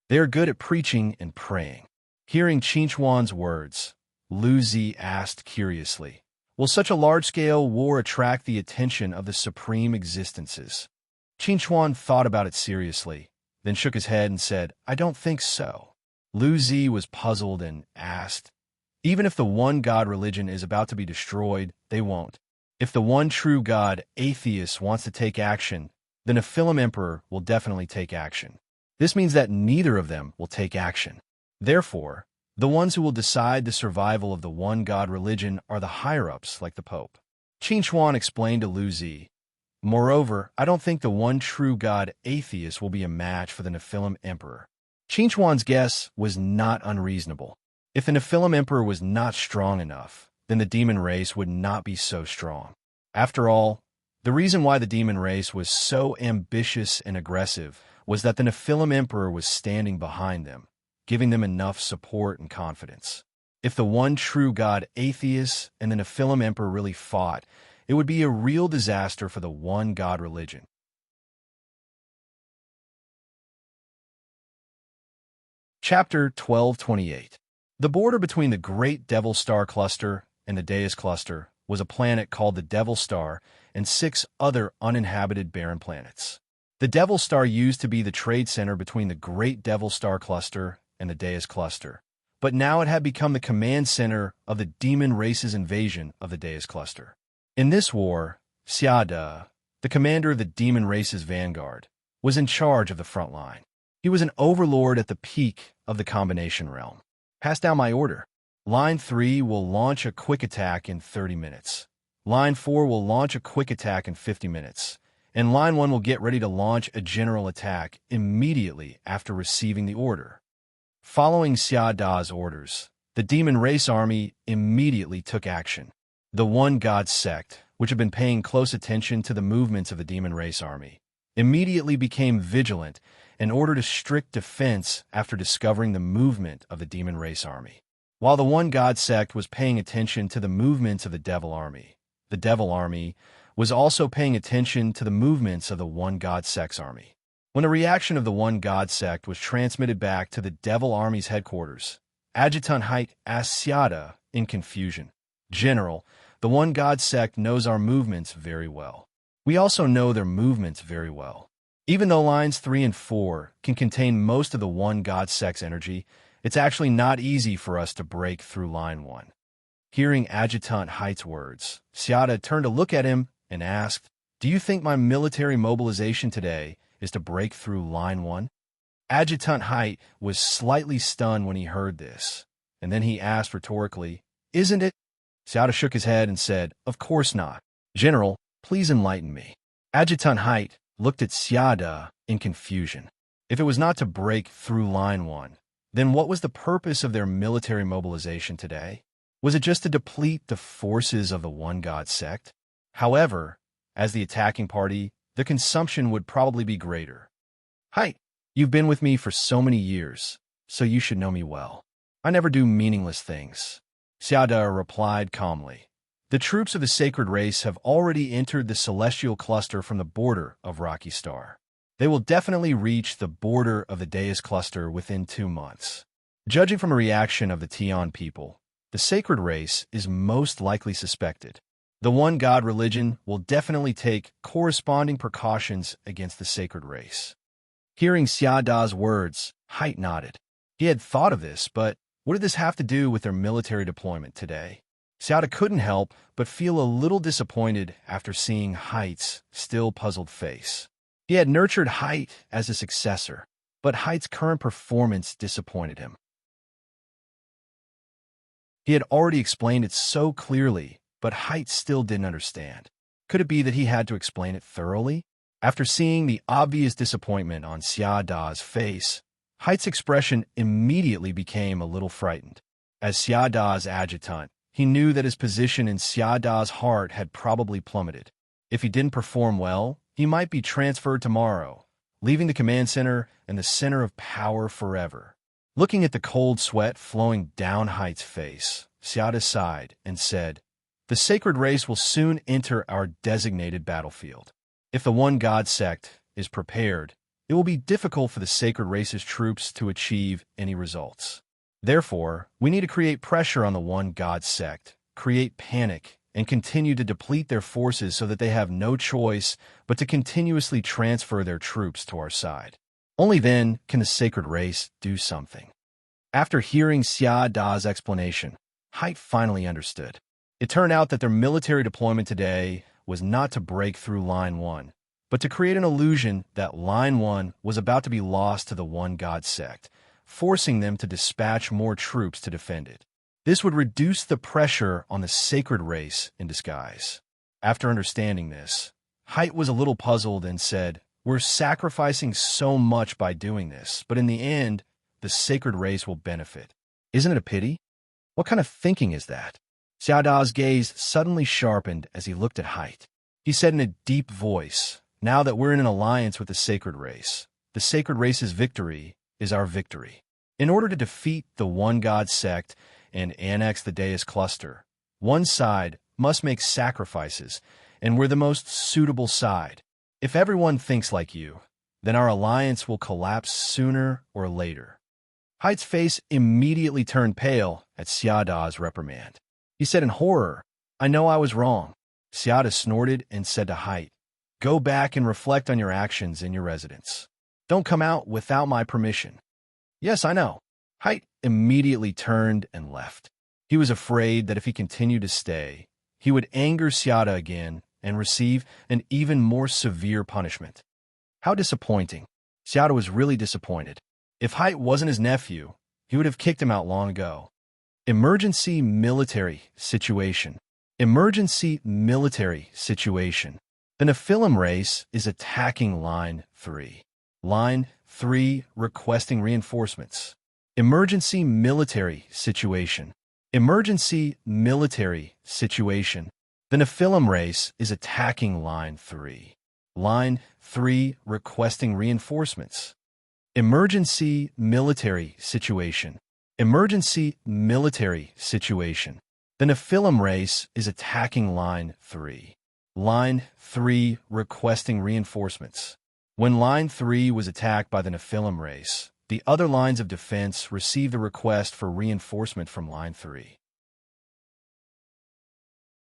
They are good at preaching and praying." Hearing Qin Chuan's words, Lu Zi asked curiously, "Will such a large-scale war attract the attention of the supreme existences?" Qin Chuan thought about it seriously, then shook his head and said, "I don't think so." Lu Zi was puzzled and asked, "Even if the one God religion is about to be destroyed, they won't. If the one true God, atheist, wants to take action, then a Nephilim Emperor will definitely take action. This means that neither of them will take action. Therefore, the ones who will decide the survival of the one God religion are the higher-ups like the Pope." Qin Chuan explained to Lu Zi, "Moreover, I don't think the one true God atheist will be a match for the Nephilim Emperor." Qin Chuan's guess was not unreasonable. If the Nephilim Emperor was not strong enough, then the demon race would not be so strong. After all, the reason why the demon race was so ambitious and aggressive was that the Nephilim Emperor was standing behind them, giving them enough support and confidence. If the one true God atheist and the Nephilim Emperor really fought, it would be a real disaster for the one God religion. Chapter 1228. The border between the Great Devil Star Cluster and the Deus Cluster was a planet called the Devil Star and 6 other uninhabited barren planets. The Devil Star used to be the trade center between the Great Devil Star Cluster and the Deus Cluster, but now it had become the command center of the demon race's invasion of the Deus Cluster. In this war, Xiada, the commander of the demon race's vanguard, was in charge of the front line. He was an overlord at the peak of the combination realm. "Pass down my order. Line 3 will launch a quick attack in 30 minutes. Line 4 will launch a quick attack in 50 minutes. And Line 1 will get ready to launch a general attack immediately after receiving the order." Following Xiada's orders, the demon race army immediately took action. The One God sect, which had been paying close attention to the movements of the demon race army, immediately became vigilant and ordered a strict defense after discovering the movement of the demon race army. While the One God sect was paying attention to the movements of the devil army was also paying attention to the movements of the One God sect's army. When the reaction of the One God sect was transmitted back to the devil army's headquarters, Adjutant Height asked Xiada in confusion, "General, the One God sect knows our movements very well. We also know their movements very well. Even though lines 3 and 4 can contain most of the One God sect's energy, it's actually not easy for us to break through line 1. Hearing Adjutant Height's words, Xiada turned to look at him and asked, "Do you think my military mobilization today is to break through line 1? Adjutant Height was slightly stunned when he heard this, and then he asked rhetorically, "Isn't it?" Xiada shook his head and said, "Of course not. General, please enlighten me." Adjutant Height looked at Xiada in confusion. If it was not to break through line 1, then what was the purpose of their military mobilization today? Was it just to deplete the forces of the One God sect? However, as the attacking party, the consumption would probably be greater. "Height, you've been with me for so many years, so you should know me well. I never do meaningless things." Xiada replied calmly, "The troops of the sacred race have already entered the celestial cluster from the border of Rocky Star. They will definitely reach the border of the Deus cluster within 2 months. Judging from a reaction of the Tian people, the sacred race is most likely suspected. The One God religion will definitely take corresponding precautions against the sacred race." Hearing Xiada's words, Height nodded. He had thought of this, but what did this have to do with their military deployment today? Xiada couldn't help but feel a little disappointed after seeing Height's still puzzled face. He had nurtured Height as a successor, But Hait's current performance disappointed him. He had already explained it so clearly, but Haidt still didn't understand. Could it be that he had to explain it thoroughly? After seeing the obvious disappointment on Xia Da's face, Haidt's expression immediately became a little frightened. As Xia Da's adjutant, he knew that his position in Xia Da's heart had probably plummeted. If he didn't perform well, he might be transferred tomorrow, leaving the command center and the center of power forever. Looking at the cold sweat flowing down Haidt's face, Xia sighed and said, "The sacred race will soon enter our designated battlefield. If the One God sect is prepared, it will be difficult for the sacred race's troops to achieve any results. Therefore, we need to create pressure on the One God sect, create panic, and continue to deplete their forces so that they have no choice but to continuously transfer their troops to our side. Only then can the sacred race do something." After hearing Xia Da's explanation, Haidt finally understood. It turned out that their military deployment today was not to break through Line 1, but to create an illusion that Line 1 was about to be lost to the One God sect, forcing them to dispatch more troops to defend it. This would reduce the pressure on the sacred race in disguise. After understanding this, Haidt was a little puzzled and said, "We're sacrificing so much by doing this, but in the end, the sacred race will benefit. Isn't it a pity? What kind of thinking is that?" Xia Da's gaze suddenly sharpened as he looked at Haidt. He said in a deep voice, "Now that we're in an alliance with the sacred race's victory is our victory. In order to defeat the One God sect and annex the Deus cluster, one side must make sacrifices, and we're the most suitable side. If everyone thinks like you, then our alliance will collapse sooner or later." Haidt's face immediately turned pale at Xia Da's reprimand. He said in horror, "I know I was wrong." Xia Da snorted and said to Haidt, "Go back and reflect on your actions in your residence. Don't come out without my permission." "Yes, I know." Haidt immediately turned and left. He was afraid that if he continued to stay, he would anger Xia Da again and receive an even more severe punishment. How disappointing. Xia Da was really disappointed. If Haidt wasn't his nephew, he would have kicked him out long ago. Emergency military situation. Emergency military situation. The Nephilim race is attacking Line 3. Line 3 requesting reinforcements. Emergency military situation. Emergency military situation. The Nephilim race is attacking Line 3. Line 3 requesting reinforcements. Emergency military situation. Emergency military situation. The Nephilim race is attacking Line 3. Line 3 requesting reinforcements. When Line 3 was attacked by the Nephilim race, the other lines of defense received a request for reinforcement from Line 3.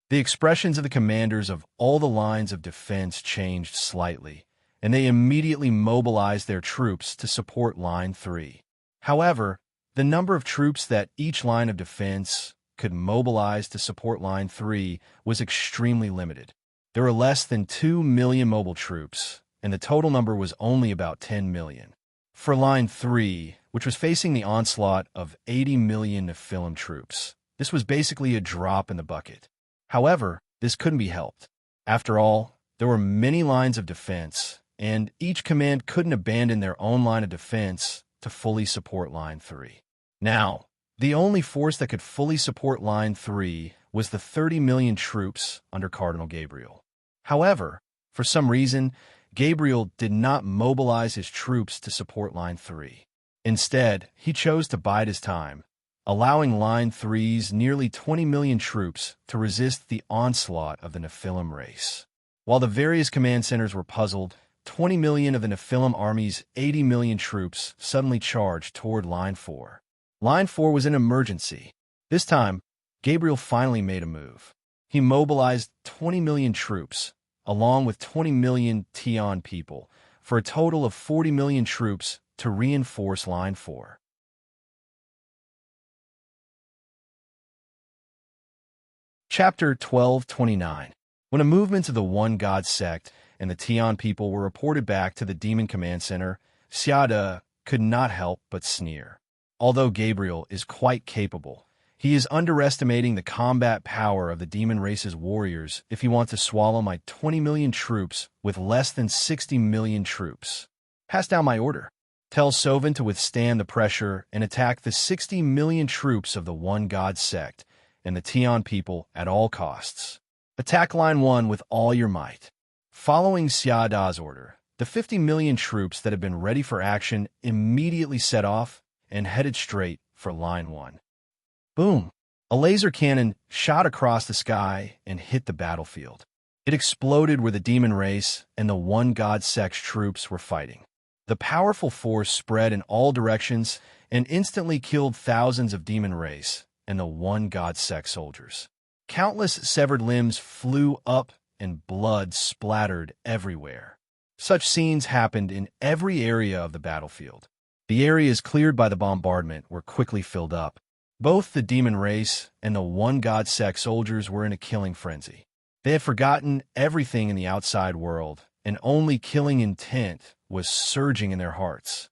The expressions of the commanders of all the lines of defense changed slightly, and they immediately mobilized their troops to support Line 3. However, the number of troops that each line of defense could mobilize to support Line 3 was extremely limited. There were less than 2 million mobile troops, and the total number was only about 10 million. For Line 3, which was facing the onslaught of 80 million Nephilim troops, this was basically a drop in the bucket. However, this couldn't be helped. After all, there were many lines of defense, and each command couldn't abandon their own line of defense to fully support Line 3. Now, the only force that could fully support Line 3 was the 30 million troops under Cardinal Gabriel. However, for some reason, Gabriel did not mobilize his troops to support Line 3. Instead, he chose to bide his time, allowing Line 3's nearly 20 million troops to resist the onslaught of the Nephilim race. While the various command centers were puzzled, 20 million of the Nephilim army's 80 million troops suddenly charged toward Line 4. Line 4 was an emergency. This time, Gabriel finally made a move. He mobilized 20 million troops, along with 20 million Tion people, for a total of 40 million troops to reinforce Line 4. Chapter 1229. When the movements of the One God sect and the Tion people were reported back to the Demon Command Center, Xia Da could not help but sneer. Although Gabriel is quite capable, he is underestimating the combat power of the demon race's warriors if he wants to swallow my 20 million troops with less than 60 million troops. Pass down my order. Tell Sovin to withstand the pressure and attack the 60 million troops of the One God sect and the Tian people at all costs. Attack line 1 with all your might. Following Xiada's order, the 50 million troops that had been ready for action immediately set off and headed straight for line 1. Boom! A laser cannon shot across the sky and hit the battlefield. It exploded where the demon race and the One God sect's troops were fighting. The powerful force spread in all directions and instantly killed thousands of demon race and the One God sect soldiers. Countless severed limbs flew up and blood splattered everywhere. Such scenes happened in every area of the battlefield. The areas cleared by the bombardment were quickly filled up. Both the demon race and the One God sect soldiers were in a killing frenzy. They had forgotten everything in the outside world, and only killing intent was surging in their hearts.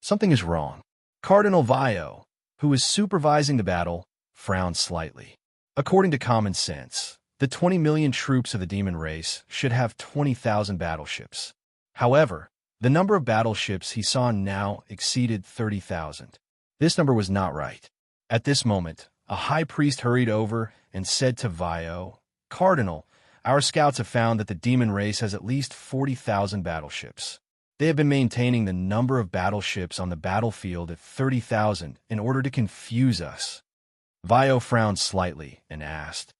Something is wrong. Cardinal Vio, who was supervising the battle, frowned slightly. According to common sense, the 20 million troops of the demon race should have 20,000 battleships. However, the number of battleships he saw now exceeded 30,000. This number was not right. At this moment, a high priest hurried over and said to Vio, "Cardinal, our scouts have found that the demon race has at least 40,000 battleships. They have been maintaining the number of battleships on the battlefield at 30,000 in order to confuse us." Vio frowned slightly and asked,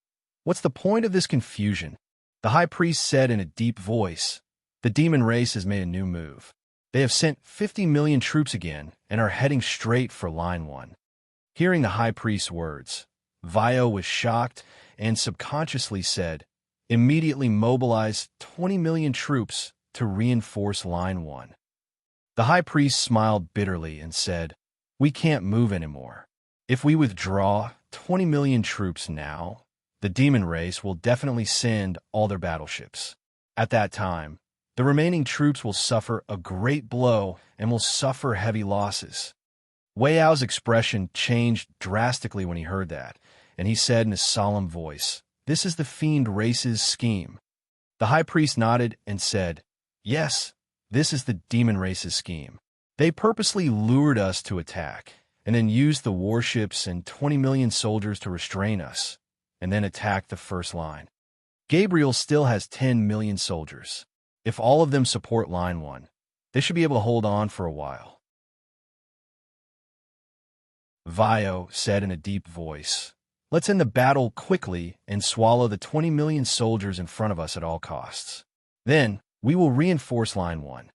"What's the point of this confusion?" The high priest said in a deep voice, "The demon race has made a new move. They have sent 50 million troops again and are heading straight for line 1. Hearing the high priest's words, Vio was shocked and subconsciously said, "Immediately mobilize 20 million troops to reinforce line 1. The high priest smiled bitterly and said, "We can't move anymore. If we withdraw 20 million troops now, the demon race will definitely send all their battleships. At that time, the remaining troops will suffer a great blow and will suffer heavy losses." Wei Yao's expression changed drastically when he heard that, and he said in a solemn voice, "This is the fiend race's scheme." The high priest nodded and said, "Yes, this is the demon race's scheme. They purposely lured us to attack, and then used the warships and 20 million soldiers to restrain us, and then attack the first line. Gabriel still has 10 million soldiers. If all of them support line 1, they should be able to hold on for a while." Vio said in a deep voice, "Let's end the battle quickly and swallow the 20 million soldiers in front of us at all costs. Then we will reinforce line 1.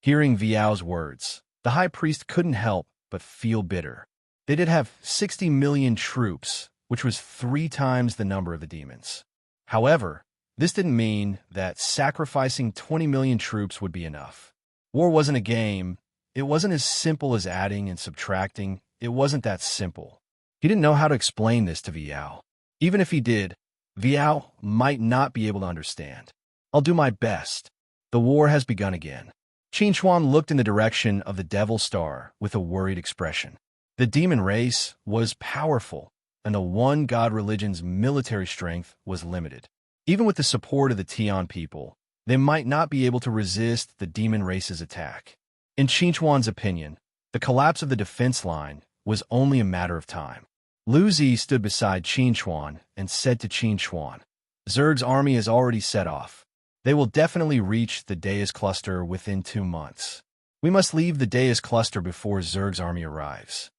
Hearing Viao's words, the high priest couldn't help but feel bitter. They did have 60 million troops, which was 3 times the number of the demons. However, this didn't mean that sacrificing 20 million troops would be enough. War wasn't a game. It wasn't as simple as adding and subtracting. It wasn't that simple. He didn't know how to explain this to Viao. Even if he did, Viao might not be able to understand. "I'll do my best. The war has begun again." Qin Chuan looked in the direction of the Devil Star with a worried expression. The demon race was powerful, and the One God religion's military strength was limited. Even with the support of the Tian people, they might not be able to resist the demon race's attack. In Qin Chuan's opinion, the collapse of the defense line was only a matter of time. Lu Zi stood beside Qin Chuan and said to Qin Chuan, "Zerg's army has already set off. They will definitely reach the Deus cluster within 2 months. We must leave the Deus cluster before Zerg's army arrives."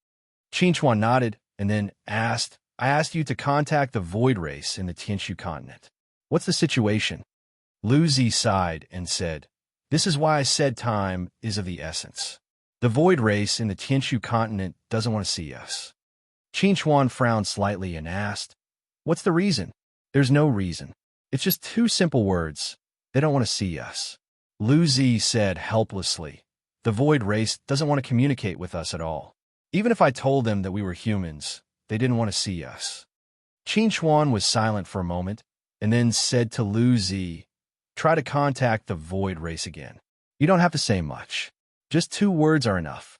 Qin Chuan nodded and then asked, "I asked you to contact the Void race in the Tianshu continent. What's the situation?" Lu Zi sighed and said, "This is why I said time is of the essence. The Void race in the Tianshu continent doesn't want to see us." Qin Chuan frowned slightly and asked, "What's the reason?" "There's no reason. It's just 2 simple words. They don't want to see us." Lu Zi said helplessly, "The Void race doesn't want to communicate with us at all. Even if I told them that we were humans, they didn't want to see us." Qin Chuan was silent for a moment and then said to Lu Zi, "Try to contact the Void race again. You don't have to say much. Just 2 words are enough."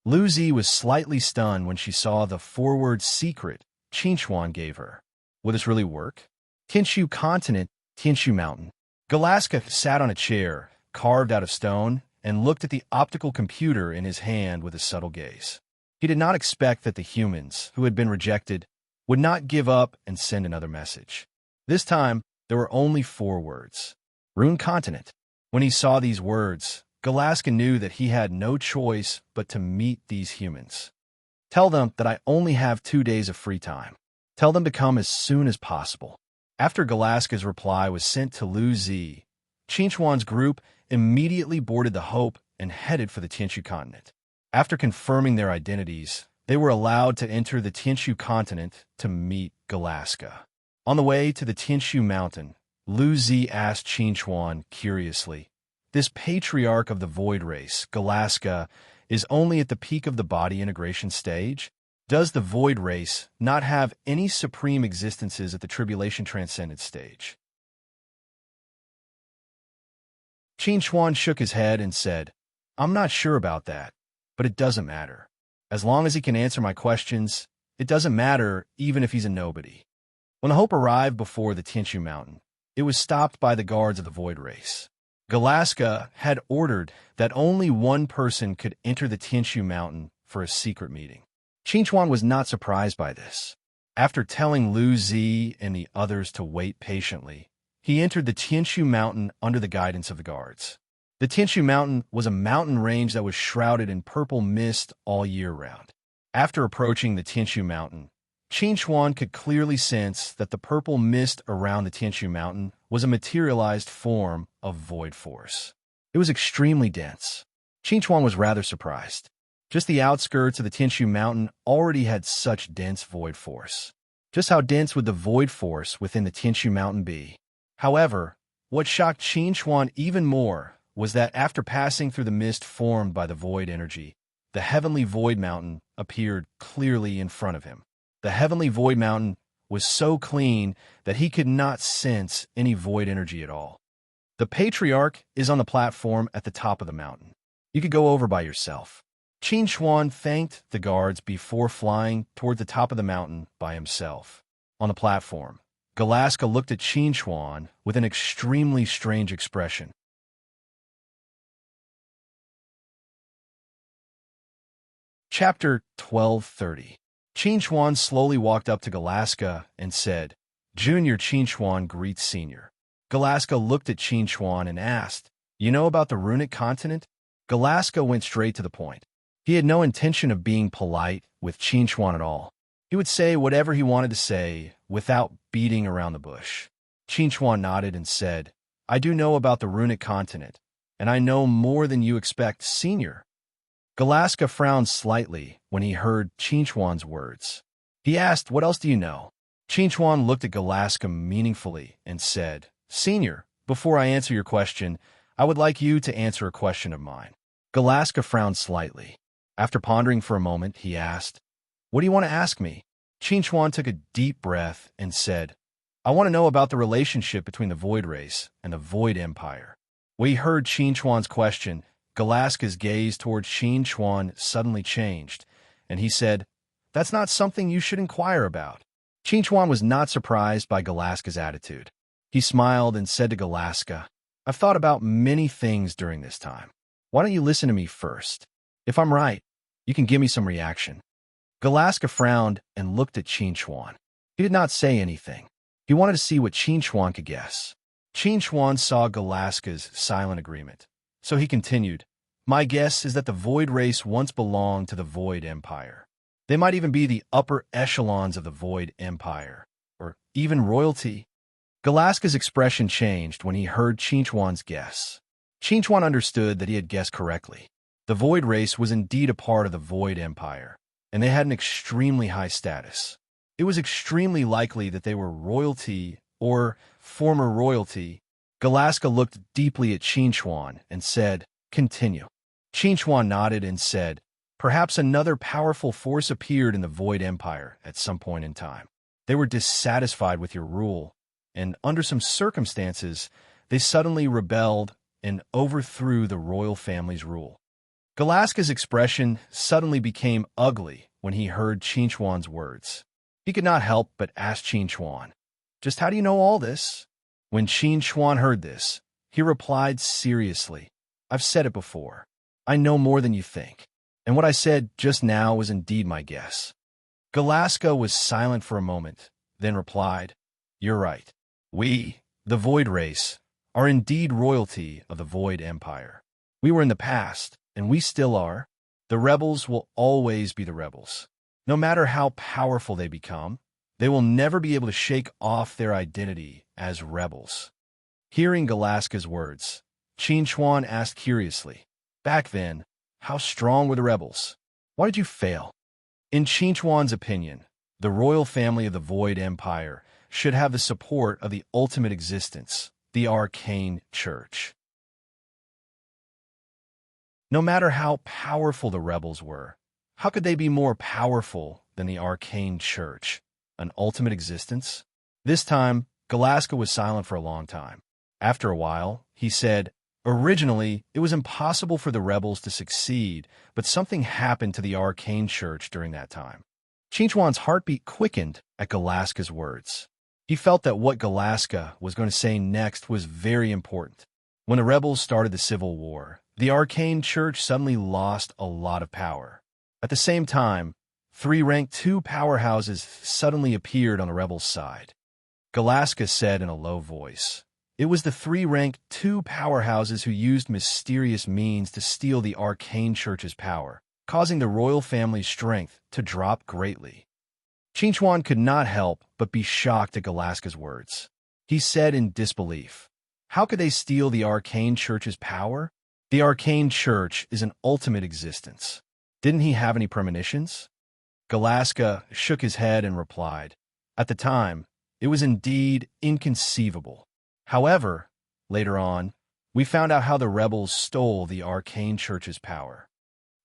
Lu Zi was slightly stunned when she saw the forward secret Qinchuan gave her. Will this really work? Tianshu Continent, Tianshu Mountain. Galaska sat on a chair, carved out of stone, and looked at the optical computer in his hand with a subtle gaze. He did not expect that the humans, who had been rejected, would not give up and send another message. This time, there were only 4 words. Rune Continent. When he saw these words, Galaska knew that he had no choice but to meet these humans. Tell them that I only have 2 days of free time. Tell them to come as soon as possible. After Galaska's reply was sent to Lu Zi, Qinchuan's group immediately boarded the Hope and headed for the Tianshu Continent. After confirming their identities, they were allowed to enter the Tianshu Continent to meet Galaska. On the way to the Tianshu Mountain, Lu Zi asked Qinchuan curiously, "This patriarch of the void race, Galaska, is only at the peak of the body integration stage? Does the void race not have any supreme existences at the tribulation transcendent stage?" Qinchuan shook his head and said, "I'm not sure about that, but it doesn't matter. As long as he can answer my questions, it doesn't matter even if he's a nobody." When the Hope arrived before the Tianshu Mountain, it was stopped by the guards of the void race. Galaska had ordered that only one person could enter the Tianshu Mountain for a secret meeting. Qinchuan was not surprised by this. After telling Lu Zi and the others to wait patiently, he entered the Tianshu Mountain under the guidance of the guards. The Tianshu Mountain was a mountain range that was shrouded in purple mist all year round. After approaching the Tianshu Mountain, Qinchuan could clearly sense that the purple mist around the Tianshu Mountain was a materialized form of void force. It was extremely dense. Qinchuan was rather surprised. Just the outskirts of the Tianshu Mountain already had such dense void force. Just how dense would the void force within the Tianshu Mountain be? However, what shocked Qinchuan even more was that after passing through the mist formed by the void energy, the heavenly void mountain appeared clearly in front of him. The heavenly void mountain was so clean that he could not sense any void energy at all. The patriarch is on the platform at the top of the mountain. You could go over by yourself. Qinchuan thanked the guards before flying toward the top of the mountain by himself. On the platform, Galaska looked at Qinchuan with an extremely strange expression. Chapter 1230. Qinchuan slowly walked up to Galaska and said, "Junior Qinchuan greets Senior." Galaska looked at Qinchuan and asked, "You know about the runic continent?" Galaska went straight to the point. He had no intention of being polite with Qinchuan at all. He would say whatever he wanted to say without beating around the bush. Qinchuan nodded and said, "I do know about the runic continent, and I know more than you expect, Senior." Galaska frowned slightly when he heard Qinchuan's words. He asked, "What else do you know?" Qinchuan looked at Galaska meaningfully and said, "Senior, before I answer your question, I would like you to answer a question of mine." Galaska frowned slightly. After pondering for a moment, he asked, "What do you want to ask me?" Qinchuan took a deep breath and said, "I want to know about the relationship between the Void Race and the Void Empire." When he heard Qinchuan's question, Galaska's gaze towards Qinchuan suddenly changed, and he said, "That's not something you should inquire about." Qinchuan was not surprised by Galaska's attitude. He smiled and said to Galaska, "I've thought about many things during this time. Why don't you listen to me first? If I'm right, you can give me some reaction." Galaska frowned and looked at Qinchuan. He did not say anything. He wanted to see what Qinchuan could guess. Qinchuan saw Galaska's silent agreement, so he continued, "My guess is that the Void Race once belonged to the Void Empire. They might even be the upper echelons of the Void Empire, or even royalty." Galaska's expression changed when he heard Qinchuan's guess. Qinchuan understood that he had guessed correctly. The Void Race was indeed a part of the Void Empire, and they had an extremely high status. It was extremely likely that they were royalty or former royalty. Galaska looked deeply at Qinchuan and said, "Continue." Qinchuan nodded and said, "Perhaps another powerful force appeared in the Void Empire at some point in time. They were dissatisfied with your rule, and under some circumstances, they suddenly rebelled and overthrew the royal family's rule." Galaska's expression suddenly became ugly when he heard Qinchuan's words. He could not help but ask Qinchuan, "Just how do you know all this?" When Qinchuan heard this, he replied seriously, "I've said it before. I know more than you think. And what I said just now was indeed my guess." Galaska was silent for a moment, then replied, "You're right. We, the Void race, are indeed royalty of the Void Empire. We were in the past, and we still are. The rebels will always be the rebels. No matter how powerful they become, they will never be able to shake off their identity as rebels." Hearing Galaska's words, Qinchuan asked curiously, "Back then, how strong were the rebels? Why did you fail?" In Qinchuan's opinion, the royal family of the Void Empire should have the support of the ultimate existence, the arcane church. No matter how powerful the rebels were, how could they be more powerful than the arcane church, an ultimate existence? This time, Galaska was silent for a long time. After a while, he said, "Originally, it was impossible for the rebels to succeed, but something happened to the arcane church during that time." Qinchuan's heartbeat quickened at Galaska's words. He felt that what Galaska was going to say next was very important. When the rebels started the civil war, the arcane church suddenly lost a lot of power. At the same time, 3 rank 2 powerhouses suddenly appeared on the rebels' side. Galaska said in a low voice, "It was the 3 rank 2 powerhouses who used mysterious means to steal the arcane church's power, causing the royal family's strength to drop greatly." Qinchuan could not help but be shocked at Galaska's words. He said in disbelief, "How could they steal the arcane church's power? The arcane church is an ultimate existence. Didn't he have any premonitions?" Galaska shook his head and replied, "At the time, it was indeed inconceivable. However, later on, we found out how the rebels stole the arcane church's power."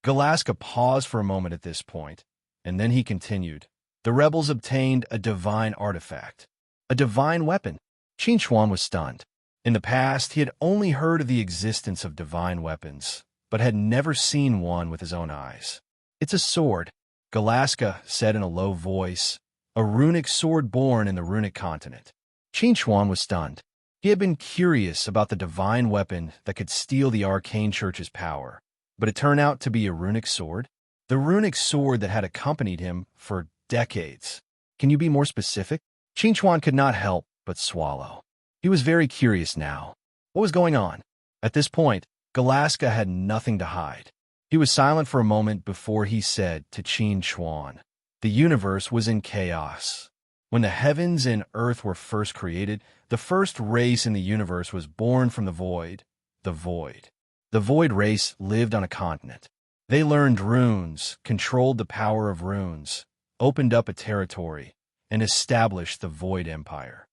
Galaska paused for a moment at this point, and then he continued, "The rebels obtained a divine artifact, a divine weapon." Qinchuan was stunned. In the past, he had only heard of the existence of divine weapons, but had never seen one with his own eyes. "It's a sword," Galaska said in a low voice, "a runic sword born in the runic continent." Qinchuan was stunned. He had been curious about the divine weapon that could steal the arcane church's power, but it turned out to be a runic sword, the runic sword that had accompanied him for decades. "Can you be more specific?" Qinchuan could not help but swallow. He was very curious now. What was going on? At this point, Galaska had nothing to hide. He was silent for a moment before he said to Qinchuan, "The universe was in chaos. When the heavens and earth were first created, the first race in the universe was born from the void, the void. The void race lived on a continent. They learned runes, controlled the power of runes, opened up a territory, and established the Void Empire.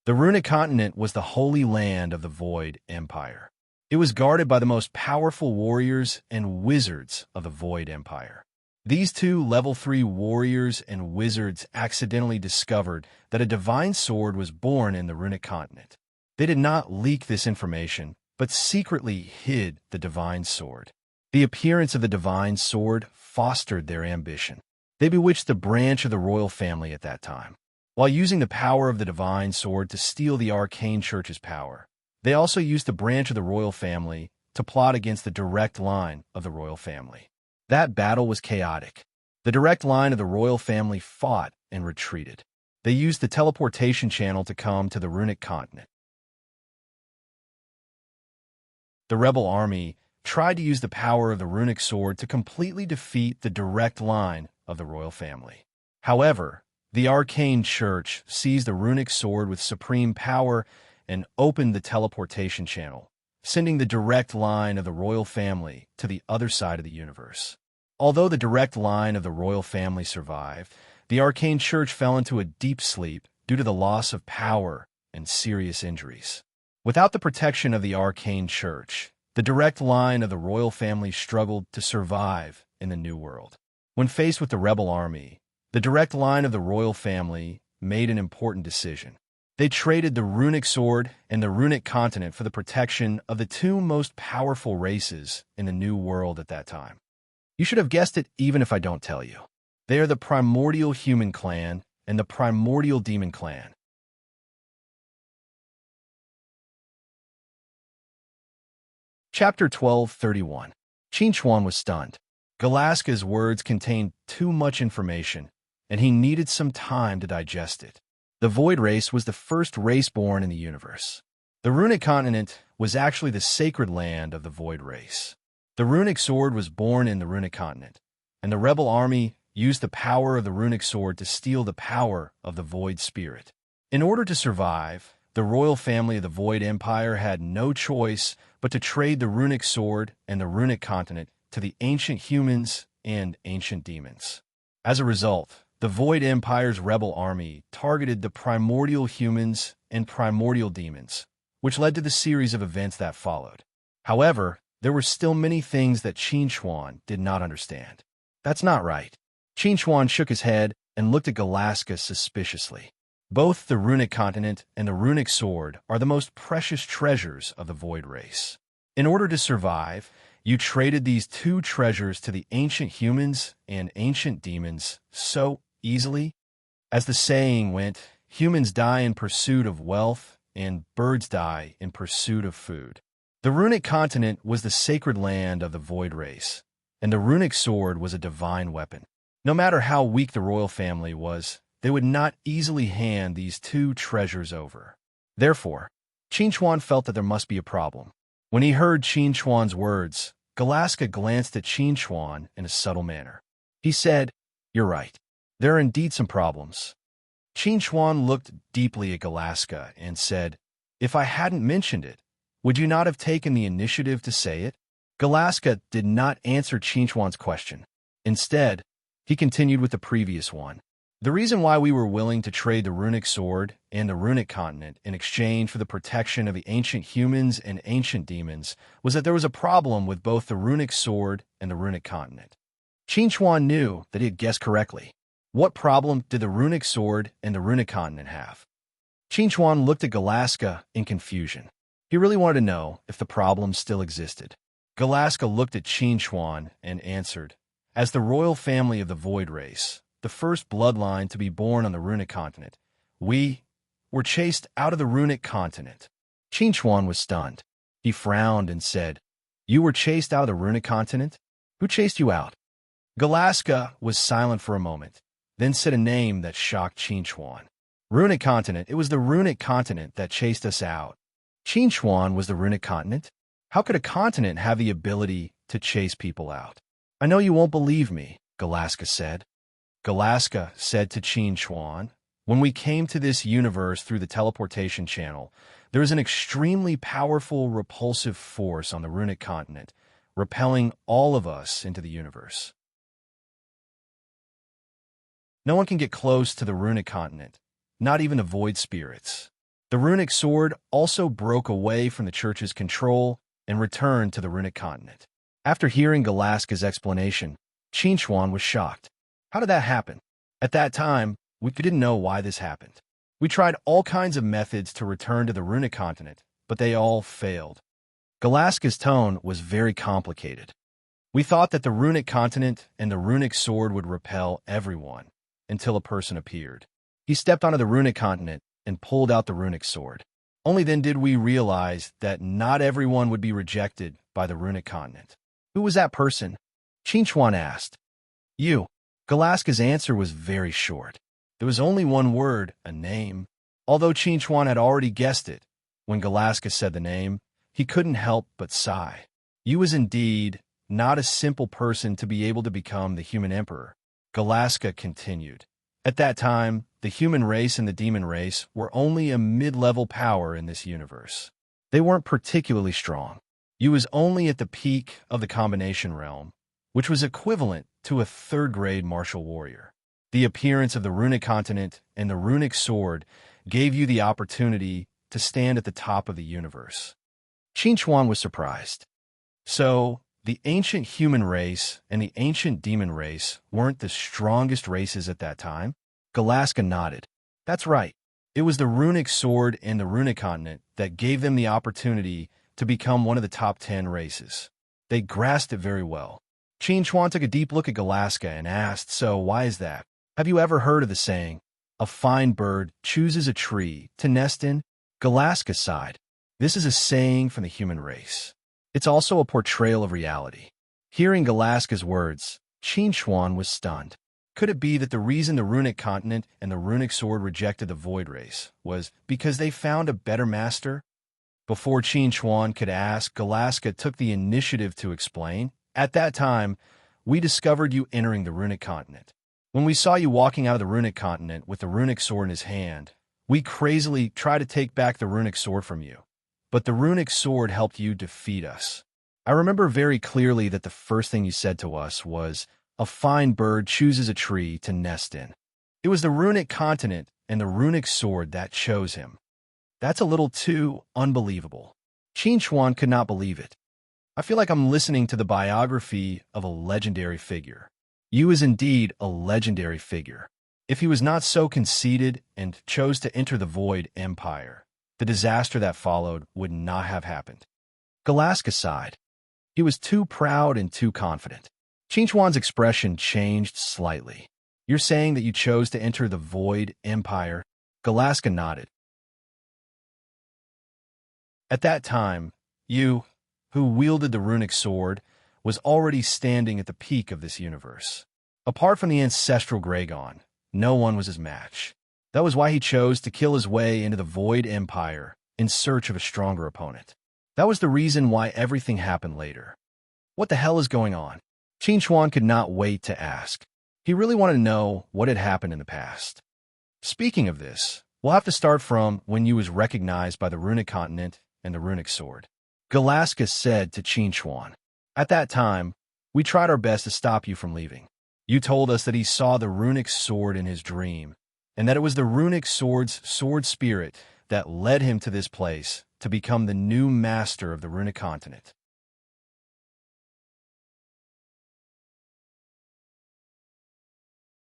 The runic continent was the holy land of the Void Empire. It was guarded by the most powerful warriors and wizards of the Void Empire. These 2 level 3 warriors and wizards accidentally discovered that a divine sword was born in the runic continent. They did not leak this information, but secretly hid the divine sword. The appearance of the divine sword fostered their ambition. They bewitched the branch of the royal family at that time. While using the power of the divine sword to steal the arcane church's power, they also used the branch of the royal family to plot against the direct line of the royal family. That battle was chaotic. The direct line of the royal family fought and retreated. They used the teleportation channel to come to the runic continent. The rebel army tried to use the power of the runic sword to completely defeat the direct line of the royal family. However, the arcane church seized the runic sword with supreme power and opened the teleportation channel, sending the direct line of the royal family to the other side of the universe. Although the direct line of the royal family survived, the arcane church fell into a deep sleep due to the loss of power and serious injuries. Without the protection of the arcane church, the direct line of the royal family struggled to survive in the New World. When faced with the rebel army, the direct line of the royal family made an important decision. They traded the runic sword and the runic continent for the protection of the two most powerful races in the New World at that time. You should have guessed it even if I don't tell you. They are the primordial human clan and the primordial demon clan. Chapter 12:31. Qin was stunned. Galaska's words contained too much information, and he needed some time to digest it. The Void Race was the first race born in the universe. The Runic Continent was actually the sacred land of the Void Race. The Runic Sword was born in the Runic Continent, and the rebel army used the power of the Runic Sword to steal the power of the Void Spirit. In order to survive, the royal family of the Void Empire had no choice but to trade the Runic Sword and the Runic Continent to the ancient humans and ancient demons. As a result, the Void Empire's rebel army targeted the primordial humans and primordial demons, which led to the series of events that followed. However, there were still many things that Qin did not understand. That's not right. Qin shook his head and looked at Galaska suspiciously. Both the Runic Continent and the Runic Sword are the most precious treasures of the Void Race. In order to survive, you traded these two treasures to the ancient humans and ancient demons so easily. As the saying went, humans die in pursuit of wealth and birds die in pursuit of food. The Runic Continent was the sacred land of the Void Race, and the Runic Sword was a divine weapon. No matter how weak the royal family was, they would not easily hand these two treasures over. Therefore, Qin felt that there must be a problem. When he heard Qin's words, Galaska glanced at Qin in a subtle manner. He said, "You're right. There are indeed some problems." Qin looked deeply at Galaska and said, "If I hadn't mentioned it, would you not have taken the initiative to say it?" Galaska did not answer Qin's question. Instead, he continued with the previous one. "The reason why we were willing to trade the Runic Sword and the Runic Continent in exchange for the protection of the ancient humans and ancient demons was that there was a problem with both the Runic Sword and the Runic Continent." Qin knew that he had guessed correctly. What problem did the Runic Sword and the Runic Continent have? Qin looked at Galaska in confusion. He really wanted to know if the problem still existed. Galaska looked at Qin and answered, "As the royal family of the Void Race, the first bloodline to be born on the Runic Continent, we were chased out of the Runic Continent." Qin was stunned. He frowned and said, "You were chased out of the Runic Continent? Who chased you out?" Galaska was silent for a moment, then said a name that shocked Qin. "Runic Continent. It was the Runic Continent that chased us out." Qin was the Runic Continent? How could a continent have the ability to chase people out? "I know you won't believe me," Galaska said. Galaska said to Qin, "When we came to this universe through the teleportation channel, there is an extremely powerful repulsive force on the Runic Continent, repelling all of us into the universe. No one can get close to the Runic Continent, not even the Void Spirits. The Runic Sword also broke away from the Church's control and returned to the Runic Continent." After hearing Galaska's explanation, Qin was shocked. How did that happen? At that time, we didn't know why this happened. We tried all kinds of methods to return to the Runic Continent, but they all failed. Galaska's tone was very complicated. "We thought that the Runic Continent and the Runic Sword would repel everyone, until a person appeared. He stepped onto the Runic Continent and pulled out the Runic Sword. Only then did we realize that not everyone would be rejected by the Runic Continent." "Who was that person?" Qin asked. "You." Galaska's answer was very short. There was only one word, a name. Although Qin had already guessed it, when Galaska said the name, he couldn't help but sigh. You was indeed not a simple person to be able to become the human emperor. Galaska continued. At that time, the human race and the demon race were only a mid-level power in this universe. They weren't particularly strong. You was only at the peak of the combination realm, which was equivalent to a third-grade martial warrior. The appearance of the Runic Continent and the Runic Sword gave you the opportunity to stand at the top of the universe. Qin was surprised. So, the ancient human race and the ancient demon race weren't the strongest races at that time? Galaska nodded. That's right. It was the runic sword and the runic continent that gave them the opportunity to become one of the top 10 races. They grasped it very well. Qin Chuan took a deep look at Galaska and asked, "So why is that? Have you ever heard of the saying, 'A fine bird chooses a tree to nest in'?" Galaska sighed. "This is a saying from the human race. It's also a portrayal of reality." Hearing Galaska's words, Qin Chuan was stunned. Could it be that the reason the runic continent and the runic sword rejected the void race was because they found a better master? Before Qin Chuan could ask, Galaska took the initiative to explain. "At that time, we discovered you entering the runic continent. When we saw you walking out of the runic continent with the runic sword in his hand, we crazily tried to take back the runic sword from you. But the runic sword helped you defeat us. I remember very clearly that the first thing you said to us was, 'A fine bird chooses a tree to nest in.' It was the runic continent and the runic sword that chose him." That's a little too unbelievable. Qin Chuan could not believe it. "I feel like I'm listening to the biography of a legendary figure." You is indeed a legendary figure. If he was not so conceited and chose to enter the Void Empire, the disaster that followed would not have happened. Galaska sighed. He was too proud and too confident. Qin Chuan's expression changed slightly. "You're saying that you chose to enter the Void Empire?" Galaska nodded. "At that time, you, who wielded the runic sword, was already standing at the peak of this universe. Apart from the ancestral Gragon, no one was his match. That was why he chose to kill his way into the Void Empire in search of a stronger opponent. That was the reason why everything happened later." What the hell is going on? Qin Chuan could not wait to ask. He really wanted to know what had happened in the past. Speaking of this, we'll have to start from when you was recognized by the runic continent and the runic sword. Galaska said to Qin Chuan, "At that time, we tried our best to stop you from leaving. You told us that he saw the runic sword in his dream, and that it was the runic sword's sword spirit that led him to this place to become the new master of the runic continent."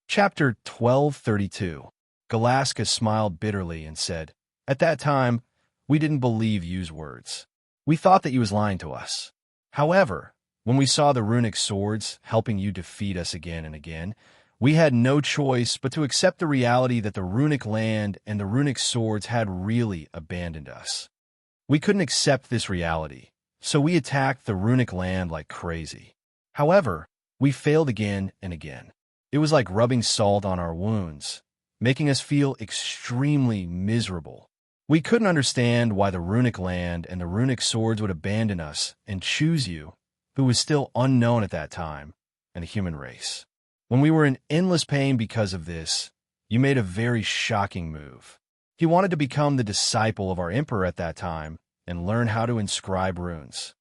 Chapter 1232. Galaska smiled bitterly and said, "At that time, we didn't believe you's words. We thought that you was lying to us. However, when we saw the runic swords helping you defeat us again and again, we had no choice but to accept the reality that the runic land and the runic swords had really abandoned us. We couldn't accept this reality, so we attacked the runic land like crazy. However, we failed again and again. It was like rubbing salt on our wounds, making us feel extremely miserable. We couldn't understand why the runic land and the runic swords would abandon us and choose you, who was still unknown at that time, and the human race. When we were in endless pain because of this, you made a very shocking move. You wanted to become the disciple of our emperor at that time and learn how to inscribe runes.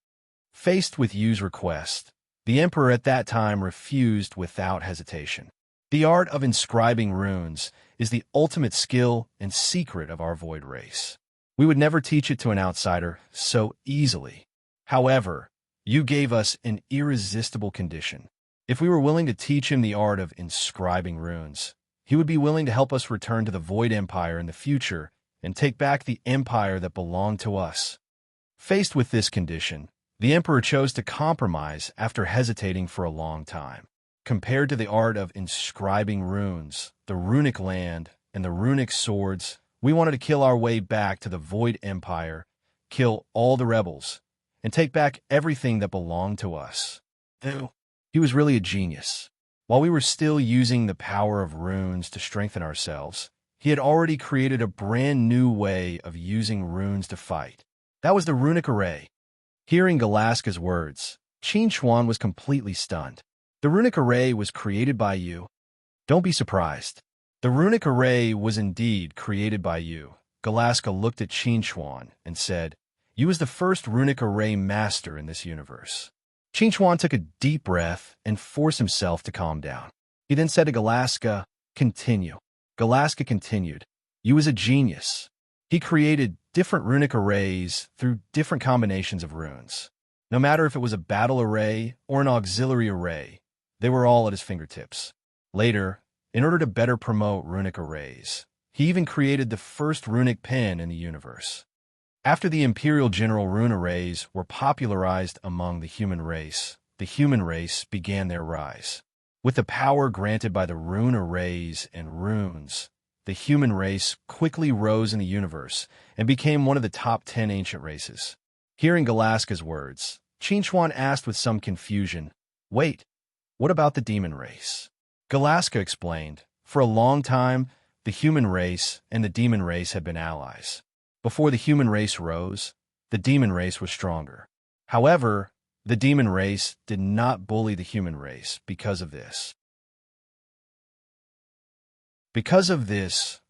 Faced with Yu's request, the emperor at that time refused without hesitation. The art of inscribing runes is the ultimate skill and secret of our void race. We would never teach it to an outsider so easily. However, you gave us an irresistible condition. If we were willing to teach him the art of inscribing runes, he would be willing to help us return to the Void Empire in the future and take back the empire that belonged to us. Faced with this condition, the emperor chose to compromise after hesitating for a long time. Compared to the art of inscribing runes, the runic land, and the runic swords, we wanted to kill our way back to the Void Empire, kill all the rebels, and take back everything that belonged to us. He was really a genius. While we were still using the power of runes to strengthen ourselves, he had already created a brand new way of using runes to fight. That was the runic array. Hearing Galaska's words, Qin Chuan was completely stunned. The runic array was created by you. Don't be surprised. The runic array was indeed created by you. Galaska looked at Qin Chuan and said, "You was the first runic array master in this universe." Qin Chuan took a deep breath and forced himself to calm down. He then said to Galaska, "Continue." Galaska continued, "You was a genius. He created different runic arrays through different combinations of runes. No matter if it was a battle array or an auxiliary array, they were all at his fingertips. Later, in order to better promote runic arrays, He even created the first runic pen in the universe. After the Imperial General Rune arrays were popularized among the human race began their rise. With the power granted by the rune arrays and runes, the human race quickly rose in the universe and became one of the top 10 ancient races. Hearing Galaska's words, Qinchuan asked with some confusion, "Wait, what about the demon race?" Galaska explained, "For a long time, the human race and the demon race had been allies. Before the human race rose, the demon race was stronger. However, the demon race did not bully the human race because of this.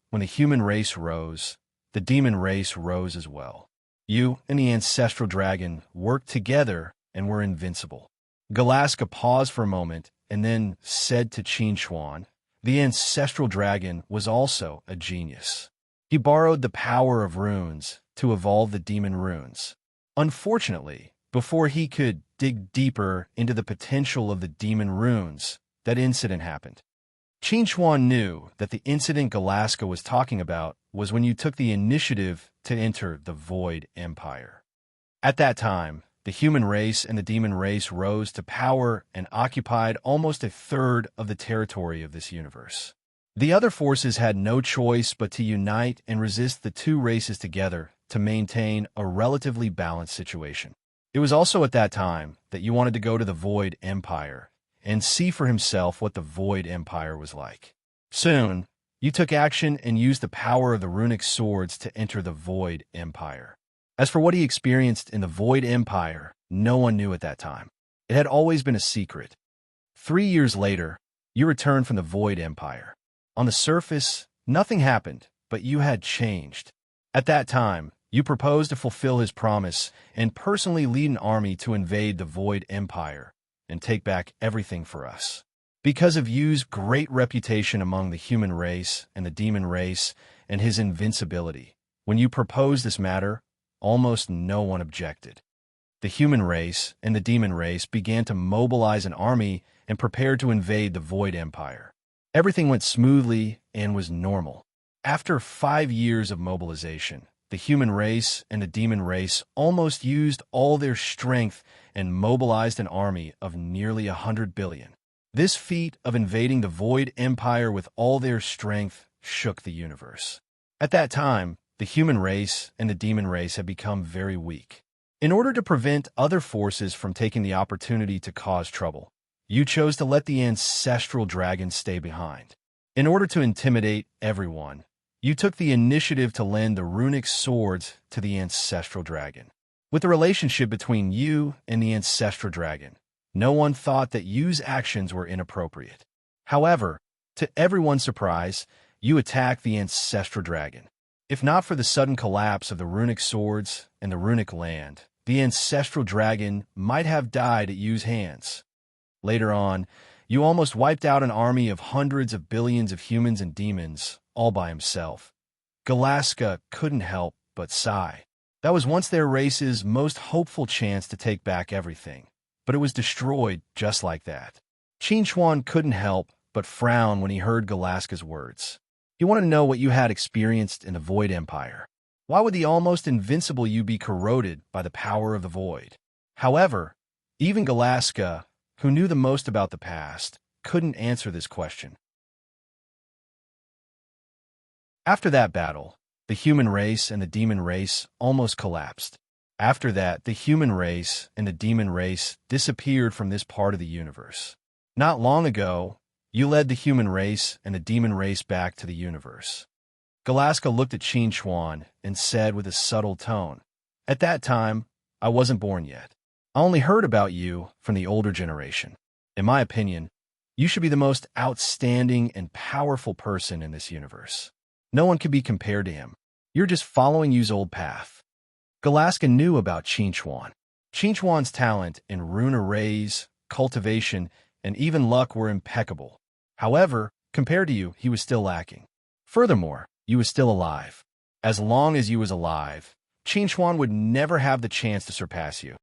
When the human race rose, the demon race rose as well. You and the ancestral dragon worked together and were invincible." Galaska paused for a moment and then said to Qinchuan, "The ancestral dragon was also a genius. He borrowed the power of runes to evolve the demon runes. Unfortunately, before he could dig deeper into the potential of the demon runes, that incident happened." Qinchuan knew that the incident Galaska was talking about was when you took the initiative to enter the Void Empire. At that time, the human race and the demon race rose to power and occupied almost a third of the territory of this universe. The other forces had no choice but to unite and resist the two races together to maintain a relatively balanced situation. It was also at that time that you wanted to go to the Void Empire and see for himself what the Void Empire was like. Soon, you took action and used the power of the runic swords to enter the Void Empire. As for what he experienced in the Void Empire, no one knew at that time. It had always been a secret. 3 years later, you returned from the Void Empire. On the surface, nothing happened, but you had changed. At that time, you proposed to fulfill his promise and personally lead an army to invade the Void Empire and take back everything for us. Because of Yu's great reputation among the human race and the demon race and his invincibility, when you proposed this matter, almost no one objected. The human race and the demon race began to mobilize an army and prepare to invade the Void Empire. Everything went smoothly and was normal. After 5 years of mobilization, the human race and the demon race almost used all their strength and mobilized an army of nearly 100 billion. This feat of invading the Void Empire with all their strength shook the universe. At that time, the human race and the demon race had become very weak. In order to prevent other forces from taking the opportunity to cause trouble, you chose to let the ancestral dragon stay behind. In order to intimidate everyone, you took the initiative to lend the runic swords to the ancestral dragon. With the relationship between you and the ancestral dragon, no one thought that Yu's actions were inappropriate. However, to everyone's surprise, you attacked the ancestral dragon. If not for the sudden collapse of the runic swords and the runic land, the ancestral dragon might have died at Yu's hands. Later on, you almost wiped out an army of hundreds of billions of humans and demons, all by himself. Galaska couldn't help but sigh. That was once their race's most hopeful chance to take back everything, but it was destroyed just like that. Qinchuan couldn't help but frown when he heard Galaska's words. He wanted to know what you had experienced in the Void Empire. Why would the almost invincible you be corroded by the power of the Void? However, even Galaska, who knew the most about the past, couldn't answer this question. After that battle, the human race and the demon race almost collapsed. After that, the human race and the demon race disappeared from this part of the universe. Not long ago, you led the human race and the demon race back to the universe. Galaska looked at Qinchuan and said with a subtle tone, "At that time, I wasn't born yet. I only heard about you from the older generation. In my opinion, you should be the most outstanding and powerful person in this universe. No one can be compared to him. You're just following Yu's old path." Galaska knew about Qinchuan. Qinchuan's talent in rune arrays, cultivation, and even luck were impeccable. However, compared to you, he was still lacking. Furthermore, you was still alive. As long as you was alive, Qinchuan would never have the chance to surpass you.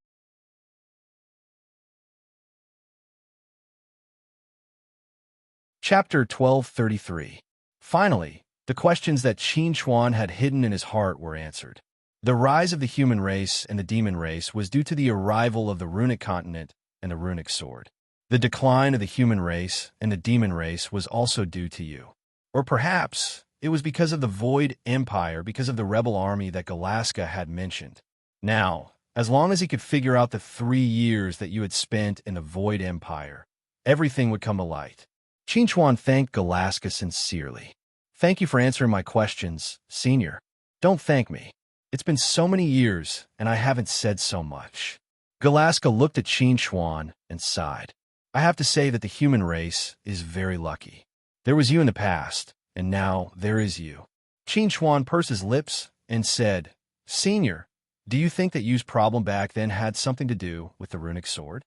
Chapter 1233. Finally, The questions that Qin Chuan had hidden in his heart were answered. The rise of the human race and the demon race was due to the arrival of the runic continent and the runic sword. The decline of the human race and the demon race was also due to you. Or perhaps it was because of the Void Empire, because of the rebel army that Galaska had mentioned. Now, as long as he could figure out the 3 years that you had spent in the Void Empire, everything would come to light. Qin Chuan thanked Galaska sincerely. Thank you for answering my questions, Senior. Don't thank me. It's been so many years, and I haven't said so much. Galaska looked at Qin Chuan and sighed. I have to say that the human race is very lucky. There was you in the past, and now there is you. Qin Chuan pursed his lips and said, Senior, do you think that Yu's problem back then had something to do with the runic sword?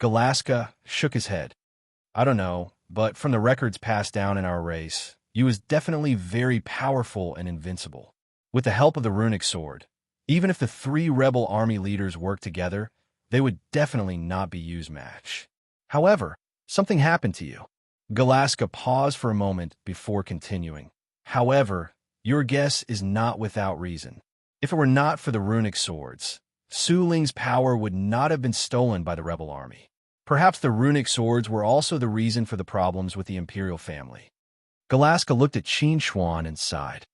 Galaska shook his head. I don't know, but from the records passed down in our race, Yu is definitely very powerful and invincible. With the help of the runic sword, even if the 3 rebel army leaders worked together, they would definitely not be Yu's match. However, something happened to you. Galaska paused for a moment before continuing. However, your guess is not without reason. If it were not for the runic swords, Su Ling's power would not have been stolen by the rebel army. Perhaps the runic swords were also the reason for the problems with the imperial family. Galaska looked at Qin Chuan and sighed.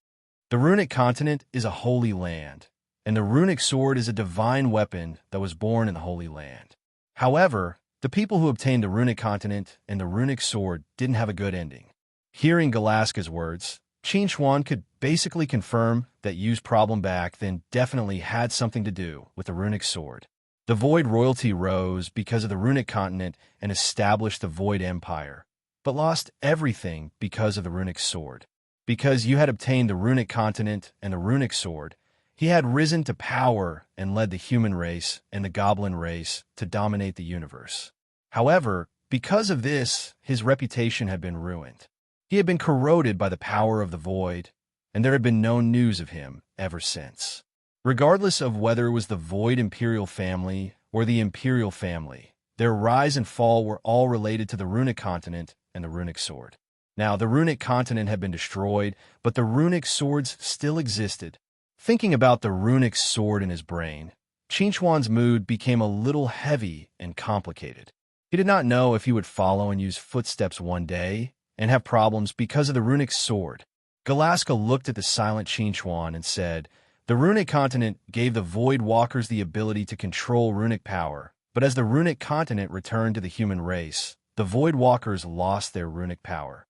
The runic continent is a holy land, and the runic sword is a divine weapon that was born in the holy land. However, the people who obtained the runic continent and the runic sword didn't have a good ending. Hearing Galaska's words, Qin Chuan could basically confirm that Yu's problem back then definitely had something to do with the runic sword. The Void royalty rose because of the runic continent and established the Void Empire, but lost everything because of the runic sword. Because you had obtained the runic continent and the runic sword, he had risen to power and led the human race and the goblin race to dominate the universe. However, because of this, his reputation had been ruined. He had been corroded by the power of the void, and there had been no news of him ever since. Regardless of whether it was the Void Imperial family or the Imperial family, their rise and fall were all related to the runic continent and the runic sword. Now, the runic continent had been destroyed, but the runic swords still existed. Thinking about the runic sword in his brain, Qin Chuan's mood became a little heavy and complicated. He did not know if he would follow and use footsteps one day and have problems because of the runic sword. Galaska looked at the silent Qin Chuan and said, the runic continent gave the Void Walkers the ability to control runic power, but as the runic continent returned to the human race, the Void Walkers lost their runic power.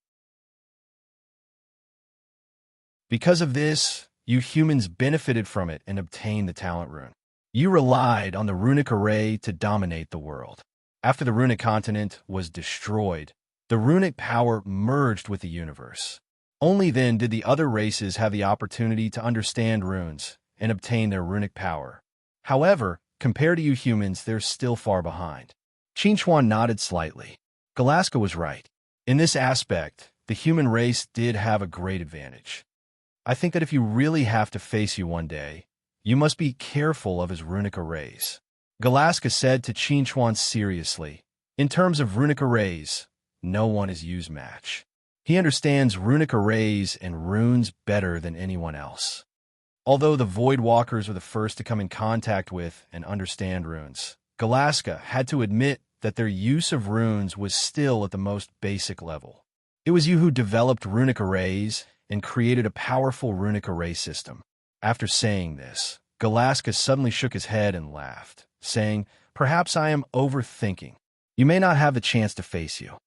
Because of this, you humans benefited from it and obtained the talent rune. You relied on the runic array to dominate the world. After the runic continent was destroyed, the runic power merged with the universe. Only then did the other races have the opportunity to understand runes and obtain their runic power. However, compared to you humans, they're still far behind. Qin Chuan nodded slightly. Galaska was right. In this aspect, the human race did have a great advantage. I think that if you really have to face you one day, you must be careful of his runic arrays. Galaska said to Qin Chuan seriously, in terms of runic arrays, no one is Yu's match. He understands runic arrays and runes better than anyone else. Although the Void Walkers were the first to come in contact with and understand runes, Galaska had to admit that their use of runes was still at the most basic level. It was you who developed runic arrays and created a powerful runic array system. After saying this, Galaska suddenly shook his head and laughed, saying, perhaps I am overthinking. You may not have the chance to face you.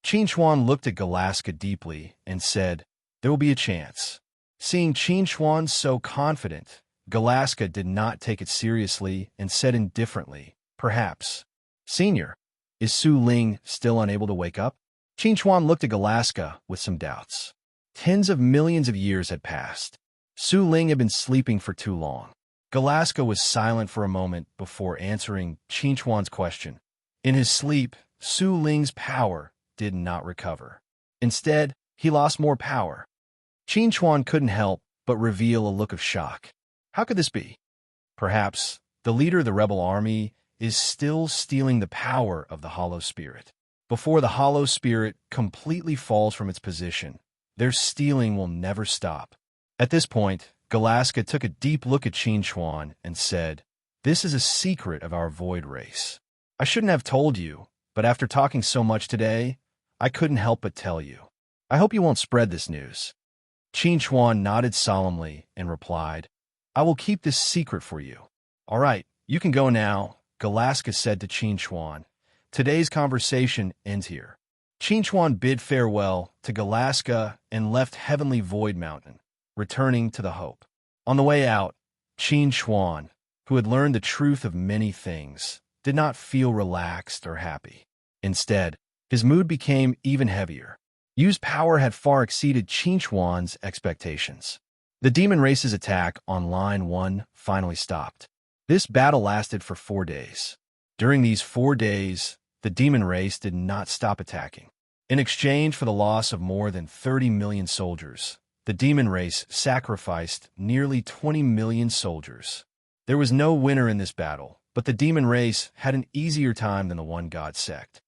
Qin Chuan looked at Galaska deeply and said, there will be a chance. Seeing Qin Chuan so confident, Galaska did not take it seriously and said indifferently, perhaps. Senior, is Su Ling still unable to wake up? Qin Chuan looked at Galaska with some doubts. Tens of millions of years had passed. Su Ling had been sleeping for too long. Galaska was silent for a moment before answering Qin Chuan's question. In his sleep, Su Ling's power did not recover. Instead, he lost more power. Qin Chuan couldn't help but reveal a look of shock. How could this be? Perhaps the leader of the rebel army is still stealing the power of the Hollow Spirit. Before the Hollow Spirit completely falls from its position, Their stealing will never stop. At this point, Galaska took a deep look at Qin Chuan and said, "This is a secret of our void race. I shouldn't have told you, but after talking so much today, I couldn't help but tell you. I hope you won't spread this news." Qin Chuan nodded solemnly and replied, "I will keep this secret for you." "All right, you can go now," Galaska said to Qin Chuan. "Today's conversation ends here." Qin Chuan bid farewell to Galaska and left Heavenly Void Mountain, returning to the Hope. On the way out, Qin Chuan, who had learned the truth of many things, did not feel relaxed or happy. Instead, his mood became even heavier. Yu's power had far exceeded Qin Chuan's expectations. The demon race's attack on Line 1 finally stopped. This battle lasted for 4 days. During these 4 days, the demon race did not stop attacking. In exchange for the loss of more than 30 million soldiers, the demon race sacrificed nearly 20 million soldiers. There was no winner in this battle, but the demon race had an easier time than the One God sect.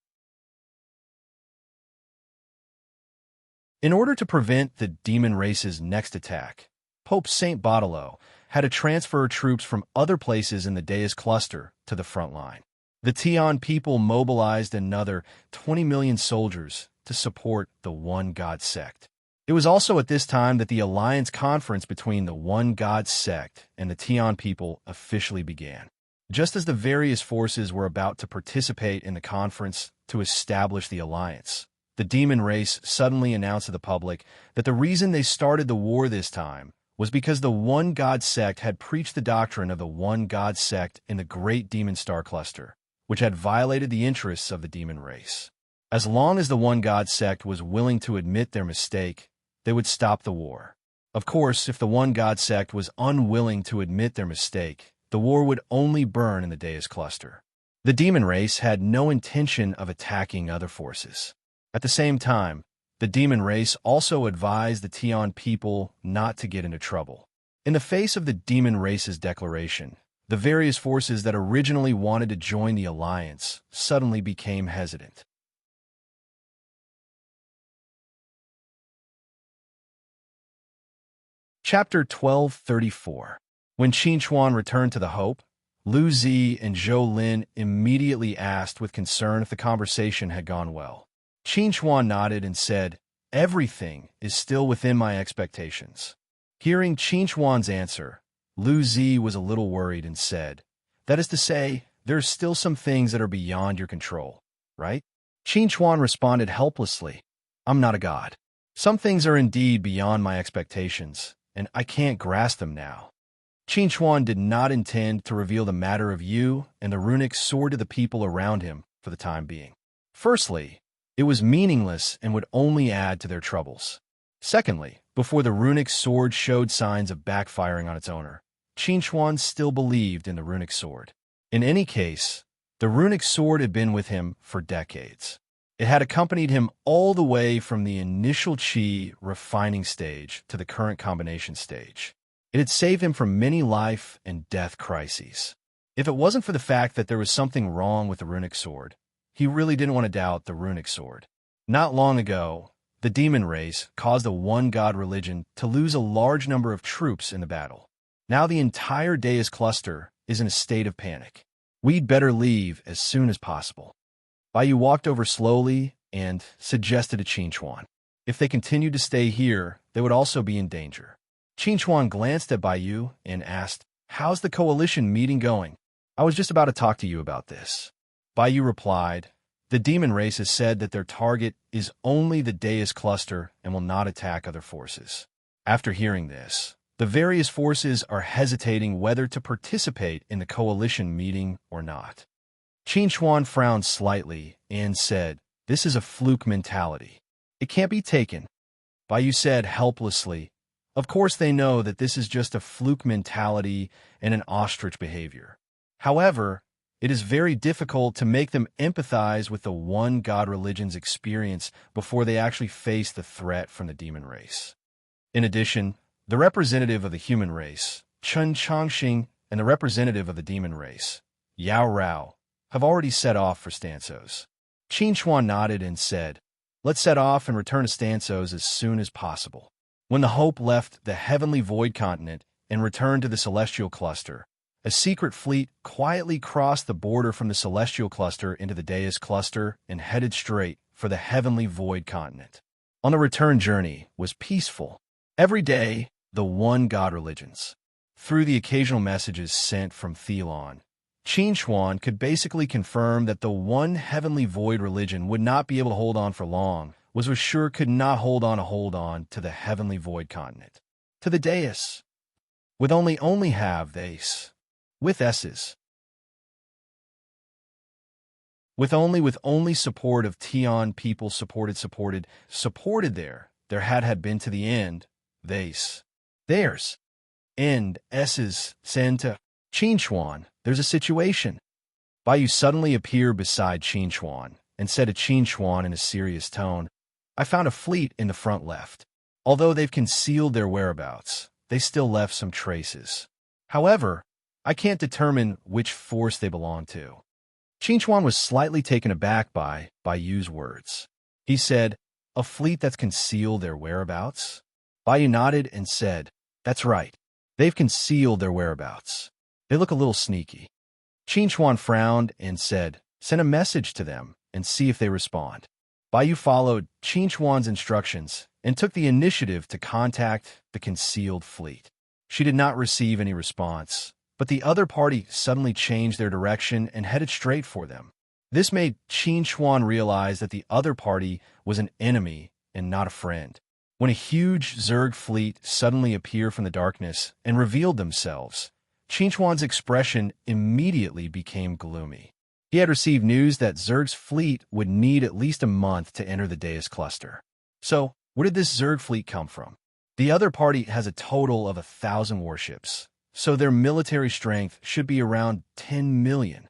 In order to prevent the demon race's next attack, Pope Saint Baudelo had to transfer troops from other places in the Deus cluster to the front line. The Tian people mobilized another 20 million soldiers to support the One God sect. It was also at this time that the alliance conference between the One God sect and the Tian people officially began. Just as the various forces were about to participate in the conference to establish the alliance, the demon race suddenly announced to the public that the reason they started the war this time was because the One God sect had preached the doctrine of the One God sect in the Great Demon Star Cluster, which had violated the interests of the demon race. As long as the One God sect was willing to admit their mistake, they would stop the war. Of course, if the One God sect was unwilling to admit their mistake, the war would only burn in the Deus cluster. The demon race had no intention of attacking other forces. At the same time, the demon race also advised the Tian people not to get into trouble. In the face of the demon race's declaration, the various forces that originally wanted to join the alliance suddenly became hesitant. Chapter 1234. When Qin Chuan returned to the Hope, Lu Zi and Zhou Lin immediately asked with concern if the conversation had gone well. Qin Chuan nodded and said, "Everything is still within my expectations." Hearing Qin Chuan's answer, Lu Zi was a little worried and said, "That is to say, there are still some things that are beyond your control, right?" Qin Chuan responded helplessly, "I'm not a god. Some things are indeed beyond my expectations, and I can't grasp them now." Qin Chuan did not intend to reveal the matter of Yu and the runic sword to the people around him for the time being. Firstly, it was meaningless and would only add to their troubles. Secondly, before the runic sword showed signs of backfiring on its owner, Qin Chuan still believed in the runic sword. In any case, the runic sword had been with him for decades. It had accompanied him all the way from the initial qi refining stage to the current combination stage. It had saved him from many life and death crises. If it wasn't for the fact that there was something wrong with the runic sword, he really didn't want to doubt the runic sword. Not long ago, the demon race caused the One God religion to lose a large number of troops in the battle. Now the entire Deus cluster is in a state of panic. We'd better leave as soon as possible. Baiyu walked over slowly and suggested to Qin Chuan. If they continued to stay here, they would also be in danger. Qin Chuan glanced at Baiyu and asked, "How's the coalition meeting going?" "I was just about to talk to you about this." Baiyu replied, "The demon race has said that their target is only the Deus cluster and will not attack other forces." After hearing this, the various forces are hesitating whether to participate in the coalition meeting or not. Qin Chuan frowned slightly and said, "This is a fluke mentality. It can't be taken." Baiyu said helplessly, "Of course they know that this is just a fluke mentality and an ostrich behavior. However, it is very difficult to make them empathize with the One God religion's experience before they actually face the threat from the demon race." In addition, the representative of the human race, Chen Changxing, and the representative of the demon race, Yao Rao, have already set off for Stansos. Qin Chuan nodded and said, Let's set off and return to Stansos as soon as possible. When the Hope left the heavenly void continent and returned to the celestial cluster, a secret fleet quietly crossed the border from the celestial cluster into the Deus cluster and headed straight for the heavenly void continent. On the return journey was peaceful. Every day, the one God religions. Through the occasional messages sent from Thelon, Qin Xuan could basically confirm that the one heavenly void religion would not be able to hold on for long, was for sure could not hold on to the heavenly void continent. To the Deus. With only have theys. With S's. With only support of Tion people supported there had been to the end, theys. Theirs. End, S's, send to Qin Xuan, there's a situation. Baiyu suddenly appeared beside Qin Xuan and said to Qin Xuan in a serious tone, I found a fleet in the front left. Although they've concealed their whereabouts, they still left some traces. However, I can't determine which force they belong to. Qin Xuan was slightly taken aback by Baiyu's words. He said, a fleet that's concealed their whereabouts? Baiyu nodded and said, that's right. They've concealed their whereabouts. They look a little sneaky. Qin Xuan frowned and said, send a message to them and see if they respond. Baiyu followed Qin Xuan's instructions and took the initiative to contact the concealed fleet. She did not receive any response, but the other party suddenly changed their direction and headed straight for them. This made Qin Xuan realize that the other party was an enemy and not a friend. When a huge Zerg fleet suddenly appeared from the darkness and revealed themselves, Qin Xuan's expression immediately became gloomy. He had received news that Zerg's fleet would need at least a month to enter the Deus cluster. So, where did this Zerg fleet come from? The other party has a total of 1,000 warships, so their military strength should be around 10 million.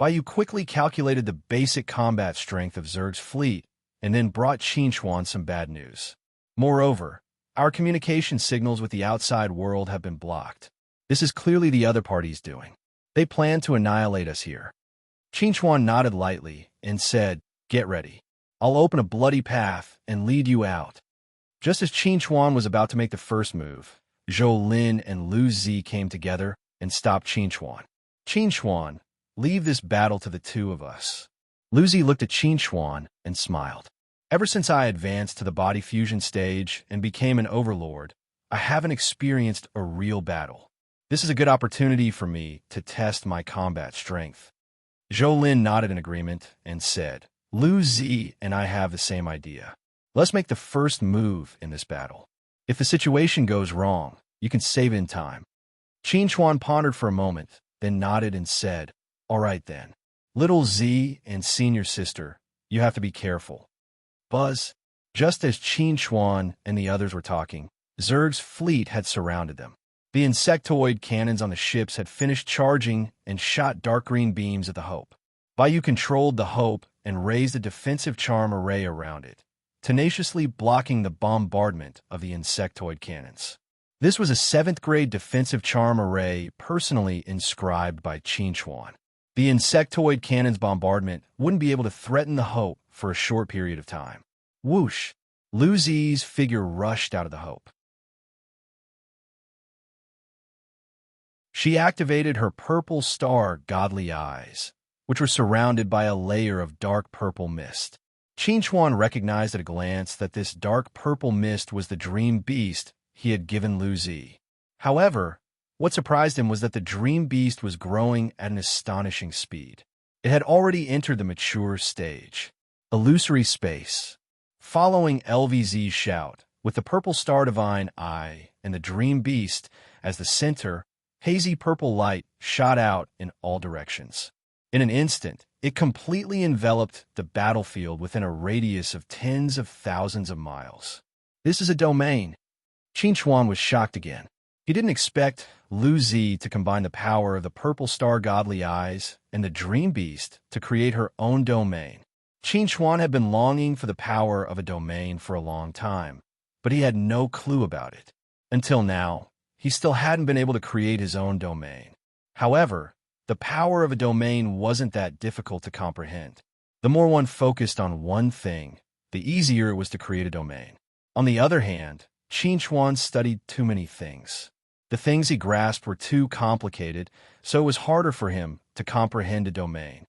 Baiyu quickly calculated the basic combat strength of Zerg's fleet and then brought Qin Xuan some bad news. Moreover, our communication signals with the outside world have been blocked. This is clearly the other party's doing. They plan to annihilate us here. Qin Xuan nodded lightly and said, get ready. I'll open a bloody path and lead you out. Just as Qin Xuan was about to make the first move, Zhou Lin and Lu Zi came together and stopped Qin Xuan. Qin Xuan, leave this battle to the two of us. Lu Zi looked at Qin Xuan and smiled. Ever since I advanced to the body fusion stage and became an overlord, I haven't experienced a real battle. This is a good opportunity for me to test my combat strength. Zhou Lin nodded in agreement and said, Lu Zi and I have the same idea. Let's make the first move in this battle. If the situation goes wrong, you can save it in time. Qin Xuan pondered for a moment, then nodded and said, all right then. Little Z and senior sister, you have to be careful. Buzz, just as Qin Xuan and the others were talking, Zerg's fleet had surrounded them. The insectoid cannons on the ships had finished charging and shot dark green beams at the Hope. Baiyu controlled the Hope and raised a defensive charm array around it, tenaciously blocking the bombardment of the insectoid cannons. This was a 7th-grade defensive charm array personally inscribed by Qin Xuan. The insectoid cannon's bombardment wouldn't be able to threaten the Hope for a short period of time. Whoosh! Lu Zi's figure rushed out of the Hope. She activated her purple star godly eyes, which were surrounded by a layer of dark purple mist. Qin Xuan recognized at a glance that this dark purple mist was the dream beast he had given Lu Zi. However, what surprised him was that the dream beast was growing at an astonishing speed. It had already entered the mature stage. Illusory space. Following LVZ's shout, with the purple star divine eye and the dream beast as the center, hazy purple light shot out in all directions. In an instant, it completely enveloped the battlefield within a radius of tens of thousands of miles. This is a domain. Qin Xuan was shocked again. He didn't expect Lu Zi to combine the power of the purple star godly eyes and the dream beast to create her own domain. Qin Xuan had been longing for the power of a domain for a long time, but he had no clue about it. Until now, he still hadn't been able to create his own domain. However, the power of a domain wasn't that difficult to comprehend. The more one focused on one thing, the easier it was to create a domain. On the other hand, Qin studied too many things. The things he grasped were too complicated, so it was harder for him to comprehend a domain.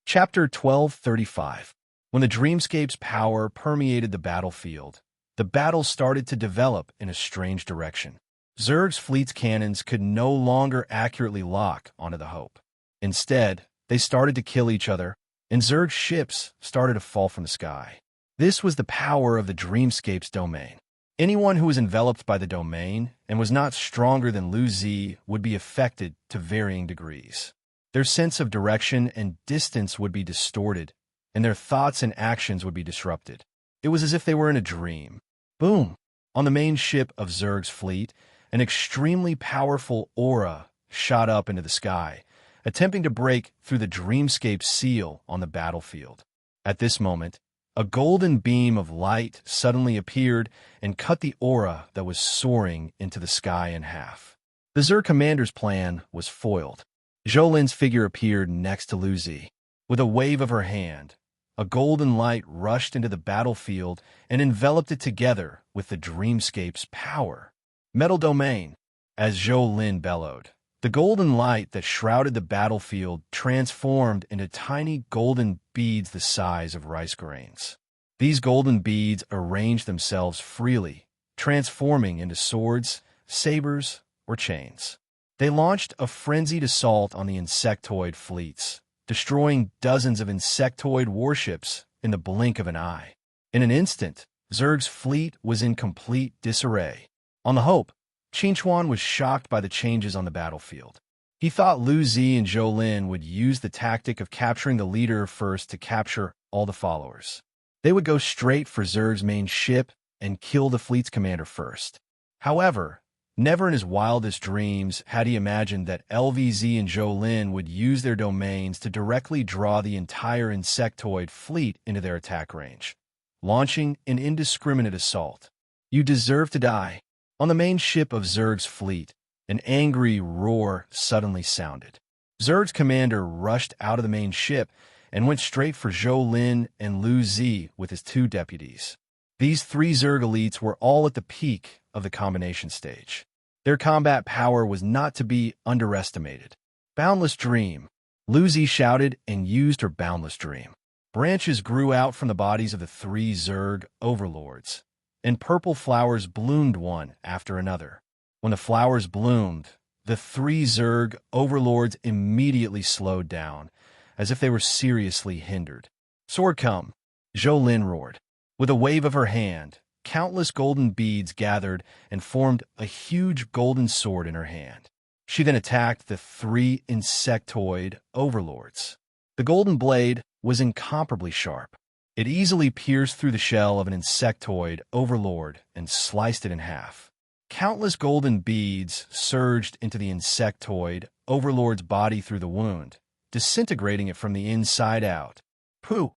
Chapter 1235. When the dreamscape's power permeated the battlefield, the battle started to develop in a strange direction. Zerg's fleet's cannons could no longer accurately lock onto the Hope. Instead, they started to kill each other, and Zerg's ships started to fall from the sky. This was the power of the dreamscape's domain. Anyone who was enveloped by the domain and was not stronger than Lu Zi would be affected to varying degrees. Their sense of direction and distance would be distorted, and their thoughts and actions would be disrupted. It was as if they were in a dream. Boom! On the main ship of Zerg's fleet, an extremely powerful aura shot up into the sky, attempting to break through the dreamscape seal on the battlefield. At this moment, a golden beam of light suddenly appeared and cut the aura that was soaring into the sky in half. The Zerg commander's plan was foiled. Zhou Lin's figure appeared next to Lu Zi. With a wave of her hand, a golden light rushed into the battlefield and enveloped it together with the dreamscape's power. Metal domain, as Zhou Lin bellowed. The golden light that shrouded the battlefield transformed into tiny golden beads the size of rice grains. These golden beads arranged themselves freely, transforming into swords, sabers, or chains. They launched a frenzied assault on the insectoid fleets, destroying dozens of insectoid warships in the blink of an eye. In an instant, Zerg's fleet was in complete disarray. On the Hope, Qin was shocked by the changes on the battlefield. He thought Lu Zi and Zhou Lin would use the tactic of capturing the leader first to capture all the followers. They would go straight for Zerg's main ship and kill the fleet's commander first. However, never in his wildest dreams had he imagined that LVZ and Zhou Lin would use their domains to directly draw the entire insectoid fleet into their attack range, launching an indiscriminate assault. You deserve to die. On the main ship of Zerg's fleet, an angry roar suddenly sounded. Zerg's commander rushed out of the main ship and went straight for Zhou Lin and Lu Zi with his two deputies. These three Zerg elites were all at the peak of the combination stage. Their combat power was not to be underestimated. Boundless Dream. Lu Zi shouted and used her Boundless Dream. Branches grew out from the bodies of the three Zerg overlords, and purple flowers bloomed one after another. When the flowers bloomed, the three Zerg overlords immediately slowed down, as if they were seriously hindered. Sword come, Zhou Lin roared. With a wave of her hand, countless golden beads gathered and formed a huge golden sword in her hand. She then attacked the three insectoid overlords. The golden blade was incomparably sharp. It easily pierced through the shell of an insectoid overlord and sliced it in half. Countless golden beads surged into the insectoid overlord's body through the wound, disintegrating it from the inside out. Pooh!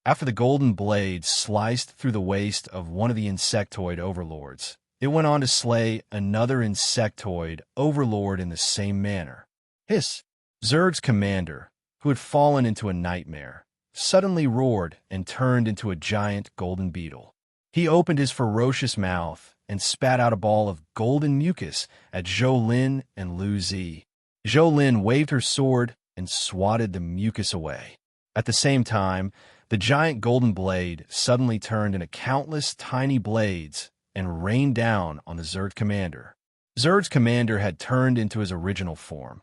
After the golden blade sliced through the waist of one of the insectoid overlords, it went on to slay another insectoid overlord in the same manner. Hiss! Zerg's commander, who had fallen into a nightmare, suddenly roared and turned into a giant golden beetle. He opened his ferocious mouth and spat out a ball of golden mucus at Zhou Lin and Lu Zi. Zhou Lin waved her sword and swatted the mucus away. At the same time, the giant golden blade suddenly turned into countless tiny blades and rained down on the Zerg commander. Zerg's commander had turned into his original form,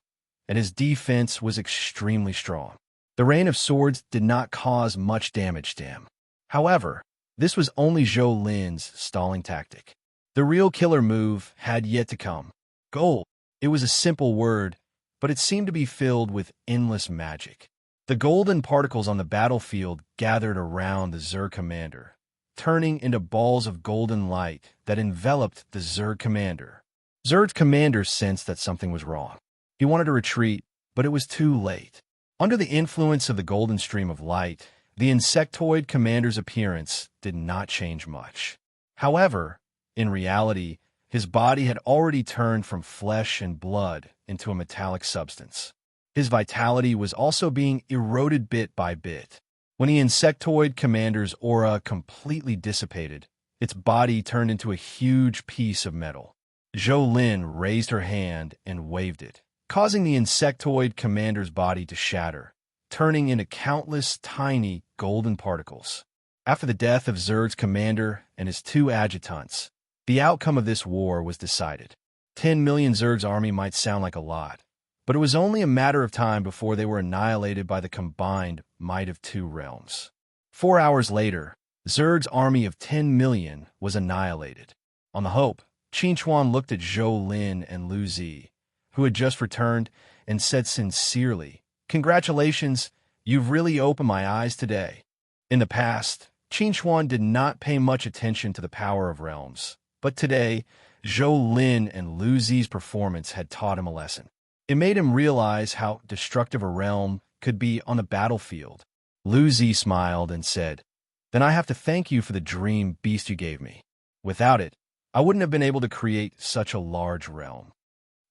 and his defense was extremely strong. The rain of swords did not cause much damage to him. However, this was only Zhou Lin's stalling tactic. The real killer move had yet to come. Gold. It was a simple word, but it seemed to be filled with endless magic. The golden particles on the battlefield gathered around the Zerg commander, turning into balls of golden light that enveloped the Zerg commander. Zerg's commander sensed that something was wrong. He wanted to retreat, but it was too late. Under the influence of the golden stream of light, the insectoid commander's appearance did not change much. However, in reality, His body had already turned from flesh and blood into a metallic substance. His vitality was also being eroded bit by bit. When the insectoid commander's aura completely dissipated, its body turned into a huge piece of metal. Zhou Lin raised her hand and waved it, causing the insectoid commander's body to shatter, turning into countless tiny golden particles. After the death of Zerg's commander and his 2 adjutants, the outcome of this war was decided. 10 million Zerg's army might sound like a lot, but it was only a matter of time before they were annihilated by the combined might of 2 realms. 4 hours later, Zerg's army of 10 million was annihilated. On the Hope, Qin Chuan looked at Zhou Lin and Lu Zi, who had just returned, and said sincerely, "Congratulations, you've really opened my eyes today." In the past, Qin Chuan did not pay much attention to the power of realms, but today, Zhou Lin and Lu Zi's performance had taught him a lesson. It made him realize how destructive a realm could be on the battlefield. Lu Zi smiled and said, "Then I have to thank you for the dream beast you gave me. Without it, I wouldn't have been able to create such a large realm."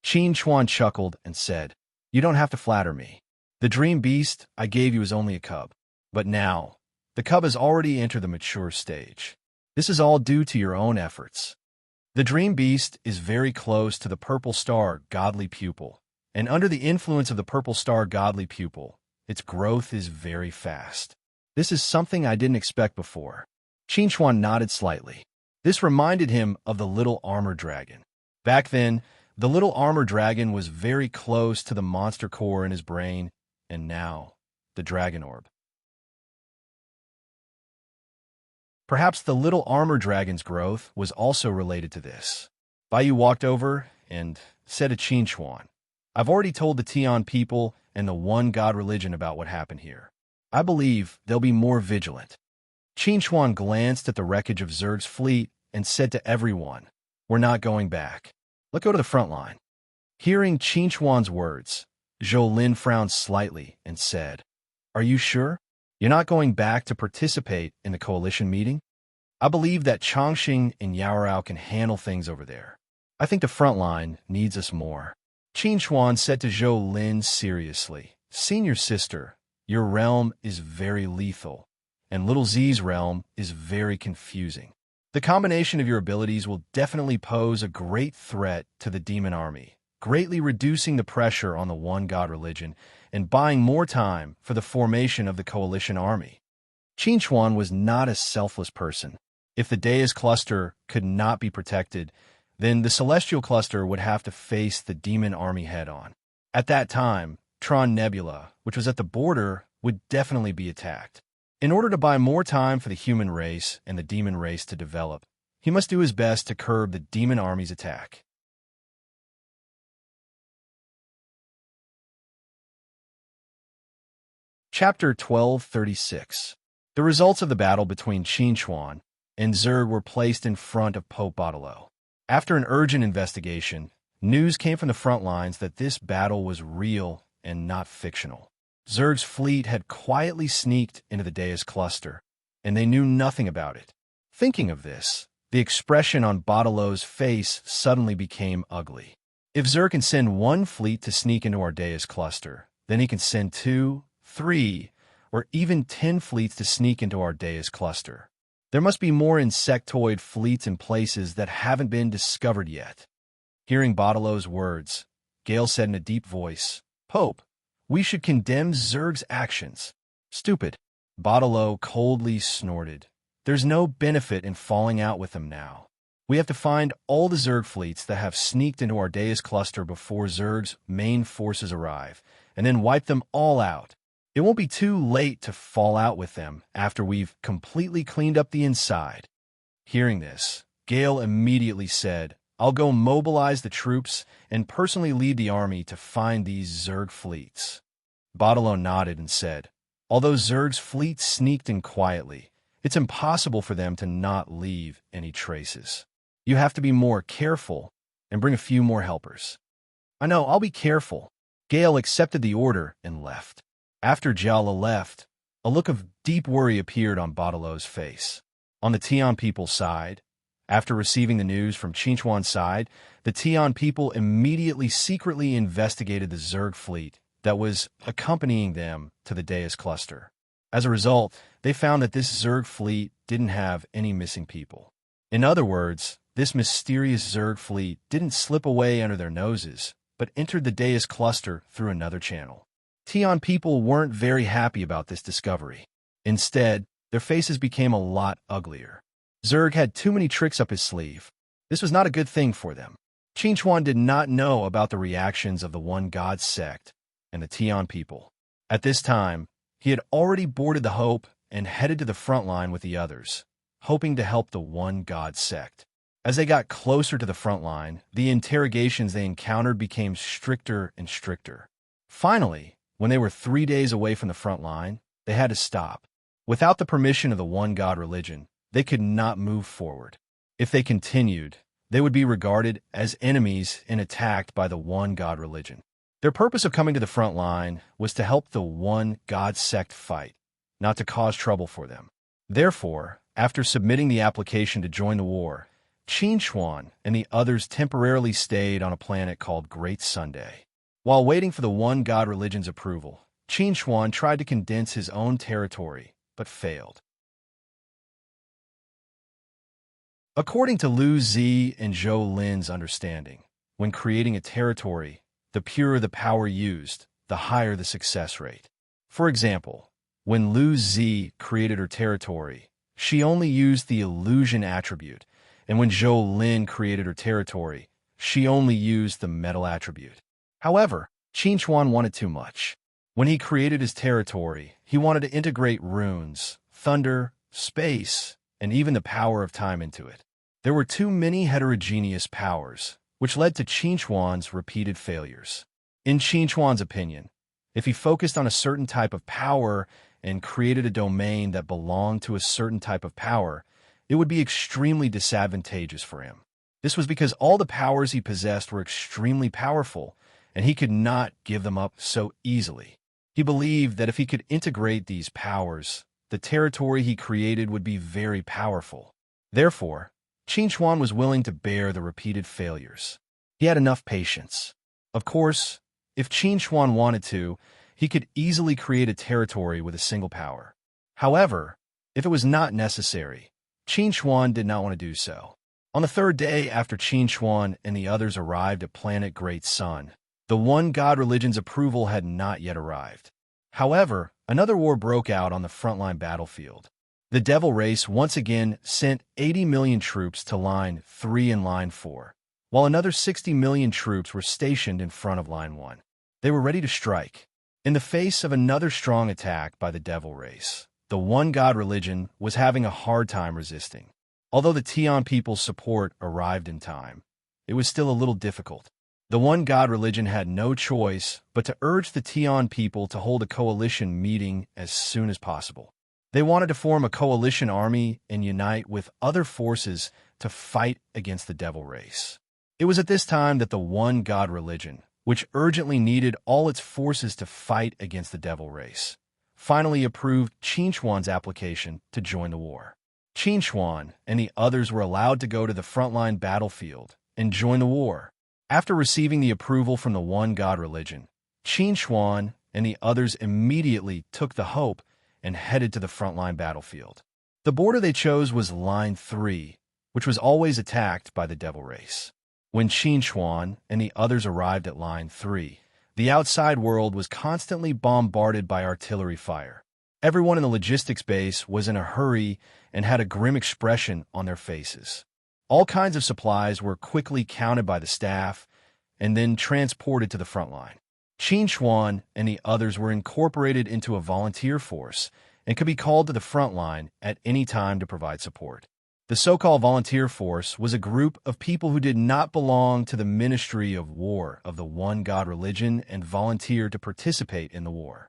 Qin Chuan chuckled and said, "You don't have to flatter me. The dream beast I gave you is only a cub. But now, the cub has already entered the mature stage. This is all due to your own efforts. The dream beast is very close to the purple star godly pupil, and under the influence of the purple star godly pupil, its growth is very fast. This is something I didn't expect before." Qin Chuan nodded slightly. This reminded him of the little armor dragon. Back then, the little armor dragon was very close to the monster core in his brain, and now, the dragon orb. Perhaps the little armor dragon's growth was also related to this. Baiyu walked over and said to Qin Chuan, "I've already told the Tian people and the one God religion about what happened here. I believe they'll be more vigilant." Qin Chuan glanced at the wreckage of Zerg's fleet and said to everyone, "We're not going back. Let's go to the front line." Hearing Qin Chuan's words, Zhou Lin frowned slightly and said, "Are you sure? You're not going back to participate in the coalition meeting? I believe that Chongqing and Yaorao can handle things over there. I think the front line needs us more." Qin Chuan said to Zhou Lin seriously, "Senior sister, your realm is very lethal, and little Z's realm is very confusing. The combination of your abilities will definitely pose a great threat to the demon army, greatly reducing the pressure on the one God religion and buying more time for the formation of the coalition army." Qin Chuan was not a selfless person. If the Deus cluster could not be protected, then the Celestial cluster would have to face the demon army head-on. At that time, Tron Nebula, which was at the border, would definitely be attacked. In order to buy more time for the human race and the demon race to develop, he must do his best to curb the demon army's attack. Chapter 1236. The results of the battle between Qin Chuan and Zerg were placed in front of Pope Baudelo. After an urgent investigation, news came from the front lines that this battle was real and not fictional. Zerg's fleet had quietly sneaked into the Deus cluster, and they knew nothing about it. Thinking of this, the expression on Baudelo's face suddenly became ugly. If Zerg can send one fleet to sneak into our Deus cluster, then he can send 2, 3, or even 10 fleets to sneak into our Deus cluster. There must be more insectoid fleets in places that haven't been discovered yet. Hearing Baudelo's words, Gale said in a deep voice, "Pope, we should condemn Zerg's actions." "Stupid." Baudelo coldly snorted. "There's no benefit in falling out with them now. We have to find all the Zerg fleets that have sneaked into our Deus cluster before Zerg's main forces arrive, and then wipe them all out. It won't be too late to fall out with them after we've completely cleaned up the inside." Hearing this, Gale immediately said, "I'll go mobilize the troops and personally lead the army to find these Zerg fleets." Baudelo nodded and said, "Although Zerg's fleet sneaked in quietly, it's impossible for them to not leave any traces. You have to be more careful and bring a few more helpers." "I know, I'll be careful." Gale accepted the order and left. After Jala left, a look of deep worry appeared on Baudelo's face. On the Tian people's side, After receiving the news from Qinchuan's side, the Tian people immediately secretly investigated the Zerg fleet that was accompanying them to the Deus cluster. As a result, they found that this Zerg fleet didn't have any missing people. In other words, this mysterious Zerg fleet didn't slip away under their noses, but entered the Deus cluster through another channel. Tian people weren't very happy about this discovery. Instead, their faces became a lot uglier. Zerg had too many tricks up his sleeve. This was not a good thing for them. Qinchuan did not know about the reactions of the One God sect and the Tian people. At this time, he had already boarded the Hope and headed to the front line with the others, hoping to help the One God sect. As they got closer to the front line, the interrogations they encountered became stricter and stricter. Finally, when they were 3 days away from the front line, they had to stop. Without the permission of the One God religion, they could not move forward. If they continued, they would be regarded as enemies and attacked by the One God religion. Their purpose of coming to the front line was to help the One God sect fight, not to cause trouble for them. Therefore, after submitting the application to join the war, Qinchuan and the others temporarily stayed on a planet called Great Sunday. While waiting for the One God religion's approval, Qinchuan tried to condense his own territory, but failed. According to Lu Zi and Zhou Lin's understanding, when creating a territory, the purer the power used, the higher the success rate. For example, when Lu Zi created her territory, she only used the illusion attribute, and when Zhou Lin created her territory, she only used the metal attribute. However, Qinchuan wanted too much. When he created his territory, he wanted to integrate runes, thunder, space, and even the power of time into it. There were too many heterogeneous powers, which led to Qinchuan's repeated failures. In Qinchuan's opinion, if he focused on a certain type of power and created a domain that belonged to a certain type of power, it would be extremely disadvantageous for him. This was because all the powers he possessed were extremely powerful, and he could not give them up so easily. He believed that if he could integrate these powers, the territory he created would be very powerful. Therefore, Qinchuan was willing to bear the repeated failures. He had enough patience. Of course, if Qinchuan wanted to, he could easily create a territory with a single power. However, if it was not necessary, Qinchuan did not want to do so. On the third day after Qinchuan and the others arrived at planet Great Sun, the One God religion's approval had not yet arrived. However, another war broke out on the frontline battlefield. The Devil race once again sent 80 million troops to Line 3 and Line 4, while another 60 million troops were stationed in front of Line 1. They were ready to strike. In the face of another strong attack by the Devil race, the One God religion was having a hard time resisting. Although the Tian people's support arrived in time, it was still a little difficult. The One God religion had no choice but to urge the Tian people to hold a coalition meeting as soon as possible. They wanted to form a coalition army and unite with other forces to fight against the Devil race. It was at this time that the One God religion, which urgently needed all its forces to fight against the Devil race, finally approved Qinchuan's application to join the war. Qinchuan and the others were allowed to go to the frontline battlefield and join the war. After receiving the approval from the One God religion, Qinchuan and the others immediately took the Hope and headed to the frontline battlefield. The border they chose was Line 3, which was always attacked by the Devil race. When Qinchuan and the others arrived at Line 3, the outside world was constantly bombarded by artillery fire. Everyone in the logistics base was in a hurry and had a grim expression on their faces. All kinds of supplies were quickly counted by the staff and then transported to the front line. Qinchuan and the others were incorporated into a volunteer force and could be called to the front line at any time to provide support. The so-called volunteer force was a group of people who did not belong to the Ministry of War of the One God religion and volunteered to participate in the war.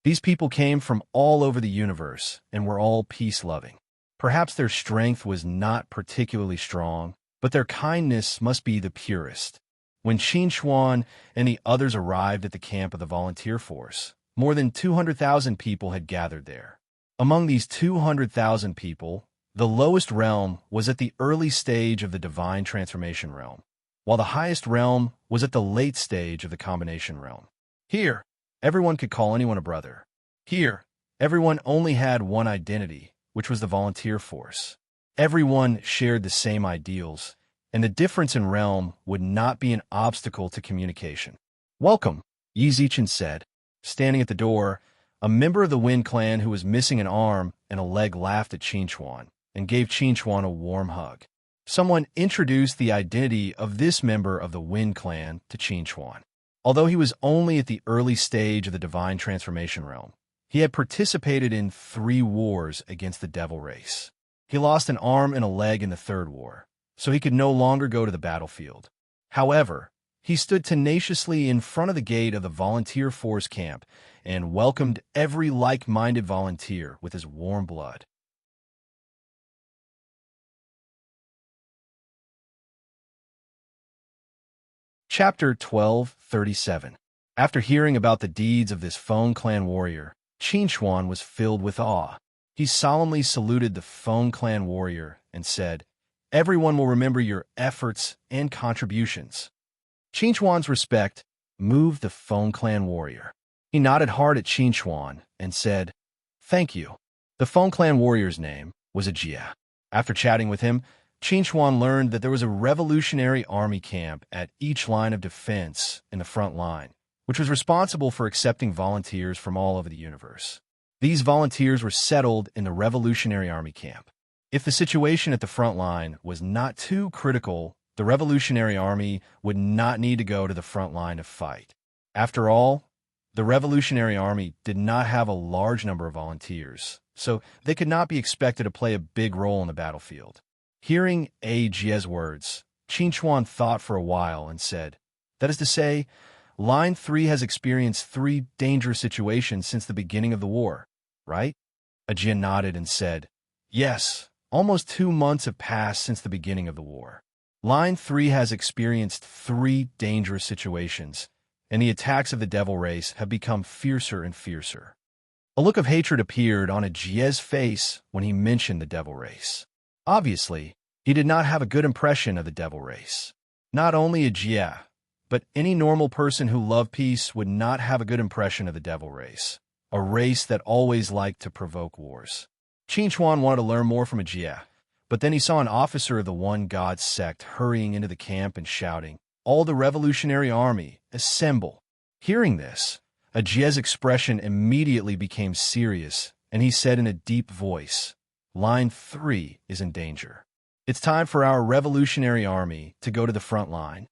These people came from all over the universe and were all peace-loving. Perhaps their strength was not particularly strong, but their kindness must be the purest. When Qinchuan and the others arrived at the camp of the volunteer force, more than 200,000 people had gathered there. Among these 200,000 people, the lowest realm was at the early stage of the divine transformation realm, while the highest realm was at the late stage of the combination realm. Here, everyone could call anyone a brother. Here, everyone only had one identity, which was the volunteer force. Everyone shared the same ideals, and the difference in realm would not be an obstacle to communication. "Welcome," Yi Zichen said. Standing at the door, a member of the Wind clan who was missing an arm and a leg laughed at Qinchuan and gave Qinchuan a warm hug. Someone introduced the identity of this member of the Wind clan to Qinchuan. Although he was only at the early stage of the divine transformation realm, he had participated in 3 wars against the devil race. He lost an arm and a leg in the 3rd war, so he could no longer go to the battlefield. However, he stood tenaciously in front of the gate of the volunteer force camp and welcomed every like-minded volunteer with his warm blood. Chapter 12:37. After hearing about the deeds of this Feng clan warrior, Qinchuan was filled with awe. He solemnly saluted the Feng clan warrior and said, "Everyone will remember your efforts and contributions." Qinchuan's respect moved the Feng clan warrior. He nodded hard at Qinchuan and said, "Thank you." The Feng clan warrior's name was Ajia. After chatting with him, Qinchuan learned that there was a revolutionary army camp at each line of defense in the front line, which was responsible for accepting volunteers from all over the universe. These volunteers were settled in the revolutionary army camp. If the situation at the front line was not too critical, the revolutionary army would not need to go to the front line to fight. After all, the revolutionary army did not have a large number of volunteers, so they could not be expected to play a big role in the battlefield. Hearing Ajie's words, Qinchuan thought for a while and said, "That is to say, Line 3 has experienced 3 dangerous situations since the beginning of the war, right?" Ajie nodded and said, "Yes, almost 2 months have passed since the beginning of the war. Line 3 has experienced 3 dangerous situations, and the attacks of the devil race have become fiercer and fiercer." A look of hatred appeared on Ajie's face when he mentioned the devil race. Obviously, he did not have a good impression of the devil race. Not only Ajie, but any normal person who loved peace would not have a good impression of the devil race, a race that always liked to provoke wars. Qinchuan wanted to learn more from Ajie, but then he saw an officer of the One God sect hurrying into the camp and shouting, "All the revolutionary army, assemble!" Hearing this, Ajie's expression immediately became serious, and he said in a deep voice, "Line 3 is in danger. It's time for our revolutionary army to go to the front line."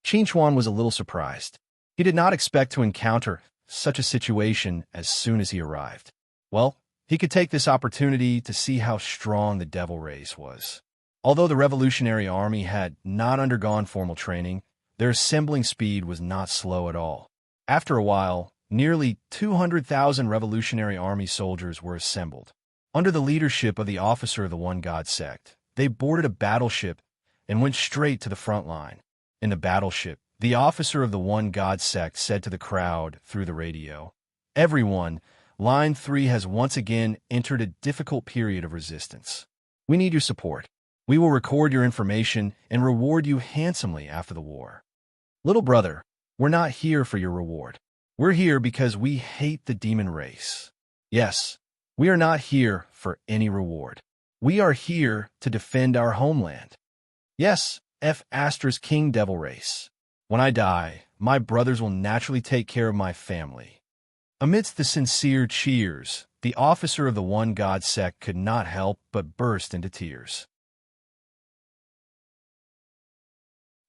Qinchuan was a little surprised. He did not expect to encounter such a situation as soon as he arrived. Well, he could take this opportunity to see how strong the devil race was. Although the revolutionary army had not undergone formal training, their assembling speed was not slow at all. After a while, nearly 200,000 revolutionary army soldiers were assembled. Under the leadership of the officer of the One God sect, they boarded a battleship and went straight to the front line. In the battleship, the officer of the One God sect said to the crowd through the radio, "Everyone, Line 3 has once again entered a difficult period of resistance. We need your support. We will record your information and reward you handsomely after the war." Little brother, we're not here for your reward. We're here because we hate the demon race. Yes, we are not here for any reward. We are here to defend our homeland. Yes, F*** King Devil Race. When I die, my brothers will naturally take care of my family. Amidst the sincere cheers, the officer of the One God sect could not help but burst into tears.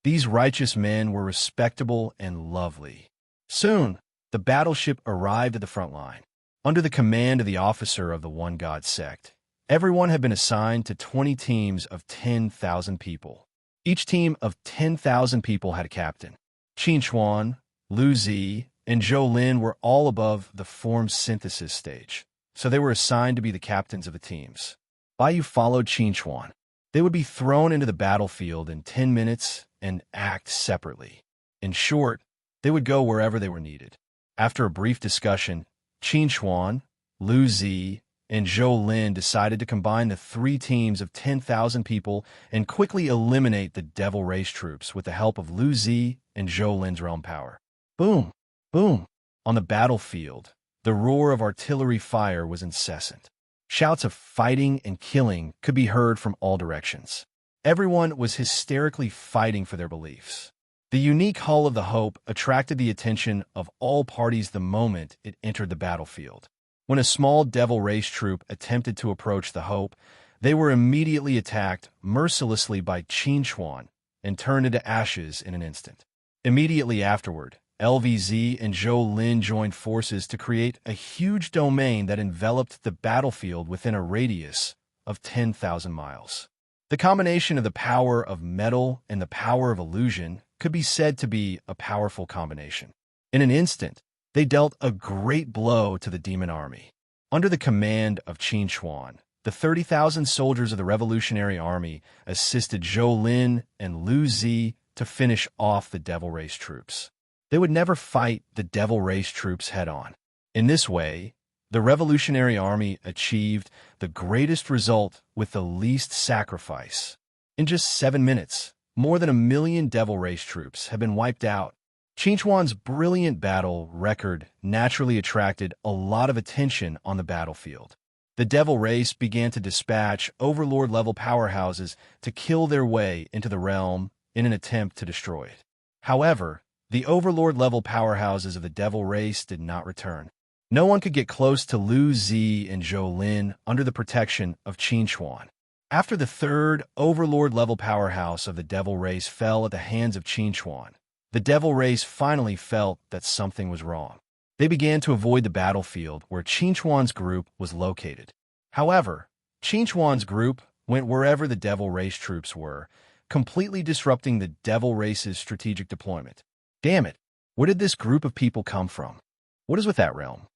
These righteous men were respectable and lovely. Soon, the battleship arrived at the front line. Under the command of the officer of the One God sect, everyone had been assigned to 20 teams of 10,000 people. Each team of 10,000 people had a captain. Qinchuan, Lu Zi, and Zhou Lin were all above the form synthesis stage, so they were assigned to be the captains of the teams. Bai followed Qinchuan. They would be thrown into the battlefield in 10 minutes and act separately. In short, they would go wherever they were needed. After a brief discussion, Qinchuan, Lu Zi, and Zhou Lin decided to combine the three teams of 10,000 people and quickly eliminate the Devil Race troops with the help of Lu Zi and Zhou Lin's realm power. Boom! Boom! On the battlefield, the roar of artillery fire was incessant. Shouts of fighting and killing could be heard from all directions. Everyone was hysterically fighting for their beliefs. The unique hull of the Hope attracted the attention of all parties the moment it entered the battlefield. When a small Devil Race troop attempted to approach the Hope, they were immediately attacked mercilessly by Qin Chuan and turned into ashes in an instant. Immediately afterward, LVZ and Zhou Lin joined forces to create a huge domain that enveloped the battlefield within a radius of 10,000 miles. The combination of the power of metal and the power of illusion could be said to be a powerful combination. In an instant, they dealt a great blow to the demon army. Under the command of Qin Chuan, the 30,000 soldiers of the Revolutionary Army assisted Zhou Lin and Lu Zi to finish off the Devil Race troops. They would never fight the Devil Race troops head-on. In this way, the Revolutionary Army achieved the greatest result with the least sacrifice. In just 7 minutes, more than 1 million Devil Race troops have been wiped out. Qin Chuan's brilliant battle record naturally attracted a lot of attention on the battlefield. The Devil Race began to dispatch Overlord-level powerhouses to kill their way into the realm in an attempt to destroy it. However, the Overlord-level powerhouses of the Devil Race did not return. No one could get close to Lu Zi and Zhou Lin under the protection of Qin Chuan. After the third Overlord-level powerhouse of the Devil Race fell at the hands of Qin Chuan, the Devil Race finally felt that something was wrong. They began to avoid the battlefield where Qin Chuan's group was located. However, Qin Chuan's group went wherever the Devil Race troops were, completely disrupting the Devil Race's strategic deployment. Damn it, where did this group of people come from? What is with that realm?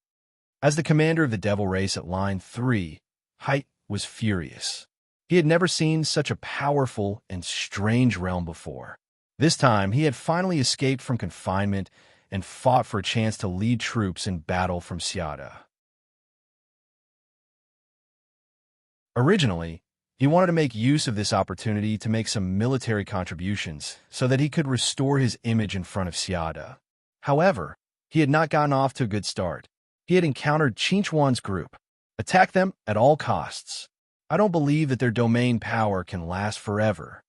As the commander of the Devil Race at Line 3, Height was furious. He had never seen such a powerful and strange realm before. This time, he had finally escaped from confinement and fought for a chance to lead troops in battle from Xiada. Originally, he wanted to make use of this opportunity to make some military contributions so that he could restore his image in front of Xiada. However, he had not gotten off to a good start. He had encountered Qin Chuan's group. Attack them at all costs. I don't believe that their domain power can last forever.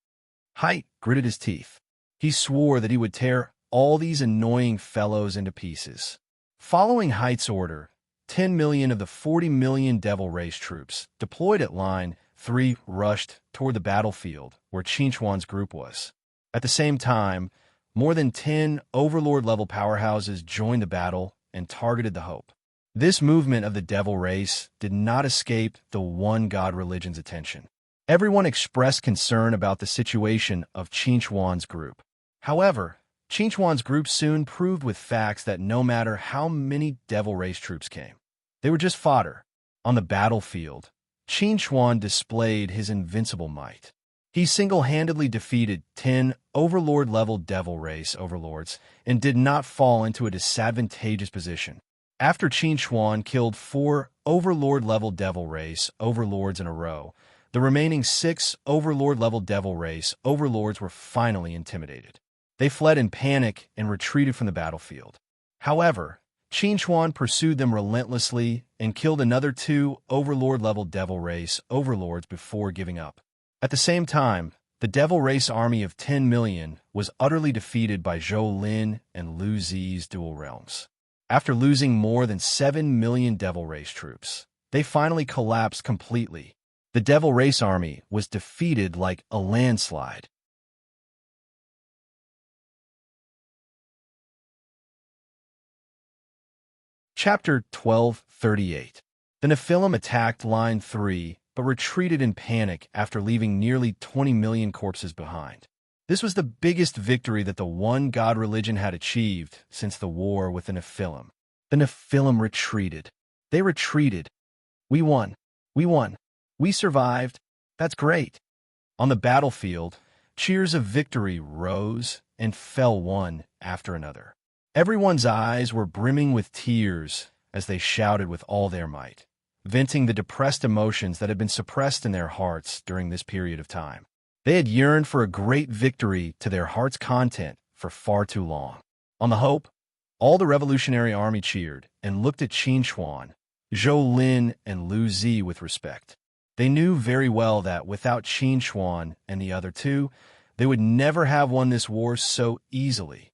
Height gritted his teeth. He swore that he would tear all these annoying fellows into pieces. Following Height's order, 10 million of the 40 million Devil Race troops deployed at Line 3 rushed toward the battlefield where Qin Chuan's group was. At the same time, more than 10 Overlord-level powerhouses joined the battle and targeted the Hope. This movement of the Devil Race did not escape the One God religion's attention. Everyone expressed concern about the situation of Qin Chuan's group. However, Qin Chuan's group soon proved with facts that no matter how many Devil Race troops came, they were just fodder. On the battlefield, Qin Chuan displayed his invincible might. He single-handedly defeated 10 Overlord-level Devil Race overlords and did not fall into a disadvantageous position. After Qin Chuan killed 4 Overlord-level Devil Race overlords in a row, the remaining 6 Overlord-level Devil Race overlords were finally intimidated. They fled in panic and retreated from the battlefield. However, Qin Chuan pursued them relentlessly and killed another 2 Overlord-level Devil Race overlords before giving up. At the same time, the Devil Race army of 10 million was utterly defeated by Zhou Lin and Lu Zi's dual realms. After losing more than 7 million Devil Race troops, they finally collapsed completely. The Devil Race army was defeated like a landslide. Chapter 1238. The Nephilim attacked Line 3, but retreated in panic after leaving nearly 20 million corpses behind. This was the biggest victory that the One God religion had achieved since the war with the Nephilim. The Nephilim retreated. They retreated. We won. We won. We survived. That's great. On the battlefield, cheers of victory rose and fell one after another. Everyone's eyes were brimming with tears as they shouted with all their might. venting the depressed emotions that had been suppressed in their hearts during this period of time. They had yearned for a great victory to their heart's content for far too long. On the Hope, all the Revolutionary Army cheered and looked at Qin Chuan, Zhou Lin, and Lu Zi with respect. They knew very well that without Qin Chuan and the other two, they would never have won this war so easily.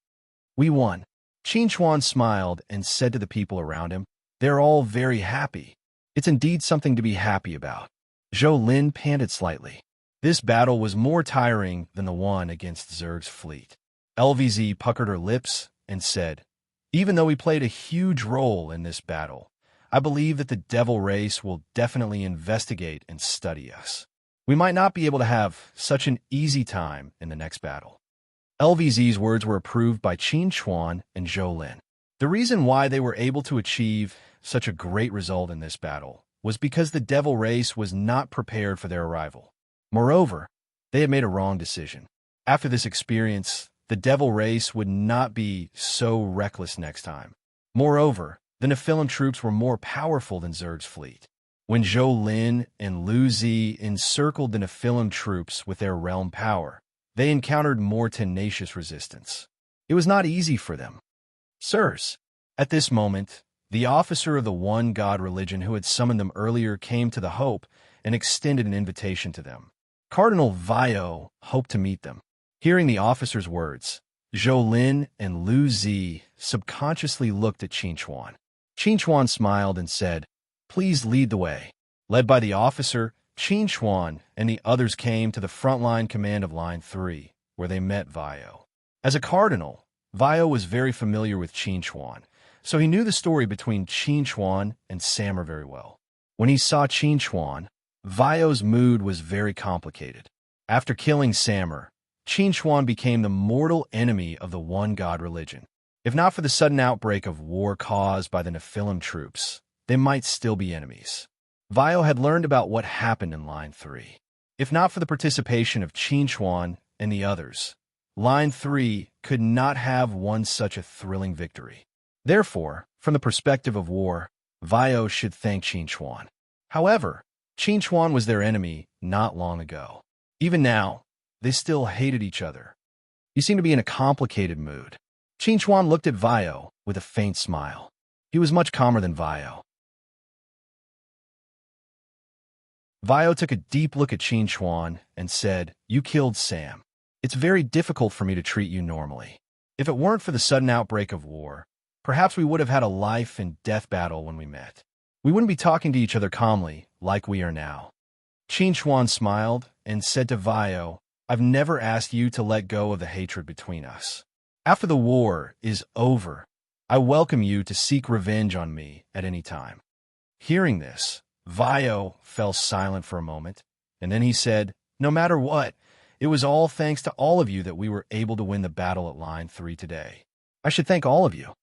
"We won." Qin Chuan smiled and said to the people around him, "They're all very happy. It's indeed something to be happy about." Zhou Lin panted slightly. This battle was more tiring than the one against Zerg's fleet. LVZ puckered her lips and said, "Even though we played a huge role in this battle, I believe that the devil race will definitely investigate and study us. We might not be able to have such an easy time in the next battle." LVZ's words were approved by Qin Chuan and Zhou Lin. The reason why they were able to achieve such a great result in this battle was because the devil race was not prepared for their arrival. Moreover, they had made a wrong decision. After this experience, the devil race would not be so reckless next time. Moreover, the Nephilim troops were more powerful than Zerg's fleet. When Zhou Lin and Lu Zi encircled the Nephilim troops with their realm power, they encountered more tenacious resistance. It was not easy for them. "Sirs," at this moment, the officer of the one God religion who had summoned them earlier came to the Hope and extended an invitation to them. Cardinal Vio hoped to meet them. Hearing the officer's words, Zhou Lin and Lu Zi subconsciously looked at Qin Chuan. Qin Chuan smiled and said, "Please lead the way." Led by the officer, Qin Chuan and the others came to the frontline command of Line 3, where they met Vio. As a cardinal, Vio was very familiar with Qin Chuan, so he knew the story between Qin Chuan and Samar very well. When he saw Qin Chuan, Vio's mood was very complicated. After killing Samar, Qin Chuan became the mortal enemy of the one God religion. If not for the sudden outbreak of war caused by the Nephilim troops, they might still be enemies. Vio had learned about what happened in Line 3. If not for the participation of Qin Chuan and the others, Line 3 could not have won such a thrilling victory. Therefore, from the perspective of war, Vio should thank Qin Chuan. However, Qin Chuan was their enemy not long ago. Even now, they still hated each other. "You seem to be in a complicated mood." Qin Chuan looked at Vio with a faint smile. He was much calmer than Vio. Vio took a deep look at Qin Chuan and said, "You killed Sam. It's very difficult for me to treat you normally. If it weren't for the sudden outbreak of war, perhaps we would have had a life and death battle when we met. We wouldn't be talking to each other calmly like we are now." Qin Chuan smiled and said to Vio, "I've never asked you to let go of the hatred between us. After the war is over, I welcome you to seek revenge on me at any time." Hearing this, Vio fell silent for a moment, and then he said, "No matter what, it was all thanks to all of you that we were able to win the battle at Line 3 today. I should thank all of you.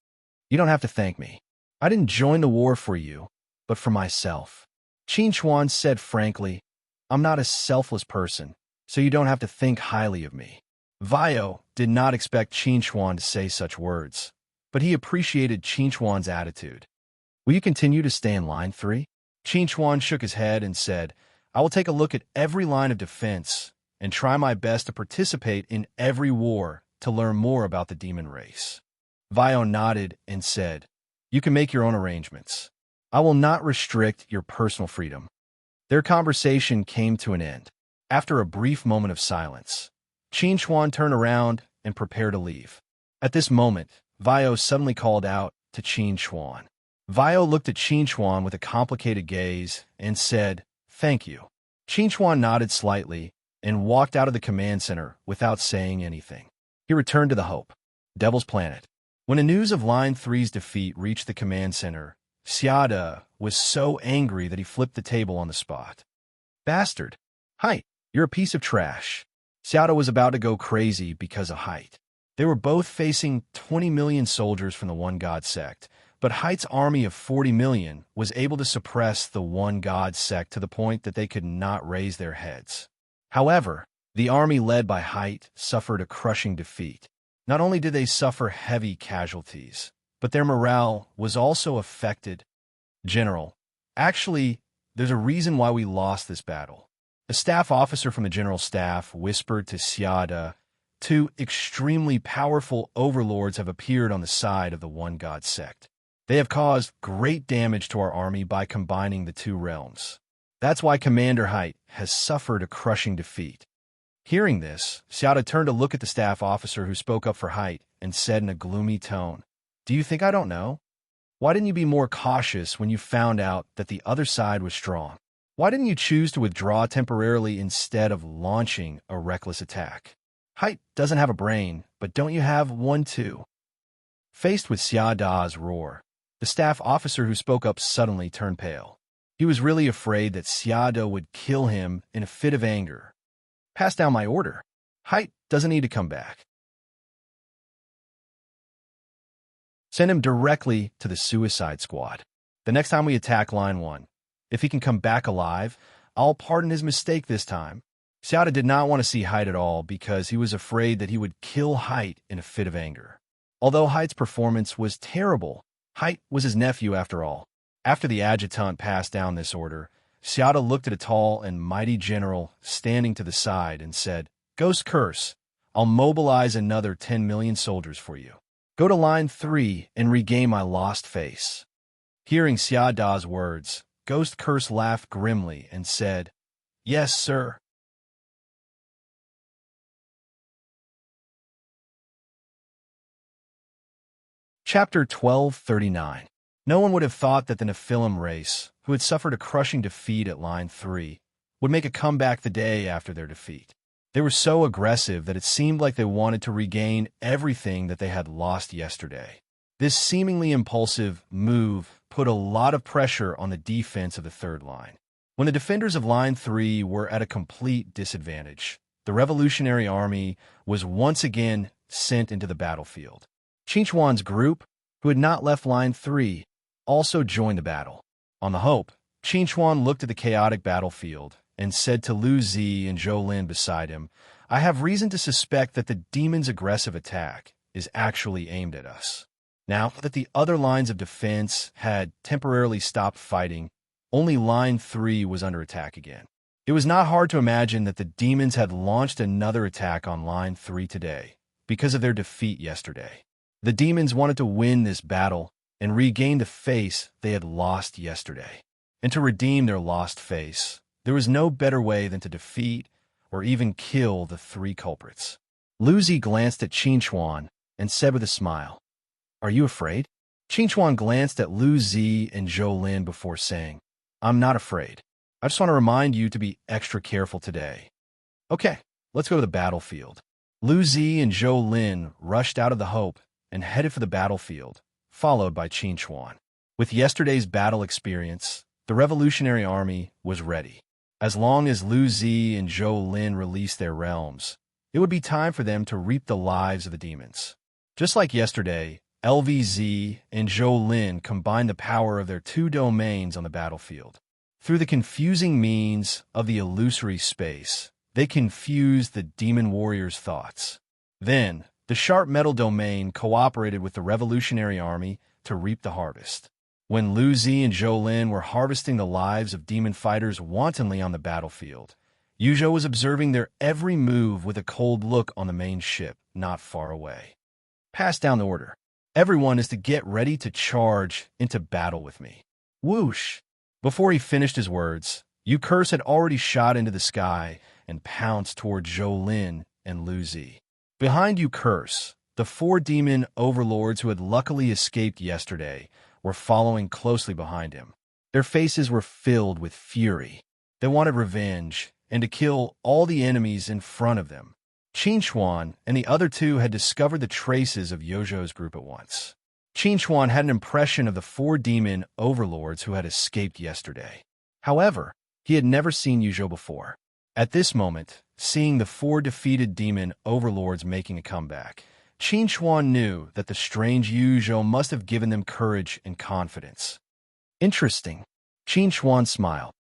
You don't have to thank me. I didn't join the war for you, but for myself." Qin Chuan said frankly, "I'm not a selfless person, so you don't have to think highly of me." Vio did not expect Qin Chuan to say such words, but he appreciated Qin Chuan's attitude. "Will you continue to stay in Line 3? Qin Chuan shook his head and said, "I will take a look at every line of defense and try my best to participate in every war to learn more about the demon race." Vio nodded and said, "You can make your own arrangements. I will not restrict your personal freedom." Their conversation came to an end. After a brief moment of silence, Qin Chuan turned around and prepared to leave. At this moment, Vio suddenly called out to Qin Chuan. Vio looked at Qin Chuan with a complicated gaze and said, "Thank you." Qin Chuan nodded slightly and walked out of the command center without saying anything. He returned to the Hope, Devil's Planet. When the news of Line 3's defeat reached the command center, Xiada was so angry that he flipped the table on the spot. "Bastard! Height, you're a piece of trash." Xiada was about to go crazy because of Height. They were both facing 20 million soldiers from the One God sect, but Height's army of 40 million was able to suppress the One God sect to the point that they could not raise their heads. However, the army led by Height suffered a crushing defeat. Not only did they suffer heavy casualties, but their morale was also affected. "General, Actually, there's a reason why we lost this battle. A staff officer from the general staff whispered to Xiada, two extremely powerful overlords have appeared on the side of the One God sect. They have caused great damage to our army by combining the two realms. That's why Commander Height has suffered a crushing defeat. Hearing this, Xiada turned to look at the staff officer who spoke up for Height and said in a gloomy tone, "Do you think I don't know? Why didn't you be more cautious when you found out that the other side was strong? Why didn't you choose to withdraw temporarily instead of launching a reckless attack? Height doesn't have a brain, but don't you have one too?" Faced with Xiada's roar, the staff officer who spoke up suddenly turned pale. He was really afraid that Xiada would kill him in a fit of anger. "Pass down my order. Height doesn't need to come back. Send him directly to the suicide squad. The next time we attack Line 1, if he can come back alive, I'll pardon his mistake this time." Xiada did not want to see Height at all because he was afraid that he would kill Height in a fit of anger. Although Height's performance was terrible, Height was his nephew after all. After the adjutant passed down this order, Xiada looked at a tall and mighty general standing to the side and said, "Ghost Curse, I'll mobilize another 10 million soldiers for you. Go to Line 3 and regain my lost face." Hearing Xiada's words, Ghost Curse laughed grimly and said, "Yes, sir." Chapter 1239. No one would have thought that the Nephilim race, who had suffered a crushing defeat at Line 3, would make a comeback the day after their defeat. They were so aggressive that it seemed like they wanted to regain everything that they had lost yesterday. This seemingly impulsive move put a lot of pressure on the defense of the third line. When the defenders of Line 3 were at a complete disadvantage, the Revolutionary Army was once again sent into the battlefield. Chinchuan's group, who had not left Line 3, also joined the battle. On the hope, Chinchuan looked at the chaotic battlefield and said to Lu Zi and Zhou Lin beside him, "I have reason to suspect that the demon's aggressive attack is actually aimed at us." Now that the other lines of defense had temporarily stopped fighting, only Line 3 was under attack again. It was not hard to imagine that the demons had launched another attack on Line 3 today because of their defeat yesterday. The demons wanted to win this battle and regain the face they had lost yesterday. And to redeem their lost face, there was no better way than to defeat or even kill the three culprits. Lu Zi glanced at Chinchuan and said with a smile, "Are you afraid?" Chinchuan glanced at Lu Zi and Zhou Lin before saying, "I'm not afraid. I just want to remind you to be extra careful today." "Okay, let's go to the battlefield." Lu Zi and Zhou Lin rushed out of the Hope and headed for the battlefield, followed by Chinchuan. With yesterday's battle experience, the Revolutionary Army was ready. As long as Lu Zi and Zhou Lin released their realms, it would be time for them to reap the lives of the demons. Just like yesterday, LVZ and Zhou Lin combined the power of their two domains on the battlefield. Through the confusing means of the illusory space, they confused the demon warrior's thoughts. Then, the sharp metal domain cooperated with the Revolutionary Army to reap the harvest. When Lu Zi and Zhou Lin were harvesting the lives of demon fighters wantonly on the battlefield, Yuzhou was observing their every move with a cold look on the main ship not far away. "Pass down the order. Everyone is to get ready to charge into battle with me." Whoosh! Before he finished his words, Yu Curse had already shot into the sky and pounced toward Zhou Lin and Lu Zi. Behind Yu Curse, the four demon overlords who had luckily escaped yesterday were following closely behind him. Their faces were filled with fury. They wanted revenge and to kill all the enemies in front of them. Chinchuan and the other two had discovered the traces of Yozhou's group at once. Chinchuan had an impression of the four demon overlords who had escaped yesterday. However, he had never seen Yuzhou before. At this moment, seeing the four defeated demon overlords making a comeback, Chinchuan knew that the strange Yuzhou must have given them courage and confidence. Interesting. Chinchuan smiled.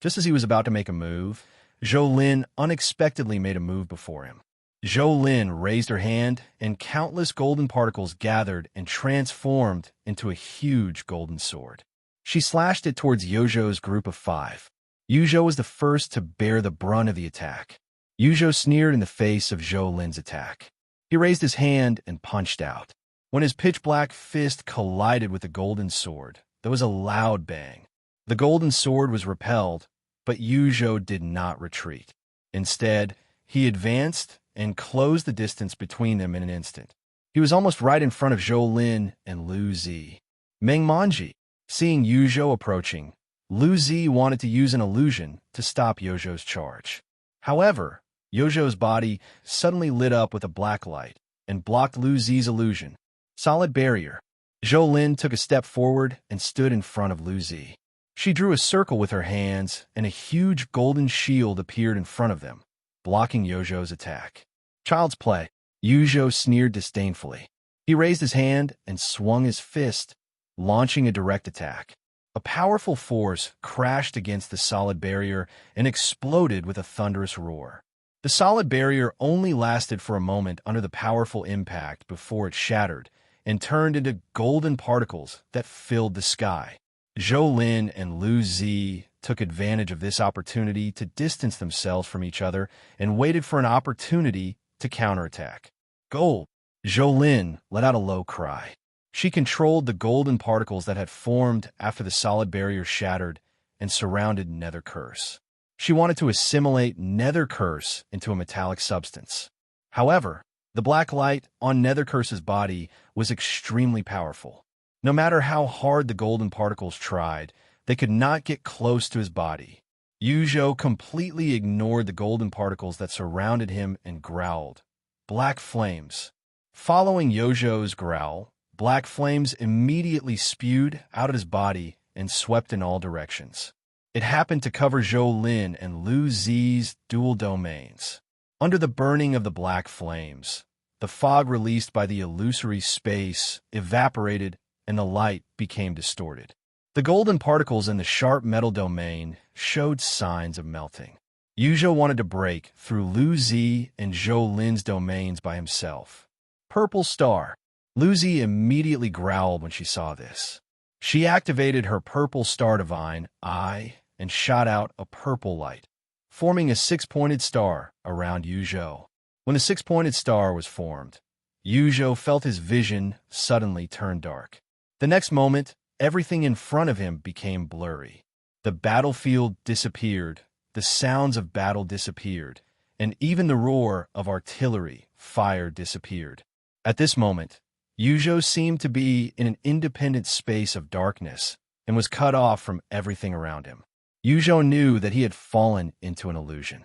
Just as he was about to make a move, Zhou Lin unexpectedly made a move before him. Zhou Lin raised her hand, and countless golden particles gathered and transformed into a huge golden sword. She slashed it towards Yuzhou's group of 5. Yuzhou was the first to bear the brunt of the attack. Yuzhou sneered in the face of Zhou Lin's attack. He raised his hand and punched out. When his pitch-black fist collided with the golden sword, there was a loud bang. The golden sword was repelled, but Yuzhou did not retreat. Instead, he advanced and closed the distance between them in an instant. He was almost right in front of Zhou Lin and Lu Zi. Meng Manji, seeing Yuzhou approaching, Lu Zi wanted to use an illusion to stop Yuzhou's charge. However, Yuzhou's body suddenly lit up with a black light and blocked Lu Zi's illusion. Solid barrier. Zhou Lin took a step forward and stood in front of Lu Zi. She drew a circle with her hands, and a huge golden shield appeared in front of them, blocking Yuzhou's attack. Child's play. Yuzhou sneered disdainfully. He raised his hand and swung his fist, launching a direct attack. A powerful force crashed against the solid barrier and exploded with a thunderous roar. The solid barrier only lasted for a moment under the powerful impact before it shattered and turned into golden particles that filled the sky. Zhou Lin and Lu Zi took advantage of this opportunity to distance themselves from each other and waited for an opportunity to counterattack. Gold! Zhou Lin let out a low cry. She controlled the golden particles that had formed after the solid barrier shattered and surrounded Nether Curse. She wanted to assimilate Nether Curse into a metallic substance. However, the black light on Nether Curse's body was extremely powerful. No matter how hard the golden particles tried, they could not get close to his body. Yuzhou completely ignored the golden particles that surrounded him and growled. Black flames. Following Yuzhou's growl, black flames immediately spewed out of his body and swept in all directions. It happened to cover Zhou Lin and Lu Zi's dual domains. Under the burning of the black flames, the fog released by the illusory space evaporated and the light became distorted. The golden particles in the sharp metal domain showed signs of melting. Yuzhou wanted to break through Lu Zi and Zhou Lin's domains by himself. Purple star. Lu Zi immediately growled when she saw this. She activated her purple star divine eye and shot out a purple light, forming a 6-pointed star around Yuzhou. When the 6-pointed star was formed, Yuzhou felt his vision suddenly turn dark. The next moment, everything in front of him became blurry. The battlefield disappeared, the sounds of battle disappeared, and even the roar of artillery fire disappeared. At this moment, Yuzhou seemed to be in an independent space of darkness and was cut off from everything around him. Yuzhou knew that he had fallen into an illusion.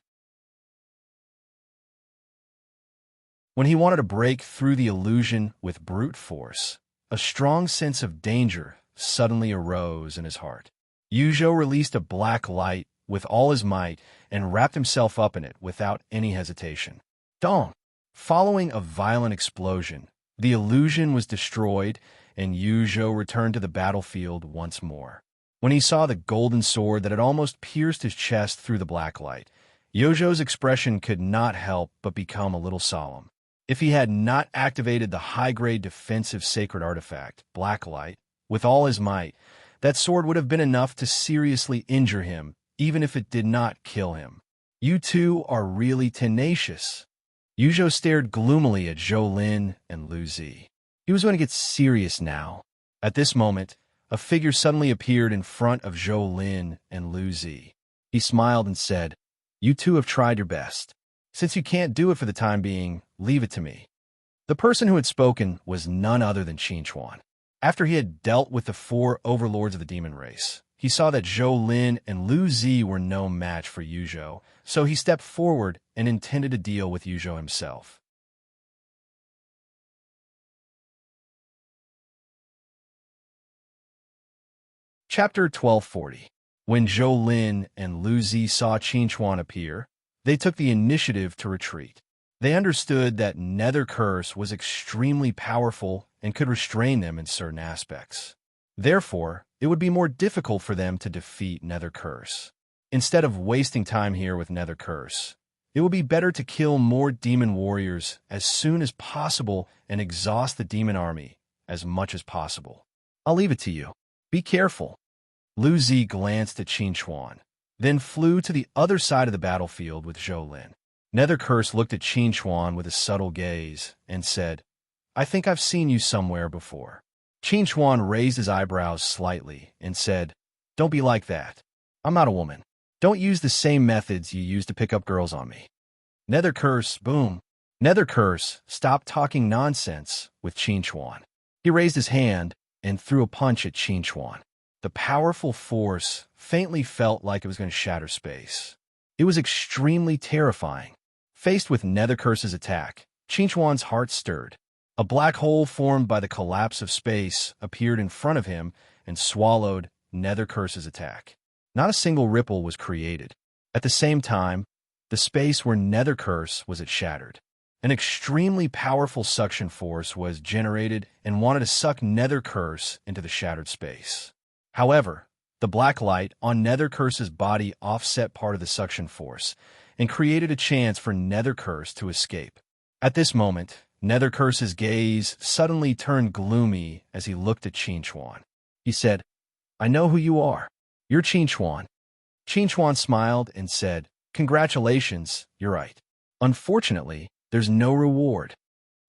When he wanted to break through the illusion with brute force, a strong sense of danger suddenly arose in his heart. Yuzhou released a black light with all his might and wrapped himself up in it without any hesitation. Dong! Following a violent explosion, the illusion was destroyed and Yuzhou returned to the battlefield once more. When he saw the golden sword that had almost pierced his chest through the black light, Yuzhou's expression could not help but become a little solemn. If he had not activated the high-grade defensive sacred artifact, Black Light, with all his might, that sword would have been enough to seriously injure him, even if it did not kill him. You two are really tenacious. Yuzhou stared gloomily at Zhou Lin and Lu Zi. He was going to get serious now. At this moment, a figure suddenly appeared in front of Zhou Lin and Lu Zi. He smiled and said, "You two have tried your best. Since you can't do it for the time being, leave it to me." The person who had spoken was none other than Qin Chuan. After he had dealt with the 4 overlords of the demon race, he saw that Zhou Lin and Lu Zi were no match for Yuzhou, so he stepped forward and intended to deal with Yuzhou himself. Chapter 1240. When Zhou Lin and Lu Zi saw Qin Chuan appear, they took the initiative to retreat. They understood that Nether Curse was extremely powerful and could restrain them in certain aspects. Therefore, it would be more difficult for them to defeat Nether Curse. Instead of wasting time here with Nether Curse, It would be better to kill more demon warriors as soon as possible and exhaust the demon army as much as possible. I'll leave it to you. Be careful. Lu Zi glanced at Qin Chuan, then flew to the other side of the battlefield with Zhou Lin. Nether Curse looked at Qin Chuan with a subtle gaze and said, I think I've seen you somewhere before. Qin Chuan raised his eyebrows slightly and said, Don't be like that. I'm not a woman. Don't use the same methods you use to pick up girls on me. Nether Curse, boom. Nether Curse stopped talking nonsense with Qin Chuan. He raised his hand and threw a punch at Qin Chuan. The powerful force faintly felt like it was going to shatter space. It was extremely terrifying. Faced with Nether Curse's attack, Qin Chuan's heart stirred. A black hole formed by the collapse of space appeared in front of him and swallowed Nether Curse's attack. Not a single ripple was created. At the same time, the space where Nether Curse was shattered. An extremely powerful suction force was generated and wanted to suck Nether Curse into the shattered space. However, the black light on Nether Curse's body offset part of the suction force and created a chance for Nether Curse to escape. At this moment, Nether Curse's gaze suddenly turned gloomy as he looked at Qin Chuan. He said, I know who you are. You're Qin Chuan. Qin Chuan smiled and said, Congratulations, you're right. Unfortunately, there's no reward.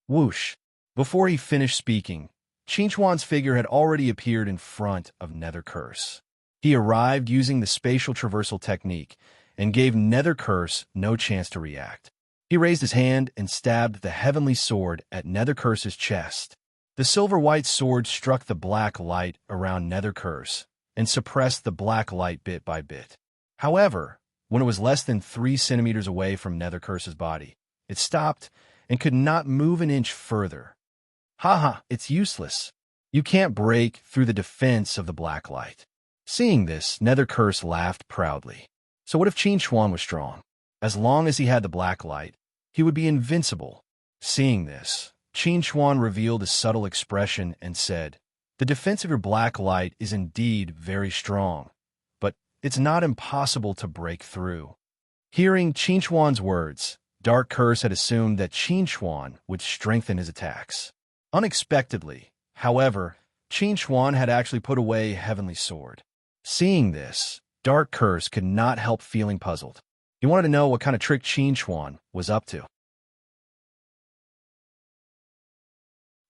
Whoosh. Before he finished speaking, Qin Chuan's figure had already appeared in front of Nether Curse. He arrived using the spatial traversal technique and gave Nether Curse no chance to react. He raised his hand and stabbed the heavenly sword at Nether Curse's chest. The silver-white sword struck the black light around Nether Curse and suppressed the black light bit by bit. However, when it was less than 3 centimeters away from Nether Curse's body, it stopped and could not move an inch further. Haha, it's useless. You can't break through the defense of the black light. Seeing this, Nether Curse laughed proudly. So what if Qin Chuan was strong? As long as he had the black light, he would be invincible. Seeing this, Qin Chuan revealed a subtle expression and said, The defense of your black light is indeed very strong, but it's not impossible to break through. Hearing Qin Chuan's words, Dark Curse had assumed that Qin Chuan would strengthen his attacks. Unexpectedly, however, Qin Chuan had actually put away Heavenly Sword. Seeing this, Dark Curse could not help feeling puzzled. He wanted to know what kind of trick Qin Chuan was up to.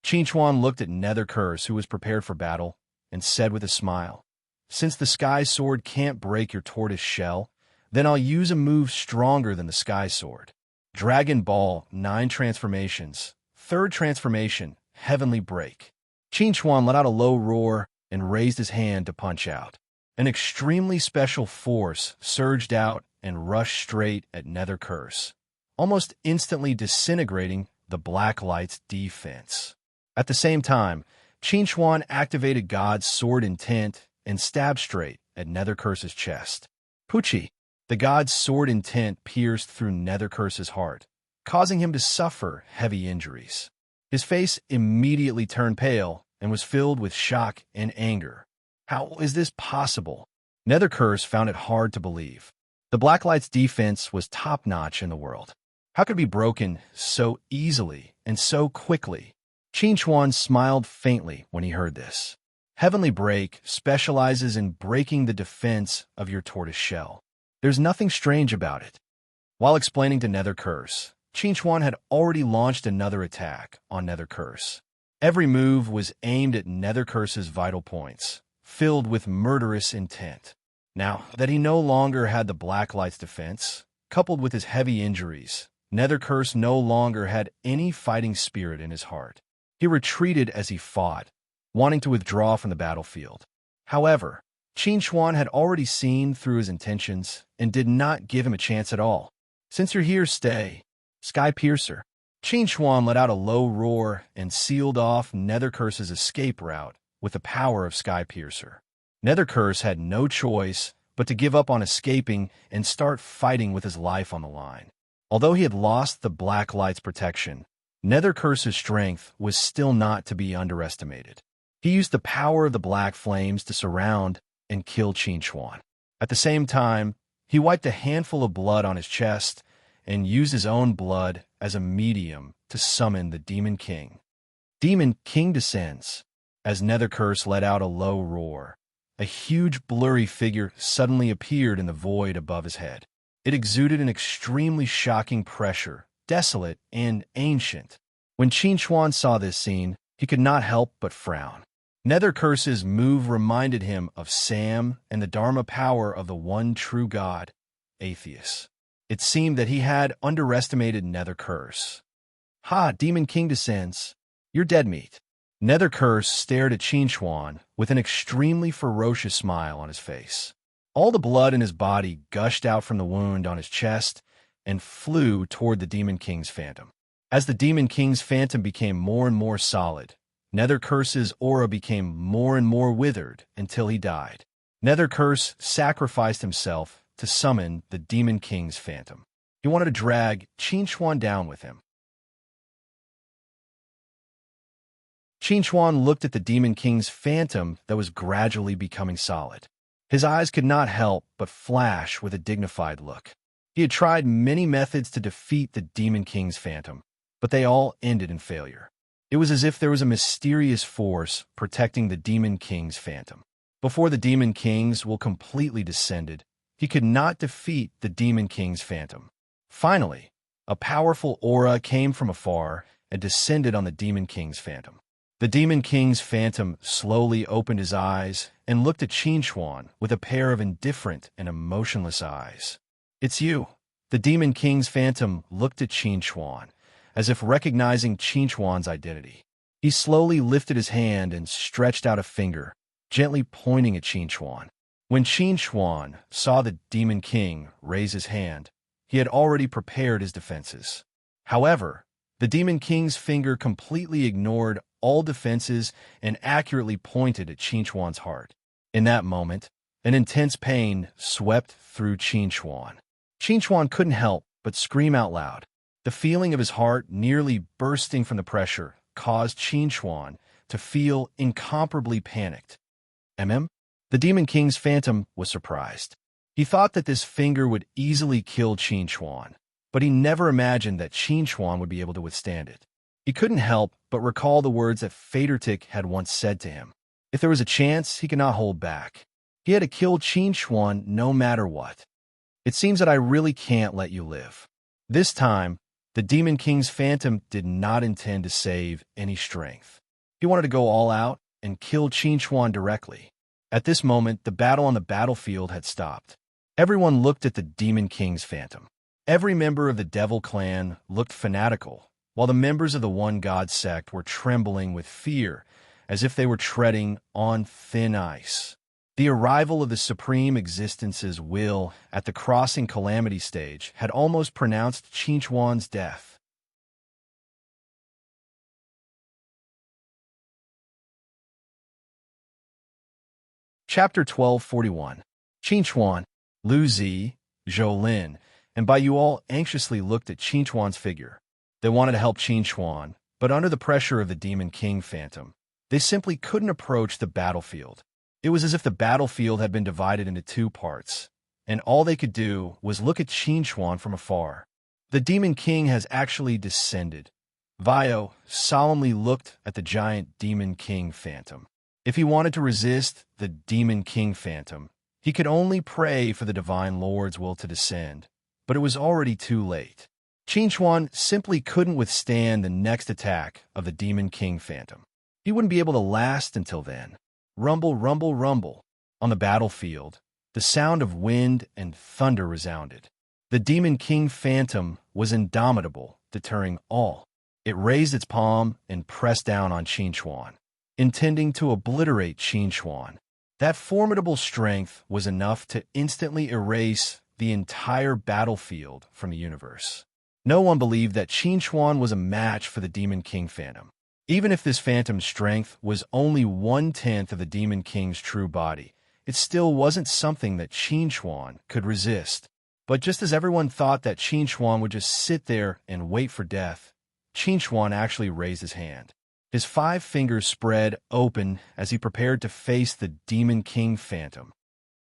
Qin Chuan looked at Nether Curse, who was prepared for battle, and said with a smile, Since the Sky Sword can't break your tortoise shell, then I'll use a move stronger than the Sky Sword. Dragon Ball, 9 transformations. 3rd transformation, Heavenly Break. Qin Chuan let out a low roar and raised his hand to punch out. An extremely special force surged out and rushed straight at Nether Curse, almost instantly disintegrating the black light's defense. At the same time, Qin Chuan activated God's sword intent and stabbed straight at Nether Curse's chest. Pucci, the God's sword intent pierced through Nether Curse's heart, causing him to suffer heavy injuries. His face immediately turned pale and was filled with shock and anger. How is this possible? Nether Curse found it hard to believe. The Blacklight's defense was top-notch in the world. How could it be broken so easily and so quickly? Qin Chuan smiled faintly when he heard this. Heavenly Break specializes in breaking the defense of your tortoise shell. There's nothing strange about it. While explaining to Nether Curse, Qin Chuan had already launched another attack on Nether Curse. Every move was aimed at Nether Curse's vital points, filled with murderous intent. Now that he no longer had the Blacklight's defense, coupled with his heavy injuries, Nether Curse no longer had any fighting spirit in his heart. He retreated as he fought, wanting to withdraw from the battlefield. However, Qin Chuan had already seen through his intentions and did not give him a chance at all. Since you're here, stay. Sky Piercer. Qin Chuan let out a low roar and sealed off Nether Curse's escape route with the power of Sky Piercer. Nether Curse had no choice but to give up on escaping and start fighting with his life on the line. Although he had lost the Blacklight's protection, Nether Curse's strength was still not to be underestimated. He used the power of the Black Flames to surround and kill Qin Chuan. At the same time, he wiped a handful of blood on his chest and used his own blood as a medium to summon the Demon King. Demon King descends. As Nethercurse let out a low roar, a huge blurry figure suddenly appeared in the void above his head. It exuded an extremely shocking pressure, desolate and ancient. When Qin saw this scene, he could not help but frown. Nethercurse's move reminded him of Sam and the Dharma power of the one true God, Atheist. It seemed that he had underestimated Nethercurse. "Ha, Demon King descends. You're dead meat." Nethercurse stared at Qin with an extremely ferocious smile on his face. All the blood in his body gushed out from the wound on his chest and flew toward the Demon King's phantom. As the Demon King's phantom became more and more solid, Nethercurse's aura became more and more withered until he died. Nethercurse sacrificed himself to summon the Demon King's phantom. He wanted to drag Qin down with him. Qin looked at the Demon King's phantom that was gradually becoming solid. His eyes could not help but flash with a dignified look. He had tried many methods to defeat the Demon King's phantom, but they all ended in failure. It was as if there was a mysterious force protecting the Demon King's phantom. Before the Demon King's will completely descended, he could not defeat the Demon King's phantom. Finally, a powerful aura came from afar and descended on the Demon King's phantom. The Demon King's phantom slowly opened his eyes and looked at Qin with a pair of indifferent and emotionless eyes. "It's you." The Demon King's phantom looked at Qin as if recognizing Qin's identity. He slowly lifted his hand and stretched out a finger, gently pointing at Qin. When Qin saw the Demon King raise his hand, he had already prepared his defenses. However, the Demon King's finger completely ignored all defenses and accurately pointed at Qin's heart. In that moment, an intense pain swept through Qin. Qin couldn't help but scream out loud. The feeling of his heart nearly bursting from the pressure caused Qin to feel incomparably panicked. The Demon King's phantom was surprised. He thought that this finger would easily kill Qin, but he never imagined that Qin would be able to withstand it. He couldn't help but recall the words that Fadertic had once said to him. If there was a chance, he could not hold back. He had to kill Qin no matter what. "It seems that I really can't let you live." This time, the Demon King's phantom did not intend to save any strength. He wanted to go all out and kill Qin directly. At this moment, the battle on the battlefield had stopped. Everyone looked at the Demon King's phantom. Every member of the Devil clan looked fanatical, while the members of the One God sect were trembling with fear, as if they were treading on thin ice. The arrival of the Supreme Existence's will at the Crossing Calamity stage had almost pronounced Qin's death. Chapter 1241. Qin, Lu Zi, Zhou Lin, and Bai Yu all anxiously looked at Qin's figure. They wanted to help Qin, but under the pressure of the Demon King phantom, they simply couldn't approach the battlefield. It was as if the battlefield had been divided into two parts, and all they could do was look at Qin from afar. The Demon King has actually descended. Vio solemnly looked at the giant Demon King phantom. If he wanted to resist the Demon King phantom, he could only pray for the Divine Lord's will to descend, but it was already too late. Qin simply couldn't withstand the next attack of the Demon King phantom. He wouldn't be able to last until then. Rumble, rumble, rumble. On the battlefield, the sound of wind and thunder resounded. The Demon King phantom was indomitable, deterring all. It raised its palm and pressed down on Qin, intending to obliterate Qin. That formidable strength was enough to instantly erase the entire battlefield from the universe. No one believed that Qin was a match for the Demon King phantom. Even if this phantom's strength was only 1/10 of the Demon King's true body, it still wasn't something that Qin could resist. But just as everyone thought that Qin would just sit there and wait for death, Qin actually raised his hand. His 5 fingers spread open as he prepared to face the Demon King phantom.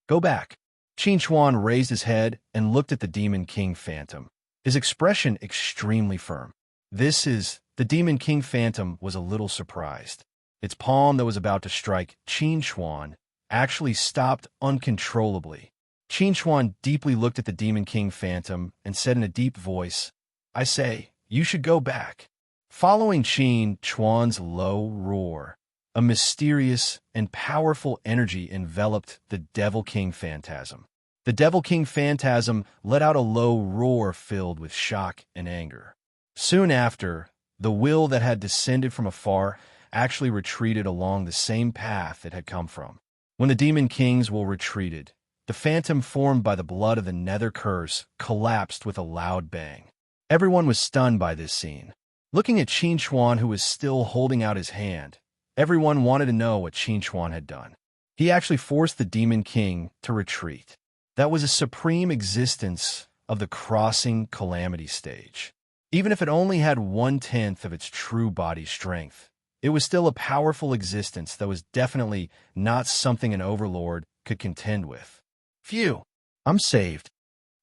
"Go back." Qin raised his head and looked at the Demon King phantom. his expression extremely firm. The Demon King Phantom was a little surprised. Its palm that was about to strike Qin Chuan actually stopped uncontrollably. Qin Chuan deeply looked at the Demon King Phantom and said in a deep voice, "I say, you should go back." Following Qin Chuan's low roar, a mysterious and powerful energy enveloped the Devil King Phantasm. The Devil King Phantasm let out a low roar filled with shock and anger. Soon after, the will that had descended from afar actually retreated along the same path it had come from. When the Demon King's will retreated, the phantom formed by the blood of the Nether Curse collapsed with a loud bang. Everyone was stunned by this scene. Looking at Qin Chuan, who was still holding out his hand, everyone wanted to know what Qin Chuan had done. He actually forced the Demon King to retreat. That was a supreme existence of the crossing calamity stage. Even if it only had 1/10 of its true body strength, it was still a powerful existence that was definitely not something an overlord could contend with. Phew, I'm saved.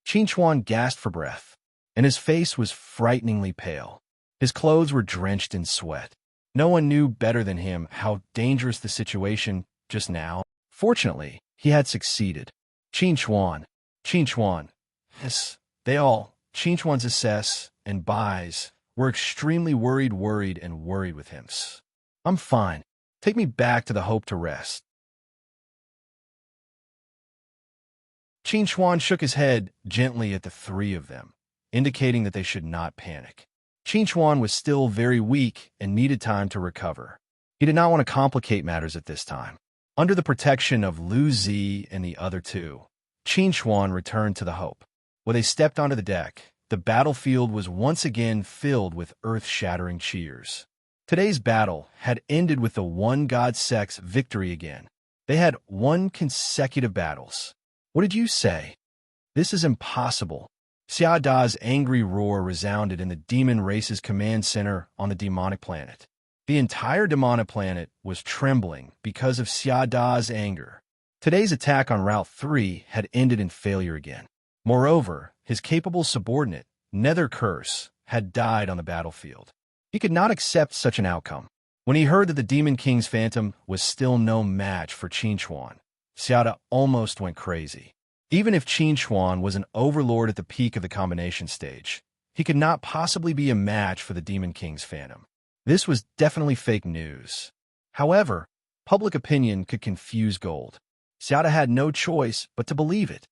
Qin Chuan gasped for breath, and his face was frighteningly pale. His clothes were drenched in sweat. No one knew better than him how dangerous the situation just now. Fortunately, he had succeeded. Qin Chuan. Yes, Qin Chuan's assess and Bai's were extremely worried with him. I'm fine. Take me back to the Hope to rest. Qin Chuan shook his head gently at the three of them, indicating that they should not panic. Qin Chuan was still very weak and needed time to recover. He did not want to complicate matters at this time. Under the protection of Lu Zi and the other two, Qin Chuan returned to the Hope. When they stepped onto the deck, the battlefield was once again filled with earth-shattering cheers. Today's battle had ended with the One God Sect's victory again. They had won consecutive battles. What did you say? This is impossible. Xia Da's angry roar resounded in the demon race's command center on the demonic planet. The entire demonic planet was trembling because of Xia Da's anger. Today's attack on Route 3 had ended in failure again. Moreover, his capable subordinate, Nether Curse, had died on the battlefield. He could not accept such an outcome. When he heard that the Demon King's Phantom was still no match for Qin Chuan, Xia Da almost went crazy. Even if Qin Chuan was an overlord at the peak of the combination stage, he could not possibly be a match for the Demon King's Phantom. This was definitely fake news. However, public opinion could confuse gold. Xia Da had no choice but to believe it.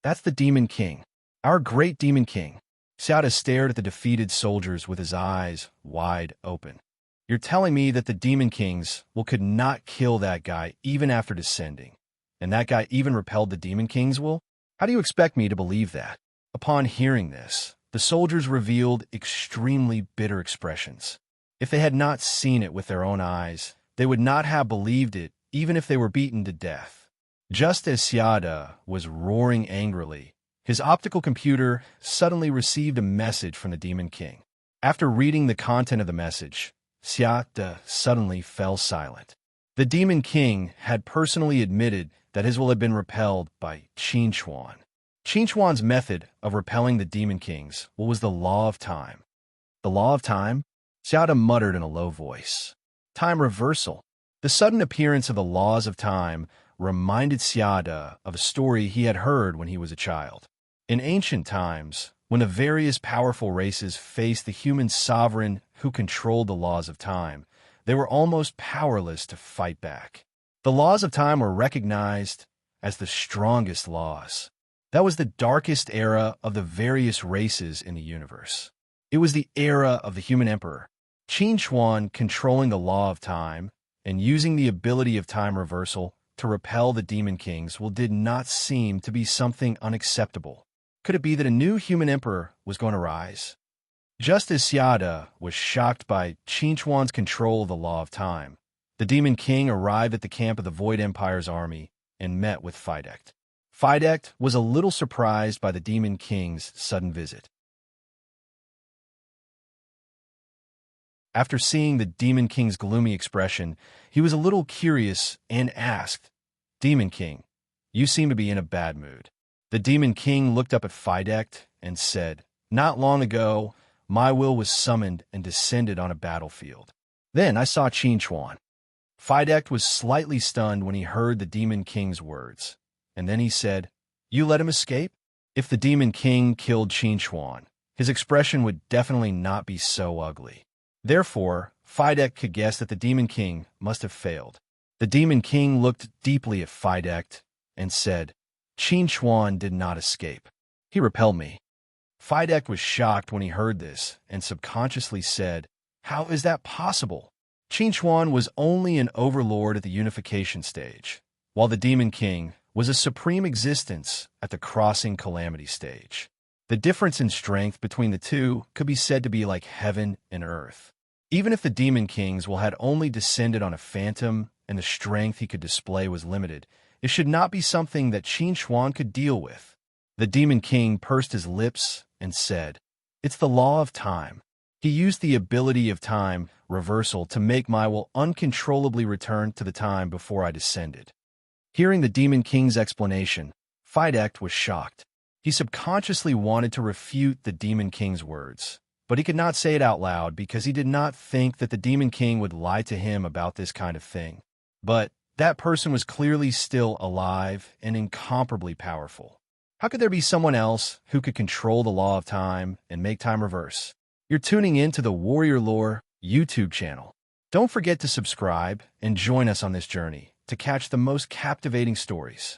That's the Demon King, our great Demon King. Xia Da stared at the defeated soldiers with his eyes wide open. You're telling me that the Demon Kings could not kill that guy even after descending? And that guy even repelled the Demon King's will? How do you expect me to believe that? Upon hearing this, the soldiers revealed extremely bitter expressions. If they had not seen it with their own eyes, they would not have believed it even if they were beaten to death. Just as Xia Da was roaring angrily, his optical computer suddenly received a message from the Demon King. After reading the content of the message, Xia Da suddenly fell silent. The Demon King had personally admitted that his will had been repelled by Qin Chuan. Qin Chuan's method of repelling the Demon Kings was the law of time. The law of time? Xia Da muttered in a low voice. Time reversal. The sudden appearance of the laws of time reminded Xia Da of a story he had heard when he was a child. In ancient times, when the various powerful races faced the human sovereign who controlled the laws of time, they were almost powerless to fight back. The laws of time were recognized as the strongest laws. That was the darkest era of the various races in the universe. It was the era of the human emperor. Qin Chuan controlling the law of time and using the ability of time reversal to repel the Demon Kings did not seem to be something unacceptable. Could it be that a new human emperor was going to rise? Just as Xia Da was shocked by Qin Chuan's control of the law of time, the Demon King arrived at the camp of the Void Empire's army and met with Fidect. Fidect was a little surprised by the Demon King's sudden visit. After seeing the Demon King's gloomy expression, he was a little curious and asked, "Demon King, you seem to be in a bad mood." The Demon King looked up at Fidect and said, Not long ago, my will was summoned and descended on a battlefield. Then I saw Chinchuan. Fidect was slightly stunned when he heard the Demon King's words, and then he said, "You let him escape?" If the Demon King killed Chinchuan, his expression would definitely not be so ugly. Therefore, Fidect could guess that the Demon King must have failed. The Demon King looked deeply at Fidect and said, "Chinchuan did not escape. He repelled me." Fidect was shocked when he heard this and subconsciously said, "How is that possible?" Chinchuan was only an overlord at the unification stage, while the Demon King was a supreme existence at the crossing calamity stage. The difference in strength between the two could be said to be like heaven and earth. Even if the Demon Kings had only descended on a phantom and the strength he could display was limited, it should not be something that Chinchuan could deal with. The Demon King pursed his lips and said, "It's the law of time." He used the ability of time reversal to make my will uncontrollably return to the time before I descended. Hearing the Demon King's explanation, Fidect was shocked. He subconsciously wanted to refute the Demon King's words, but he could not say it out loud because he did not think that the Demon King would lie to him about this kind of thing. But that person was clearly still alive and incomparably powerful. How could there be someone else who could control the law of time and make time reverse? You're tuning in to the Warrior Lore YouTube channel. Don't forget to subscribe and join us on this journey to catch the most captivating stories.